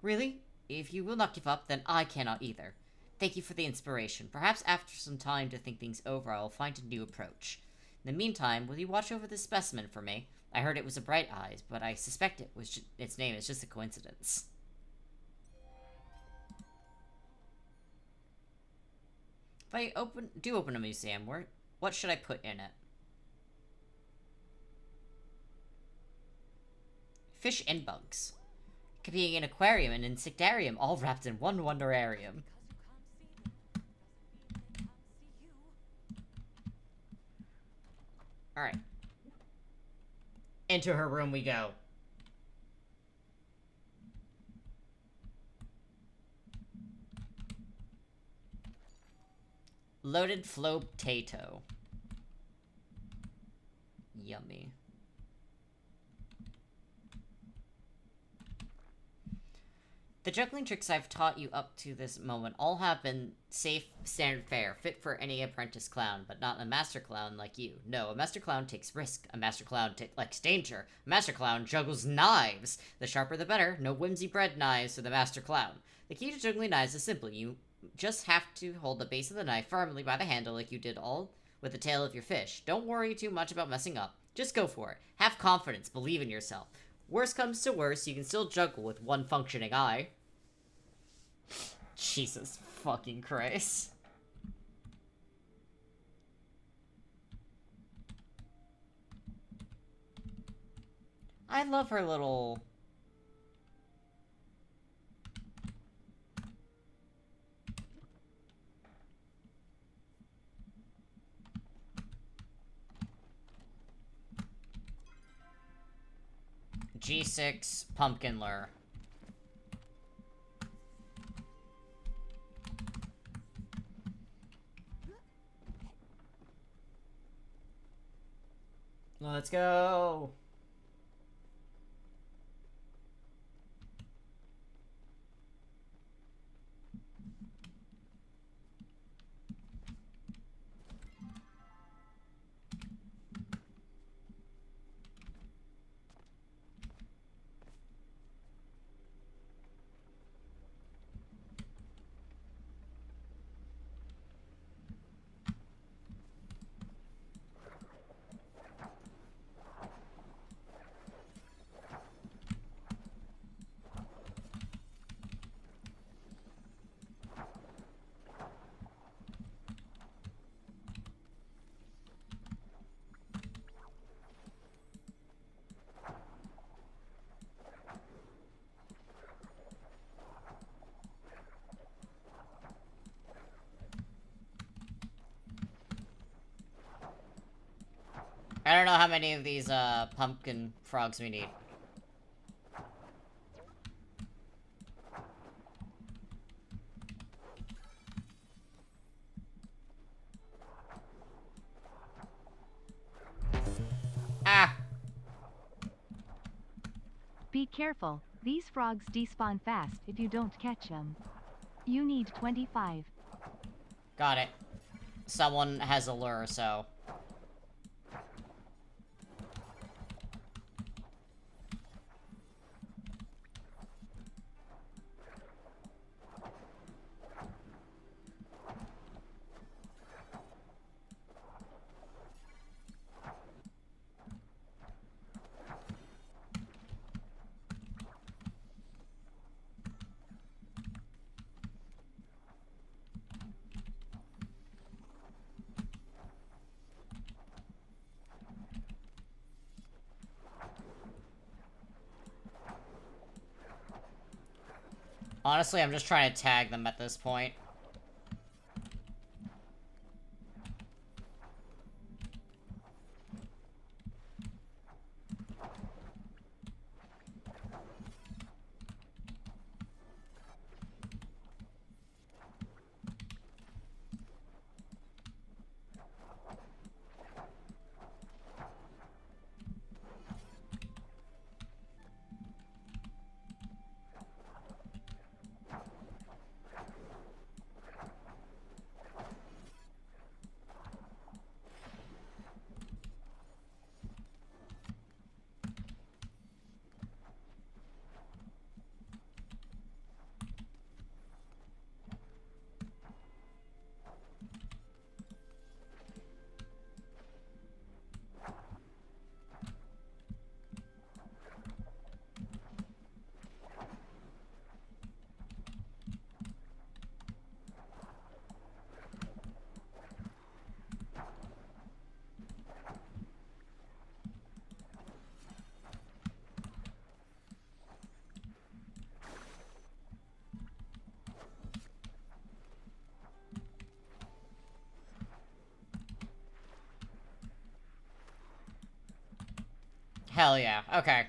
Really? If you will not give up, then I cannot either. Thank you for the inspiration. Perhaps after some time to think things over, I will find a new approach. In the meantime, will you watch over this specimen for me? I heard it was a bright eyes, but I suspect its name is just a coincidence. If I do open a museum, what should I put in it? Fish and bugs. It could be an aquarium and insectarium, all wrapped in one wonderarium. Alright. Into her room we go. Loaded flow potato. Yummy. The juggling tricks I've taught you up to this moment all have been safe, standard fare, fit for any apprentice clown, but not a master clown like you. No, a master clown takes risk. A master clown likes danger. A master clown juggles knives. The sharper the better. No whimsy bread knives for the master clown. The key to juggling knives is simple. You just have to hold the base of the knife firmly by the handle like you did all with the tail of your fish. Don't worry too much about messing up. Just go for it. Have confidence. Believe in yourself. Worst comes to worst, you can still juggle with one functioning eye. Jesus fucking Christ. I love her little... G6 pumpkin lure. Let's go. I don't know how many of these, pumpkin frogs we need. Ah! Be careful, these frogs despawn fast if you don't catch them. You need 25. Got it. Someone has a lure, so... Honestly, I'm just trying to tag them at this point. Hell yeah. Okay.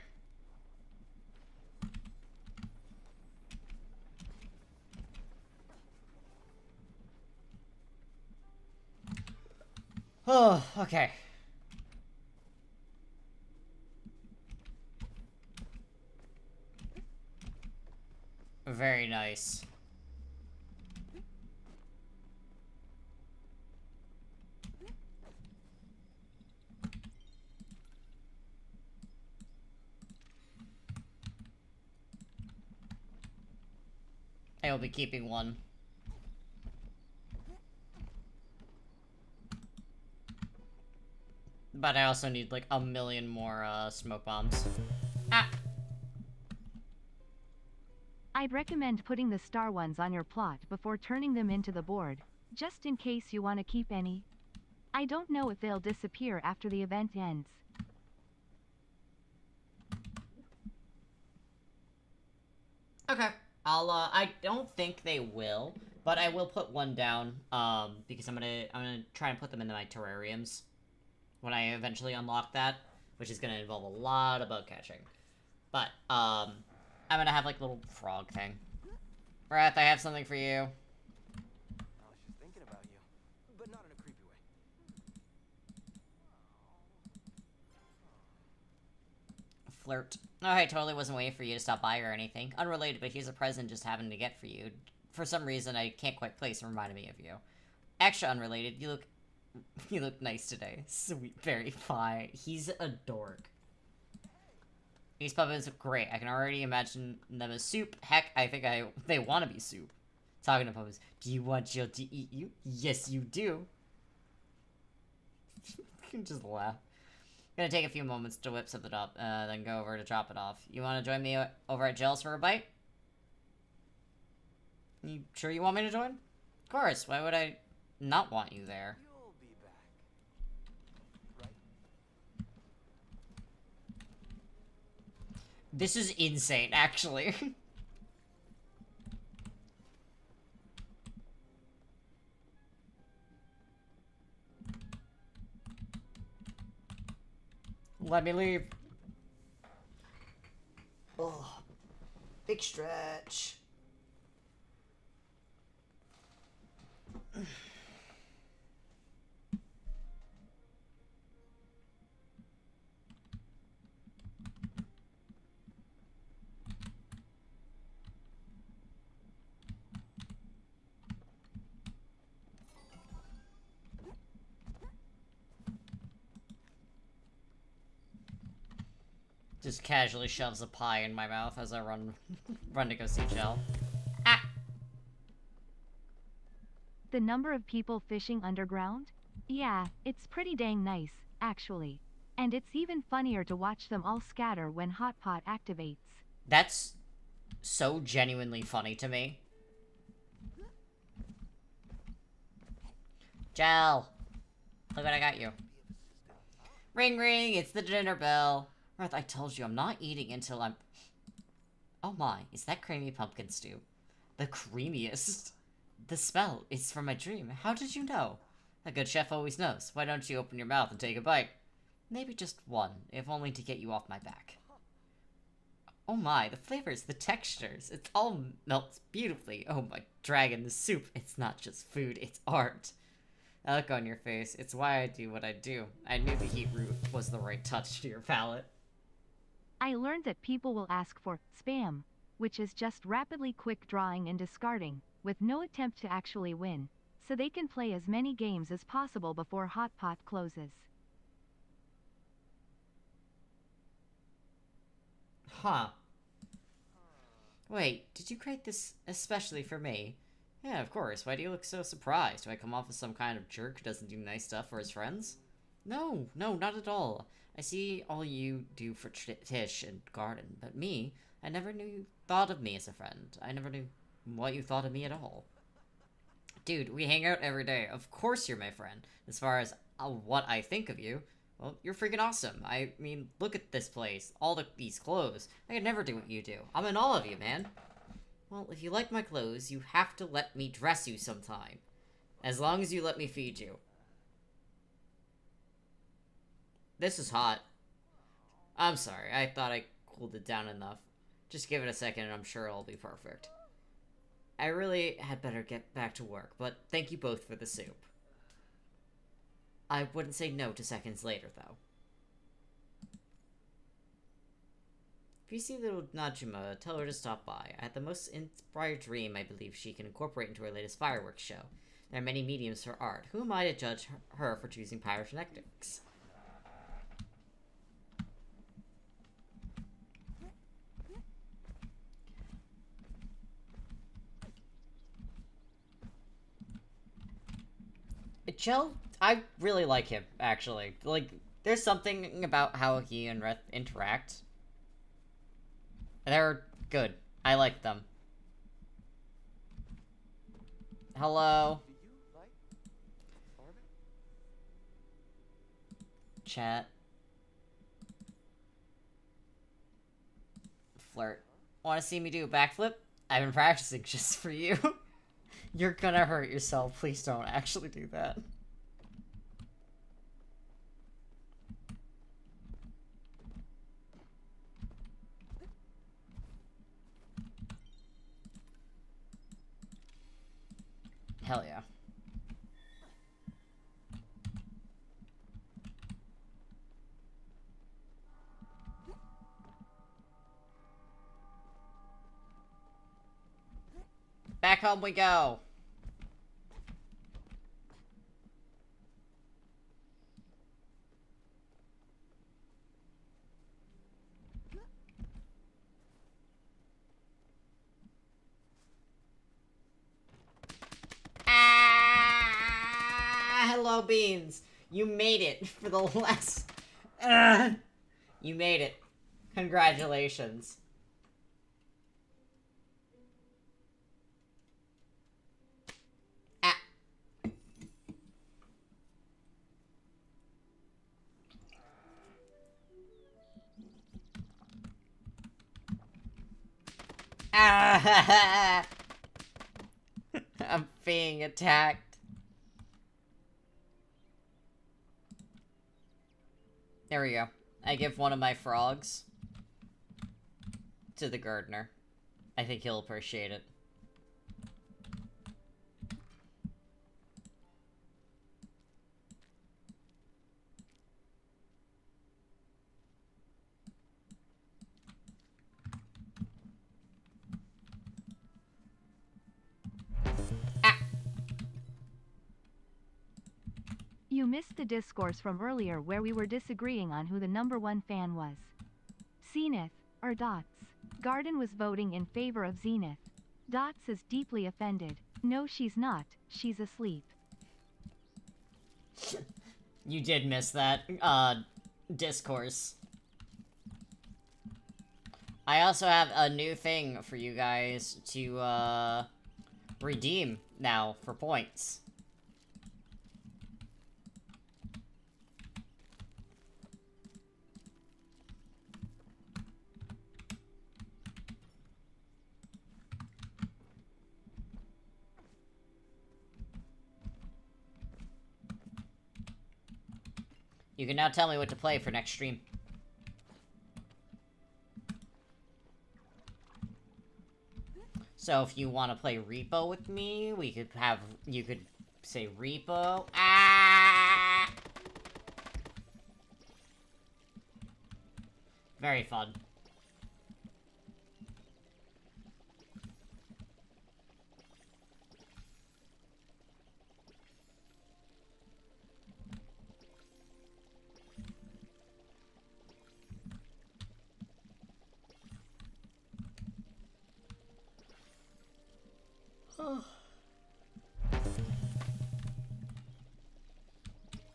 Oh, okay. Very nice. I will be keeping one. But I also need like a million more smoke bombs. Ah! I'd recommend putting the star ones on your plot before turning them into the board, just in case you want to keep any. I don't know if they'll disappear after the event ends. Okay. I don't think they will, but I will put one down, because I'm gonna try and put them into my terrariums when I eventually unlock that, which is gonna involve a lot of bug catching. But, I'm gonna have, like, a little frog thing. Wrath, I have something for you. I was just thinking about you, but not in a creepy way. Flirt. Oh, I totally wasn't waiting for you to stop by or anything. Unrelated, but here's a present just happened to get for you. For some reason, I can't quite place and reminded me of you. Extra unrelated, you look nice today. Sweet, very fine. He's a dork. These puppets are great. I can already imagine them as soup. Heck, I think they want to be soup. Talking to puppets, do you want Jill to eat you? Yes, you do. You can just laugh. Gonna take a few moments to whip something up, then go over to drop it off. You want to join me over at Jill's for a bite? You sure you want me to join? Of course. Why would I not want you there? You'll be back, right? This is insane, actually. Let me leave. Oh, big stretch. Just casually shoves a pie in my mouth as I run to go see Jill. Ah! The number of people fishing underground? Yeah, it's pretty dang nice, actually. And it's even funnier to watch them all scatter when Hot Pot activates. That's so genuinely funny to me. Jill! Look what I got you. Ring ring, it's the dinner bell. Earth, I told you I'm not eating until I'm... Oh my, is that creamy pumpkin stew? The creamiest. The smell is from my dream. How did you know? A good chef always knows. Why don't you open your mouth and take a bite? Maybe just one, if only to get you off my back. Oh my, the flavors, the textures. It all melts beautifully. Oh my dragon, the soup. It's not just food, it's art. A look on your face. It's why I do what I do. I knew the heat root was the right touch to your palate. I learned that people will ask for spam, which is just rapidly quick drawing and discarding, with no attempt to actually win, so they can play as many games as possible before Hot Pot closes. Huh. Wait, did you create this especially for me? Yeah, of course. Why do you look so surprised? Do I come off as some kind of jerk who doesn't do nice stuff for his friends? No, not at all. I see all you do for Tish and Garden, but me, I never knew you thought of me as a friend. I never knew what you thought of me at all. Dude, we hang out every day. Of course you're my friend. As far as what I think of you, well, you're freaking awesome. I mean, look at this place. All these clothes. I could never do what you do. I'm in awe of you, man. Well, if you like my clothes, you have to let me dress you sometime. As long as you let me feed you. This is hot. I'm sorry, I thought I cooled it down enough. Just give it a second and I'm sure it'll be perfect. I really had better get back to work, but thank you both for the soup. I wouldn't say no to seconds later, though. If you see little Najima, tell her to stop by. I had the most inspired dream I believe she can incorporate into her latest fireworks show. There are many mediums for art. Who am I to judge her for choosing pyrotechnics? Joe, I really like him, actually. Like, there's something about how he and Reth interact. They're good. I like them. Hello? Do you like farming? Chat. Flirt. Want to see me do a backflip? I've been practicing just for you. You're gonna hurt yourself. Please don't actually do that. Hell yeah. Back home we go. Ah, hello, Beans. You made it for the last... You made it. Congratulations. Ah. Ah. I'm being attacked. There we go. I give one of my frogs to the gardener. I think he'll appreciate it. You missed the discourse from earlier where we were disagreeing on who the #1 fan was. Zenith, or Dots. Garden was voting in favor of Zenith. Dots is deeply offended. No, she's not. She's asleep. You did miss that, discourse. I also have a new thing for you guys to, redeem now for points. You can now tell me what to play for next stream. So if you want to play Repo with me, we could have... You could say Repo. Ah! Very fun.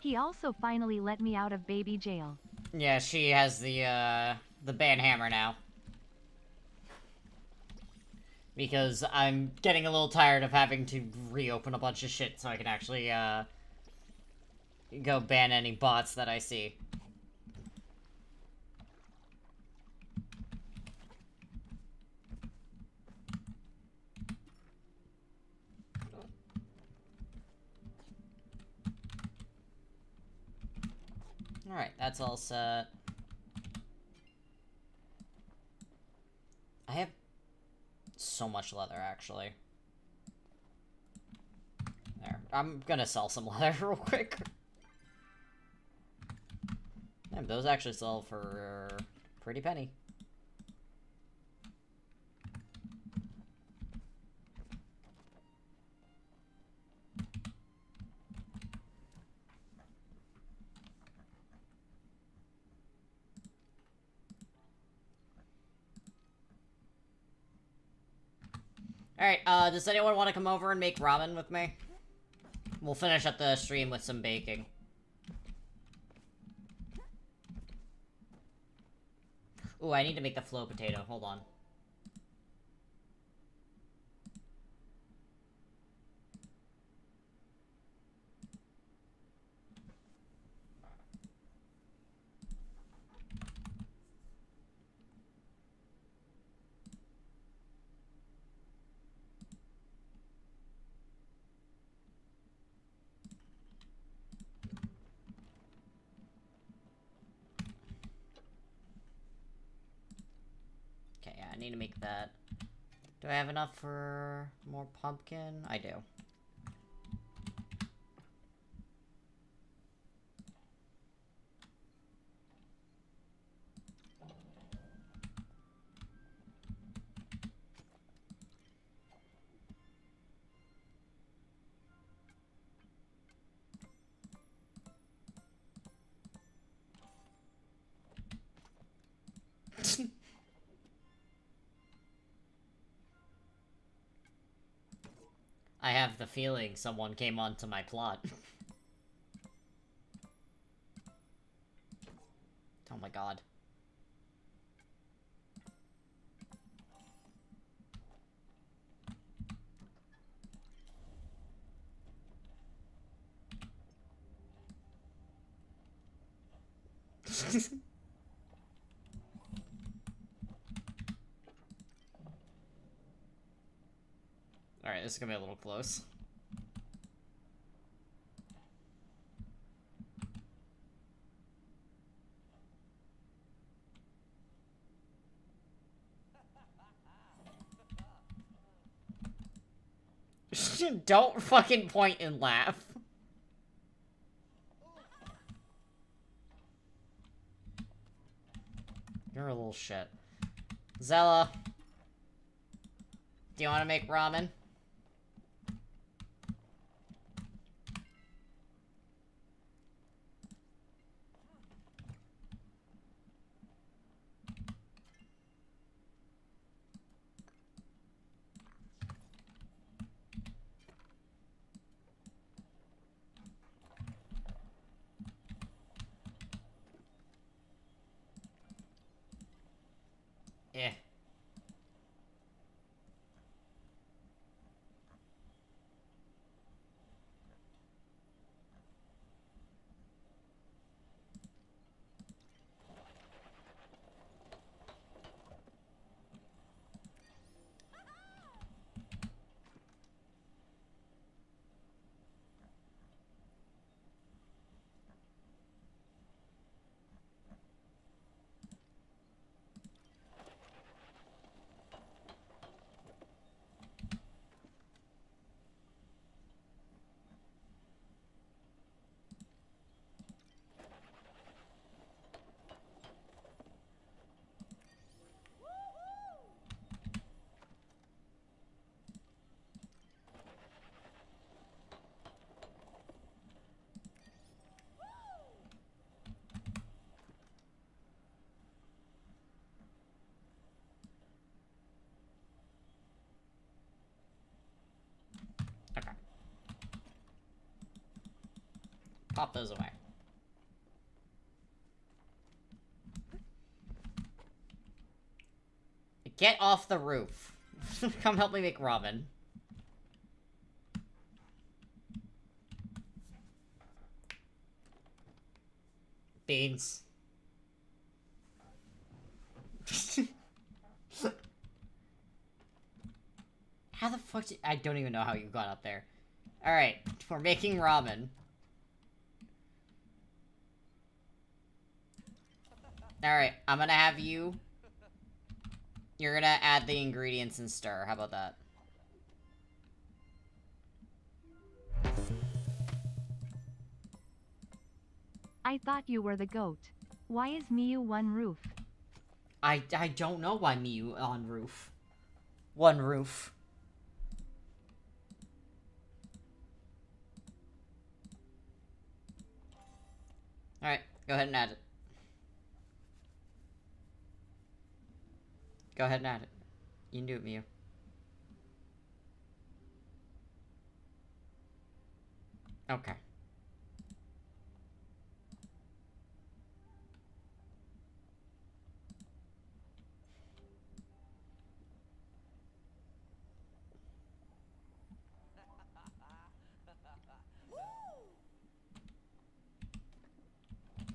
He also finally let me out of baby jail. Yeah, she has the band hammer now. Because I'm getting a little tired of having to reopen a bunch of shit so I can actually, go ban any bots that I see. Alright, that's all set. so much leather, actually. There. I'm gonna sell some leather real quick. Damn, those actually sell for a pretty penny. Alright, does anyone want to come over and make ramen with me? We'll finish up the stream with some baking. Ooh, I need to make the flow potato. Hold on. Okay, yeah, I need to make that. Do I have enough for more pumpkin? I do. I have the feeling someone came onto my plot. Oh my god. Alright, this is gonna be a little close. Don't fucking point and laugh. You're a little shit. Zella. Do you want to make ramen? Eh. Okay. Pop those away. Get off the roof. Come help me make ramen. Beans. How the fuck did- I don't even know how you got up there. Alright, we're making ramen. Alright, I'm gonna have you You're gonna add the ingredients and stir. How about that? I thought you were the goat. Why is Miu one roof? I don't know why Miu on roof. One roof. Alright, go ahead and add it. Go ahead and add it. You can do it, Miu. Okay.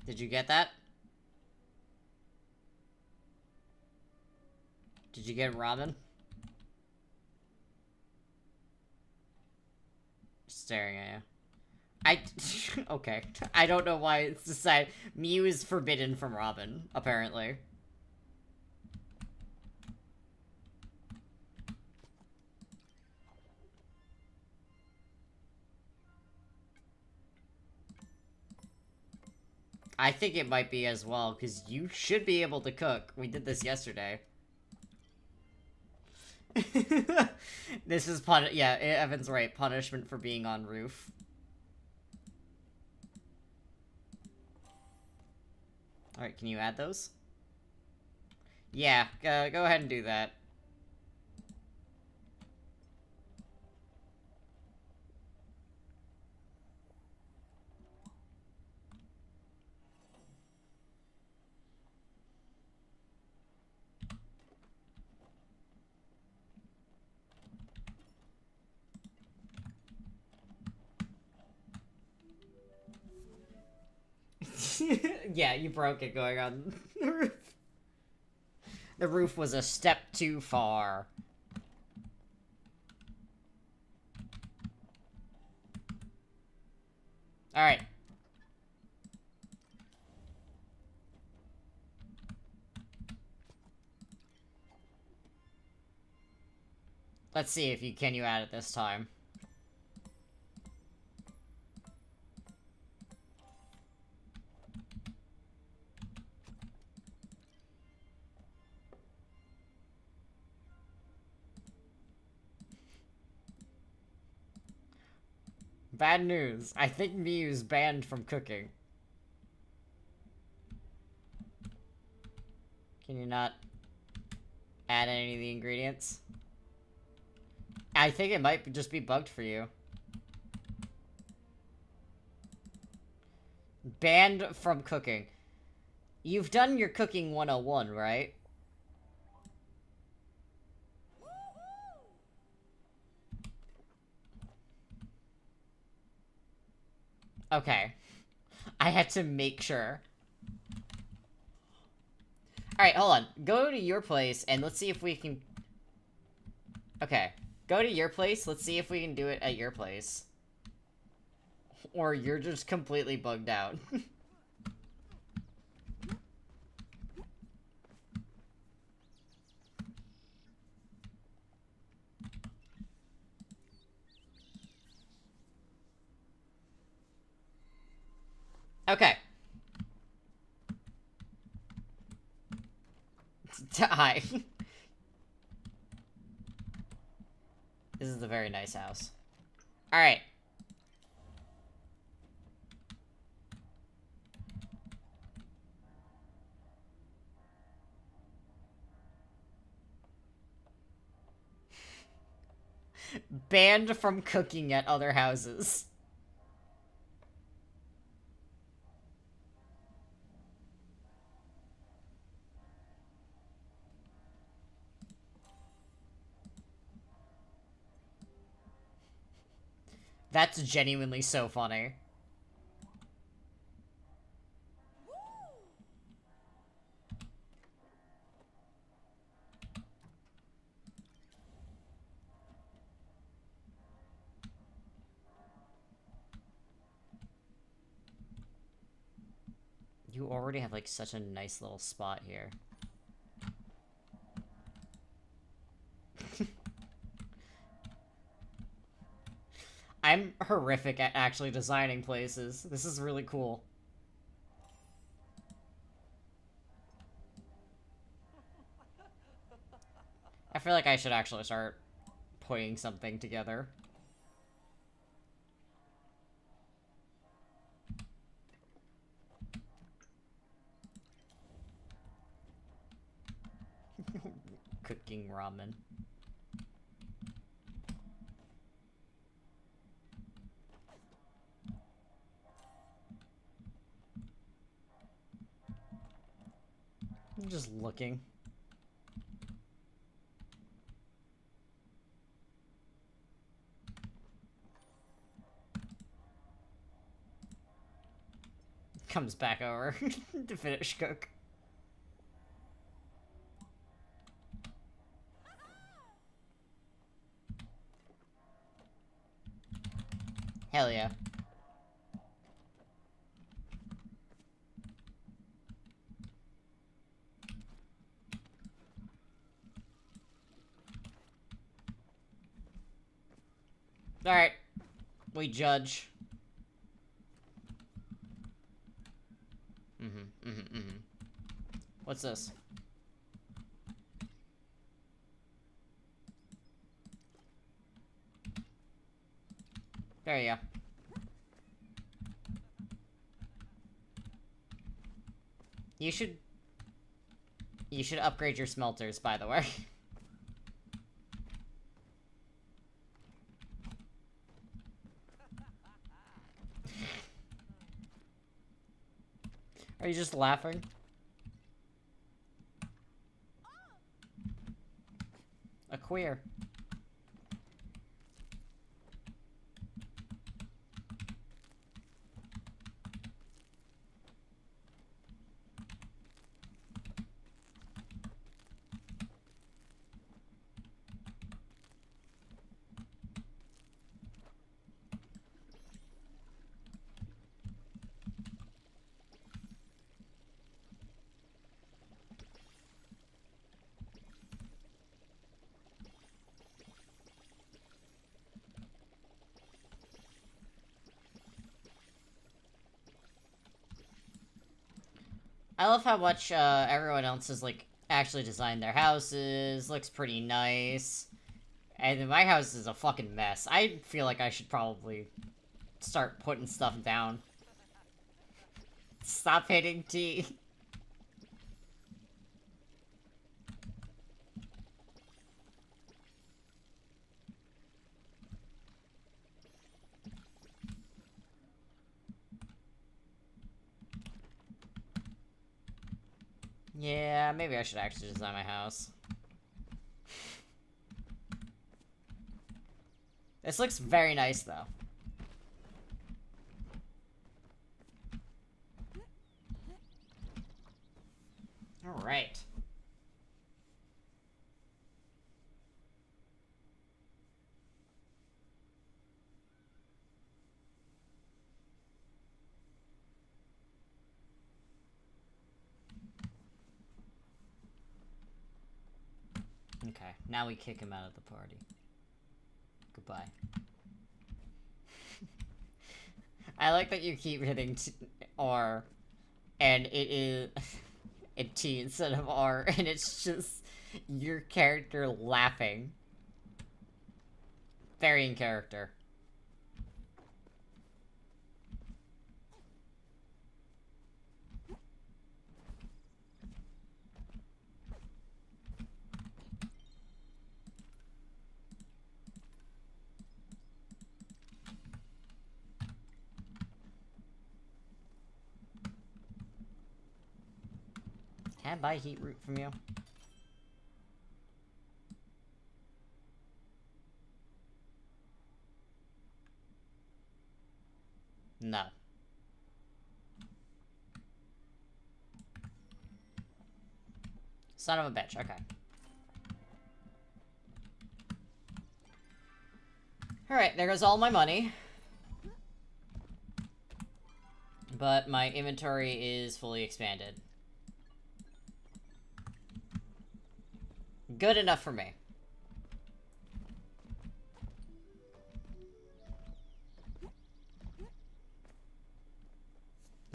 Did you get that? Did you get ramen? Staring at you. Okay. I don't know why it's decided. Mew is forbidden from ramen, apparently. I think it might be as well, because you should be able to cook. We did this yesterday. This is yeah, Evan's right. Punishment for being on roof. Alright, can you add those? Yeah, go ahead and do that. Yeah, you broke it going on the roof. The roof was a step too far. Alright. Let's see if can you add it this time. Bad news. I think Mew's banned from cooking. Can you not add any of the ingredients? I think it might just be bugged for you. Banned from cooking. You've done your cooking 101, right? Okay. I had to make sure. Alright, hold on. Go to your place, and let's see if we can... Okay. Go to your place, let's see if we can do it at your place. Or you're just completely bugged out. Okay. Hi. This is a very nice house. Alright. Banned from cooking at other houses. That's genuinely so funny. You already have, like, such a nice little spot here. I'm horrific at actually designing places. This is really cool. I feel like I should actually start putting something together. Cooking ramen. I'm just looking. Comes back over to finish cook. Hell yeah. Alright. We judge. What's this? There you go. You should upgrade your smelters, by the way. Are you just laughing? A queer. I love how much everyone else has, like, actually designed their houses. Looks pretty nice. And my house is a fucking mess. I feel like I should probably start putting stuff down. Stop hitting T. Yeah, maybe I should actually design my house. This looks very nice, though. Alright. Okay, now we kick him out of the party. Goodbye. I like that you keep hitting R, and it is a T instead of R, and it's just your character laughing. Very in character. Can I buy heat root from you? No. Son of a bitch, okay. Alright, there goes all my money. But my inventory is fully expanded. Good enough for me.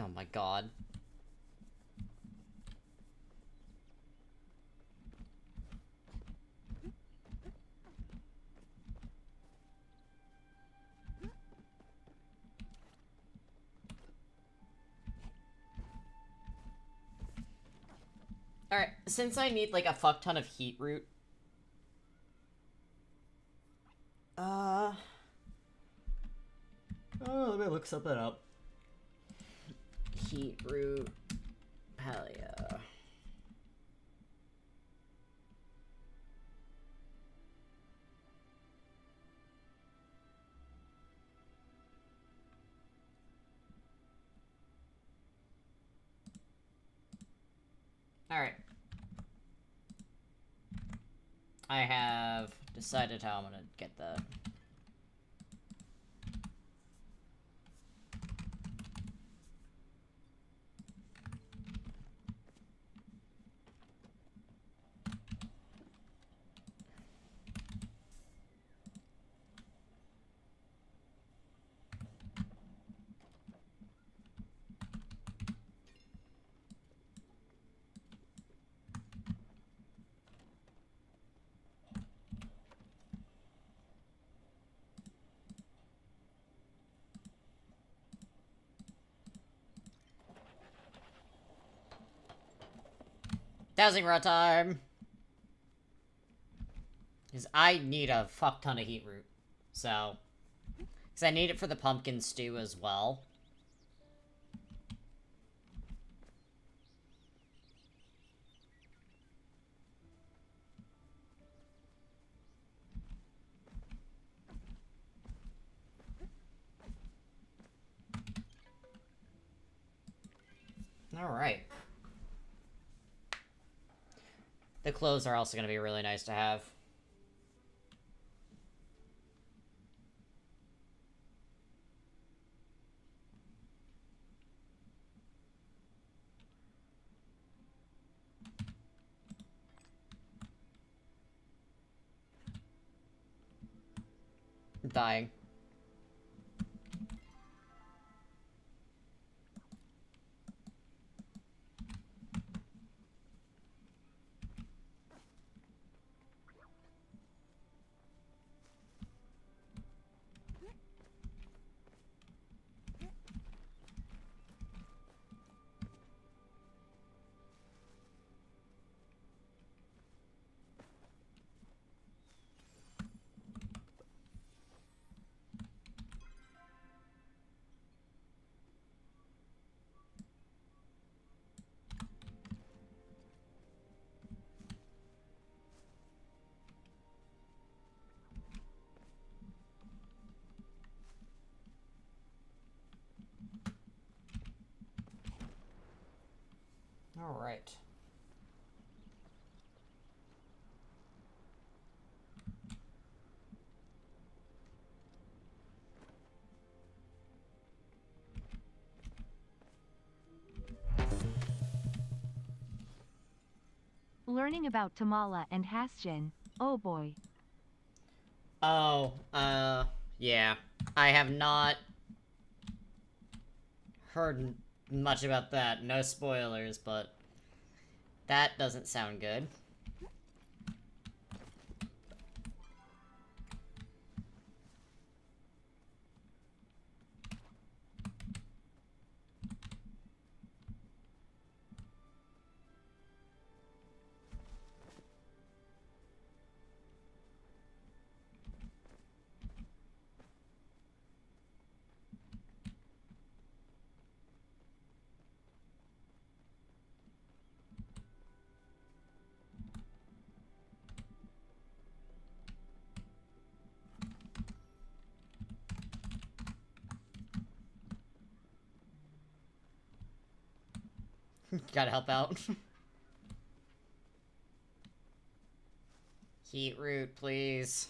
Oh my god. Alright, since I need like a fuck ton of heat root. Oh, let me look something up. Heat root Palia. Alright. I have decided how I'm gonna get that. Dowsing rod time! Because I need a fuck ton of heat root. So. Because I need it for the pumpkin stew as well. Alright. The clothes are also going to be really nice to have. I'm dying. Alright. Learning about Tamala and Hasjin. Oh boy. Oh, yeah. I have not heard much about that. No spoilers, but that doesn't sound good. Gotta help out. Heat root, please.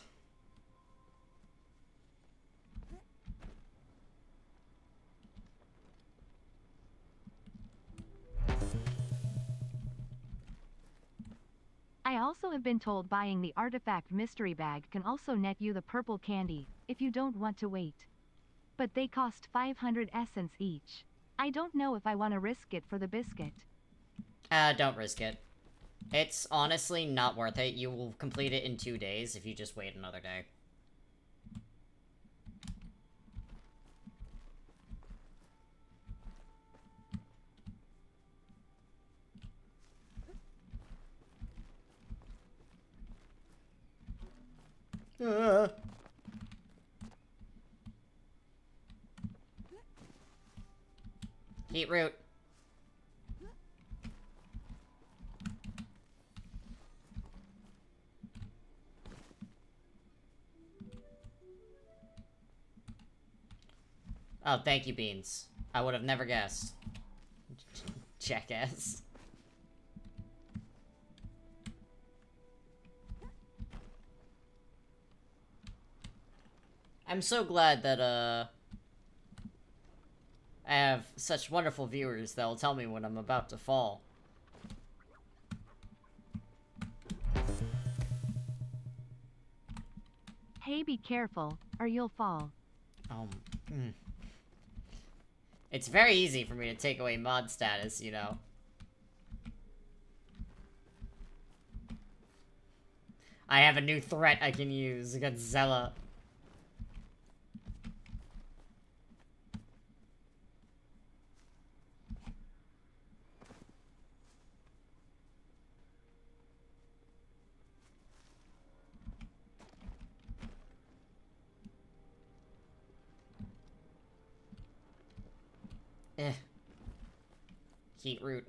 I also have been told buying the artifact mystery bag can also net you the purple candy, if you don't want to wait. But they cost 500 essence each. I don't know if I want to risk it for the biscuit. Don't risk it. It's honestly not worth it. You will complete it in 2 days if you just wait another day. Heat root. Oh, thank you, Beans. I would have never guessed. Jackass. I'm so glad that, I have such wonderful viewers that'll tell me when I'm about to fall. Hey, be careful, or you'll fall. Mm. It's very easy for me to take away mod status, you know. I have a new threat I can use against Zella. Eh. Heat root.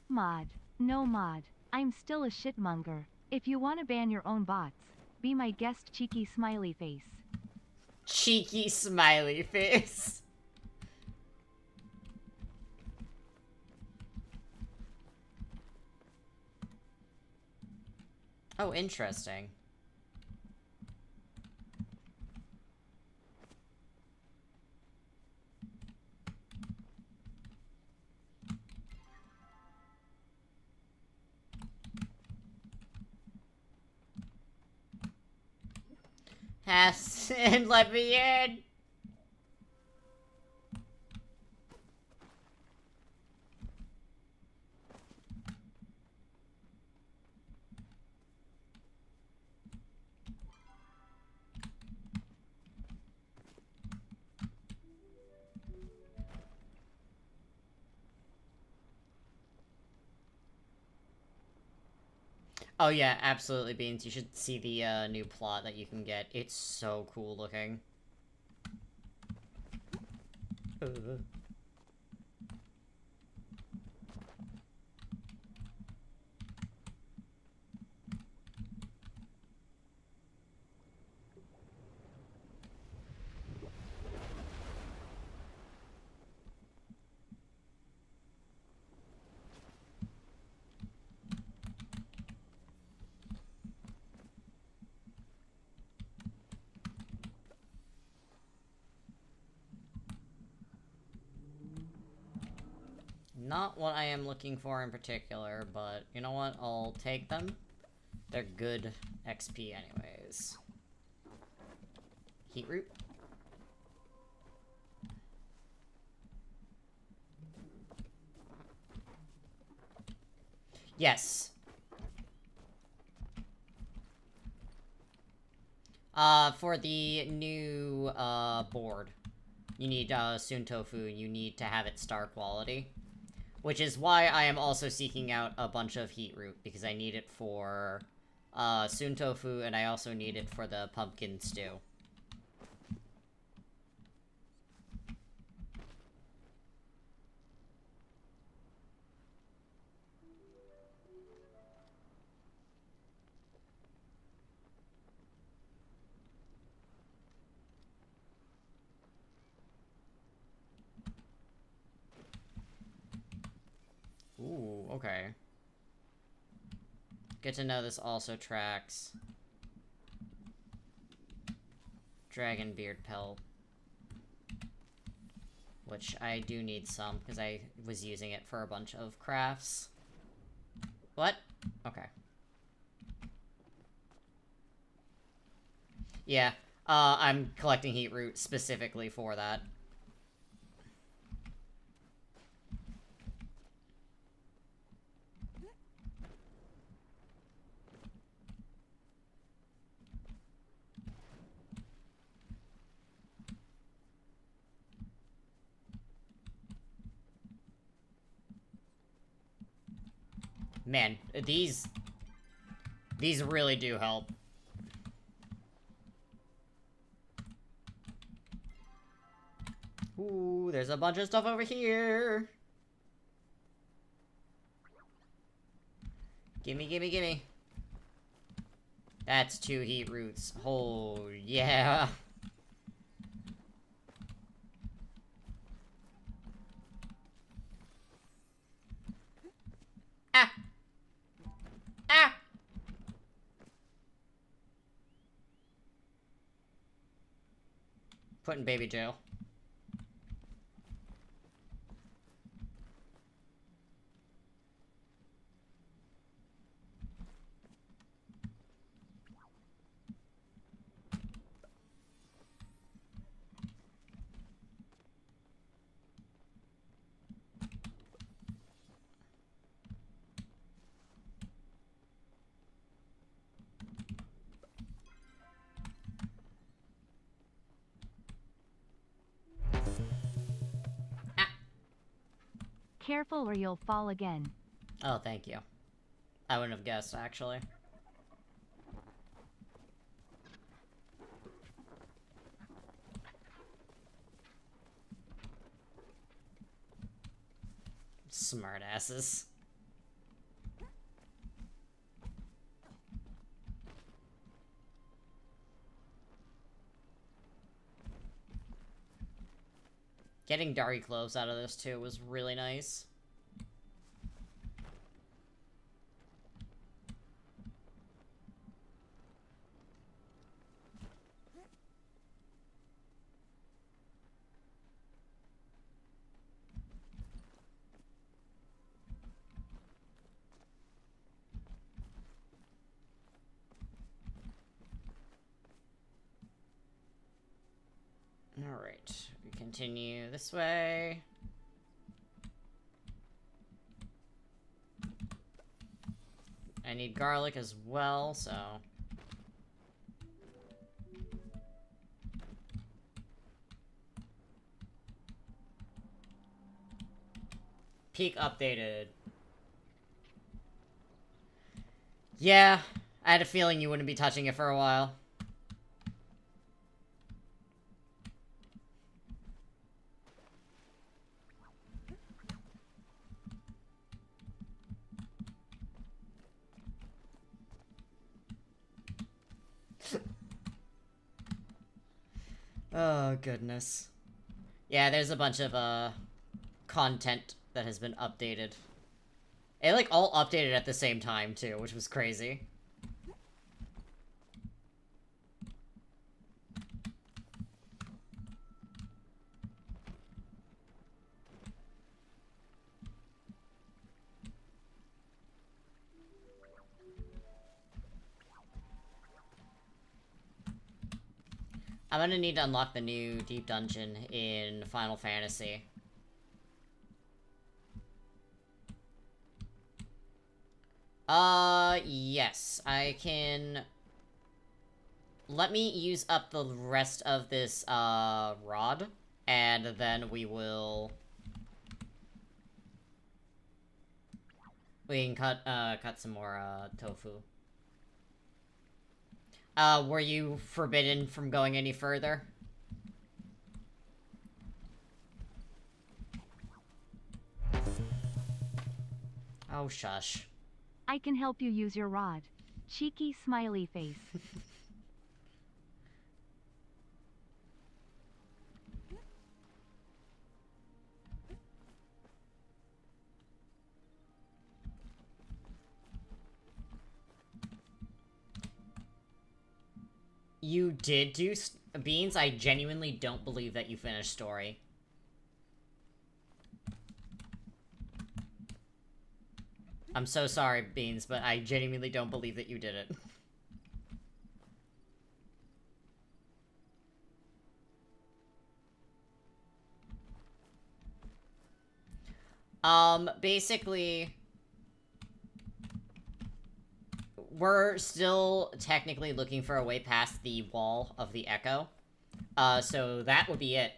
Mod. No mod. I'm still a shitmonger. If you want to ban your own bots, be my guest, cheeky smiley face. Cheeky smiley face. Oh, interesting. Has and let me in. Oh yeah, absolutely, Beans. You should see the new plot that you can get. It's so cool looking. Not what I am looking for in particular, but you know what? I'll take them. They're good XP anyways. Heat root. Yes. For the new, board, you need, Soon Tofu, you need to have it star quality. Which is why I am also seeking out a bunch of heat root, because I need it for, Soon Tofu, and I also need it for the pumpkin stew. Ooh, okay. Good to know this also tracks Dragon Beard Pelt. Which I do need some, because I was using it for a bunch of crafts. What? Okay. Yeah. I'm collecting heat root specifically for that. Man, these really do help. Ooh, there's a bunch of stuff over here. Gimme, gimme, gimme. That's 2 heat roots. Oh, yeah. Ah! Ah! Put in baby jail. Careful or you'll fall again. Oh, thank you. I wouldn't have guessed, actually. Smartasses. Getting Dari Cloves out of this, too, was really nice. Alright, we continue this way. I need garlic as well, so... Peak updated. Yeah, I had a feeling you wouldn't be touching it for a while. Oh, goodness. Yeah, there's a bunch of, content that has been updated. It, like, all updated at the same time, too, which was crazy. I'm gonna need to unlock the new deep dungeon in Final Fantasy. Yes. I can... Let me use up the rest of this, rod, and then we will... We can cut some more, tofu. Were you forbidden from going any further? Oh, shush. I can help you use your rod. Cheeky smiley face. You did do Beans? I genuinely don't believe that you finished story. I'm so sorry, Beans, but I genuinely don't believe that you did it. Basically, we're still technically looking for a way past the wall of the Echo. So that would be it.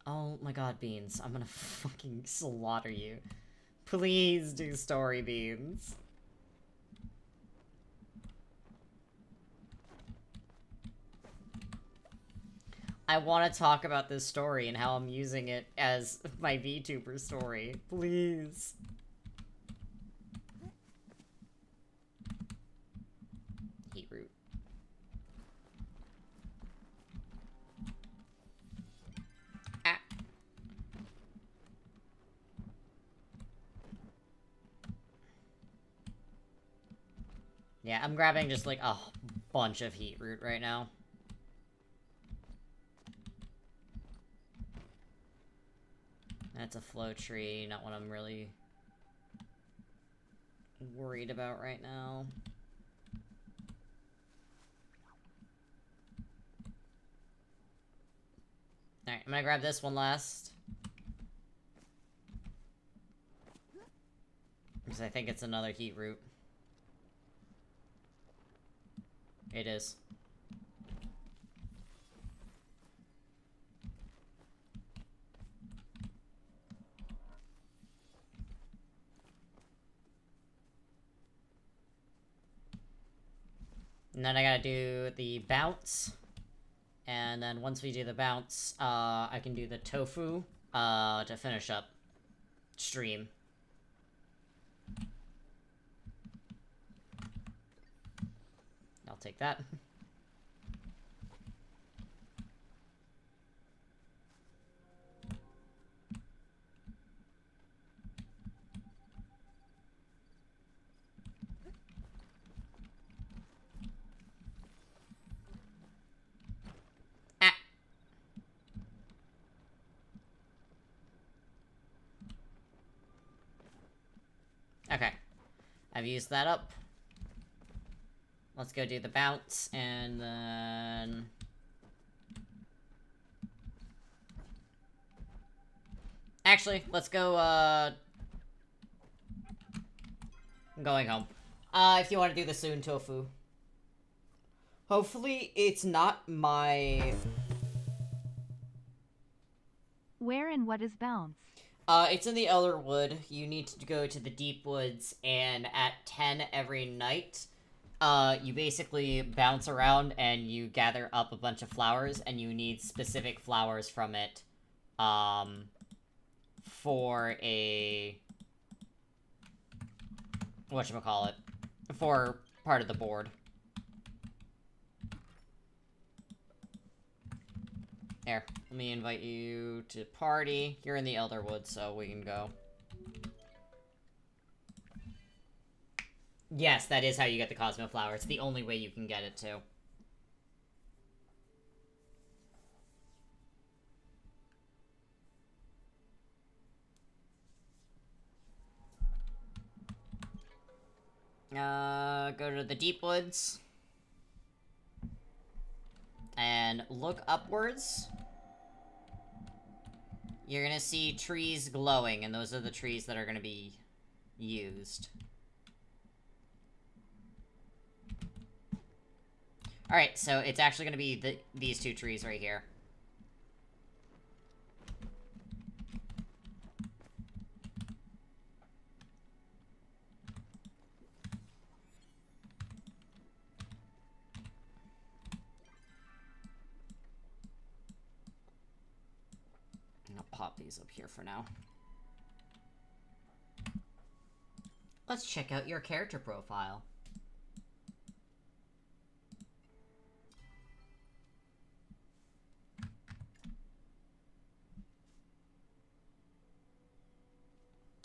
Oh my god, Beans. I'm gonna fucking slaughter you. Please do story, Beans. I want to talk about this story and how I'm using it as my VTuber story. Please. Heat root. Ah. Yeah, I'm grabbing just like a bunch of heat root right now. That's a flow tree, not what I'm really worried about right now. Alright, I'm gonna grab this one last. Because I think it's another heat root. It is. And then I gotta do the bounce. And then once we do the bounce, I can do the tofu, to finish up stream. I'll take that. Ah. Okay. I've used that up. Let's go do the bounce, and then... Actually, let's go, I'm going home. If you want to do the soon tofu. Hopefully, it's not my... Where and what is bounce? It's in the Elder Wood. You need to go to the Deep Woods, and at 10 every night, you basically bounce around and you gather up a bunch of flowers, and you need specific flowers from it, for a... whatchamacallit? For part of the board. Here, let me invite you to party. You're in the Elderwood, so we can go. Yes, that is how you get the Cosmo Flower. It's the only way you can get it, too. Go to the Deep Woods. And look upwards. You're gonna see trees glowing, and those are the trees that are gonna be used. Alright, so it's actually gonna be these two trees right here. I'll pop these up here for now. Let's check out your character profile.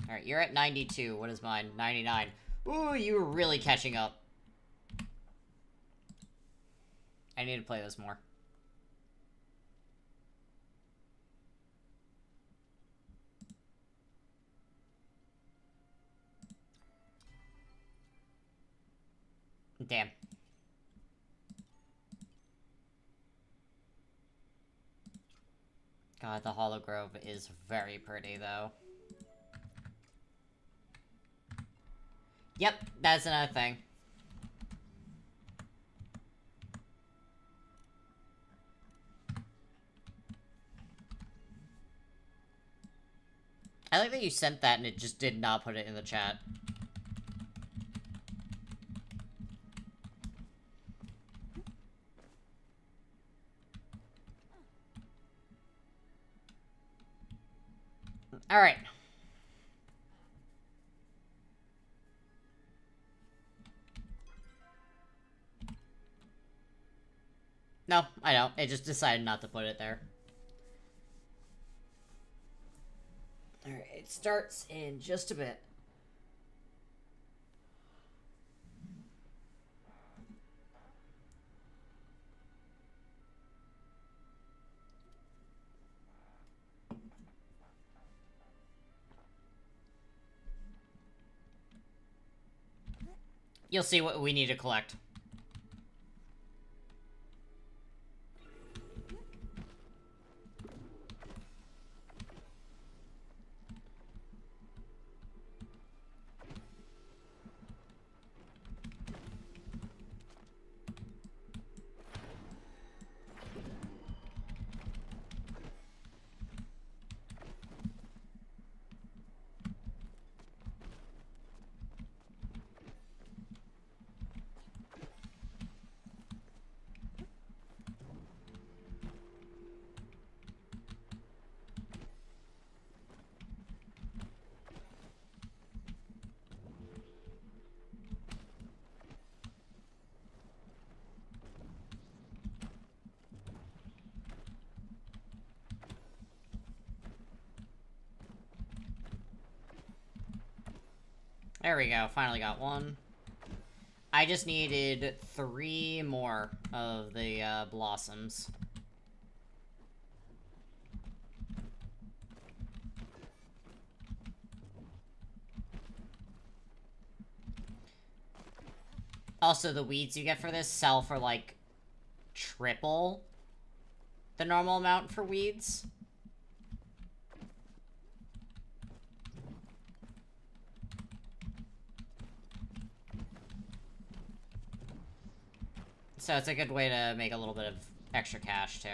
Alright, you're at 92. What is mine? 99. Ooh, you were really catching up. I need to play this more. Damn. God, the Hollow Grove is very pretty, though. Yep, that's another thing. I like that you sent that and it just did not put it in the chat. Alright. No, I don't. It just decided not to put it there. Alright, it starts in just a bit. You'll see what we need to collect. There we go, finally got one. I just needed 3 more of the blossoms. Also, the weeds you get for this sell for, like, triple the normal amount for weeds. So it's a good way to make a little bit of extra cash, too.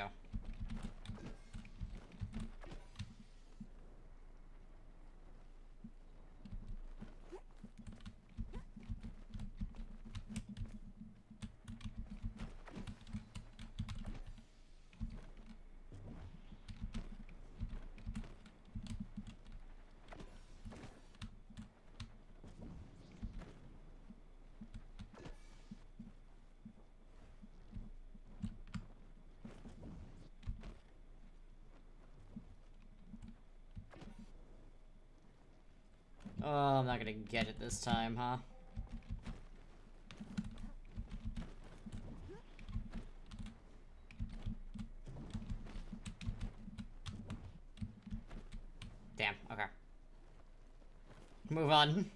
Oh, I'm not gonna get it this time, huh? Damn, okay. Move on.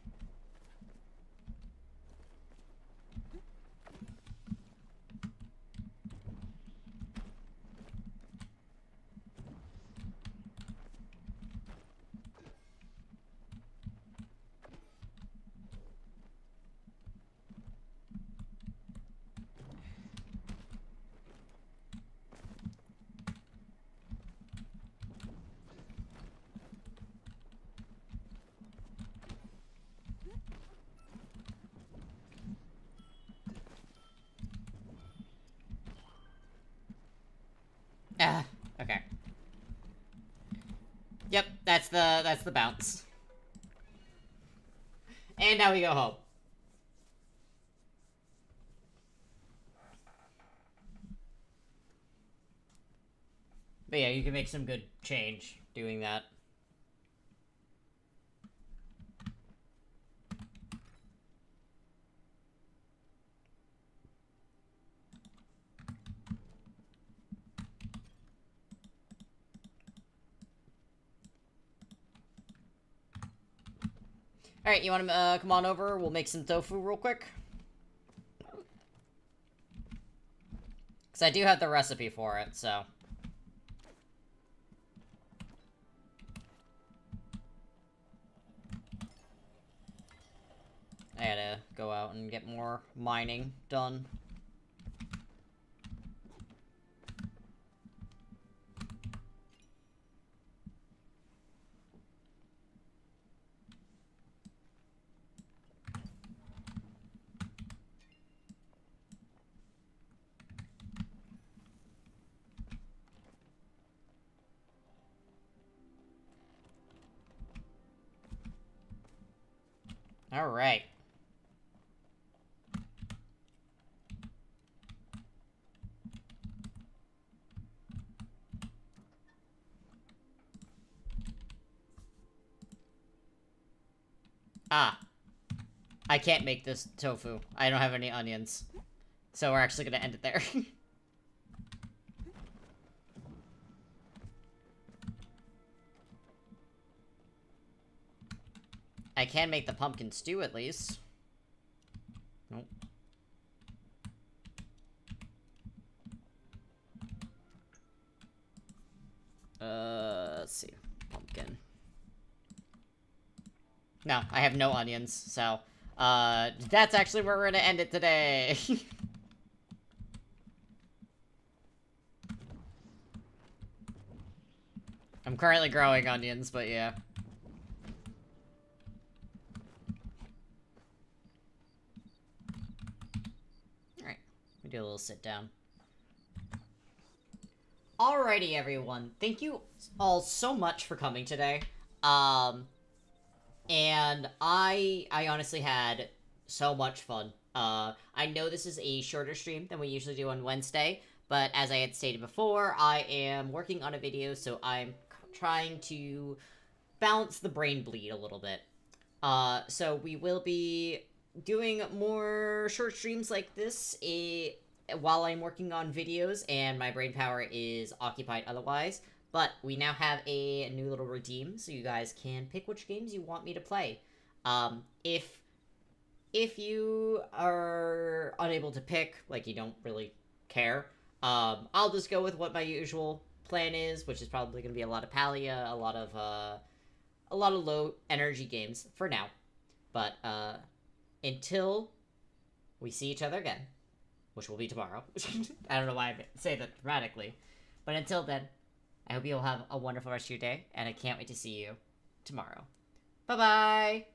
Ah, okay. Yep, that's the bounce. And now we go home. But yeah, you can make some good change doing that. Alright, you want to come on over? We'll make some tofu real quick. Because I do have the recipe for it, so... There it out and get more mining done. Alright. Ah. I can't make this tofu. I don't have any onions. So we're actually gonna end it there. I can make the pumpkin stew at least. Nope. Let's see. Pumpkin. No, I have no onions, so, that's actually where we're gonna end it today. I'm currently growing onions, but yeah. Alright, we do a little sit down. Alrighty, everyone. Thank you all so much for coming today. And I honestly had so much fun. I know this is a shorter stream than we usually do on Wednesday, but as I had stated before, I am working on a video, so I'm trying to balance the brain bleed a little bit. So we will be doing more short streams like this while I'm working on videos and my brain power is occupied otherwise. But we now have a new little redeem, so you guys can pick which games you want me to play. If you are unable to pick, like you don't really care, I'll just go with what my usual plan is, which is probably going to be a lot of Palia, a lot of low energy games for now. But until we see each other again, which will be tomorrow. I don't know why I say that dramatically, but until then, I hope you'll have a wonderful rest of your day, and I can't wait to see you tomorrow. Bye-bye!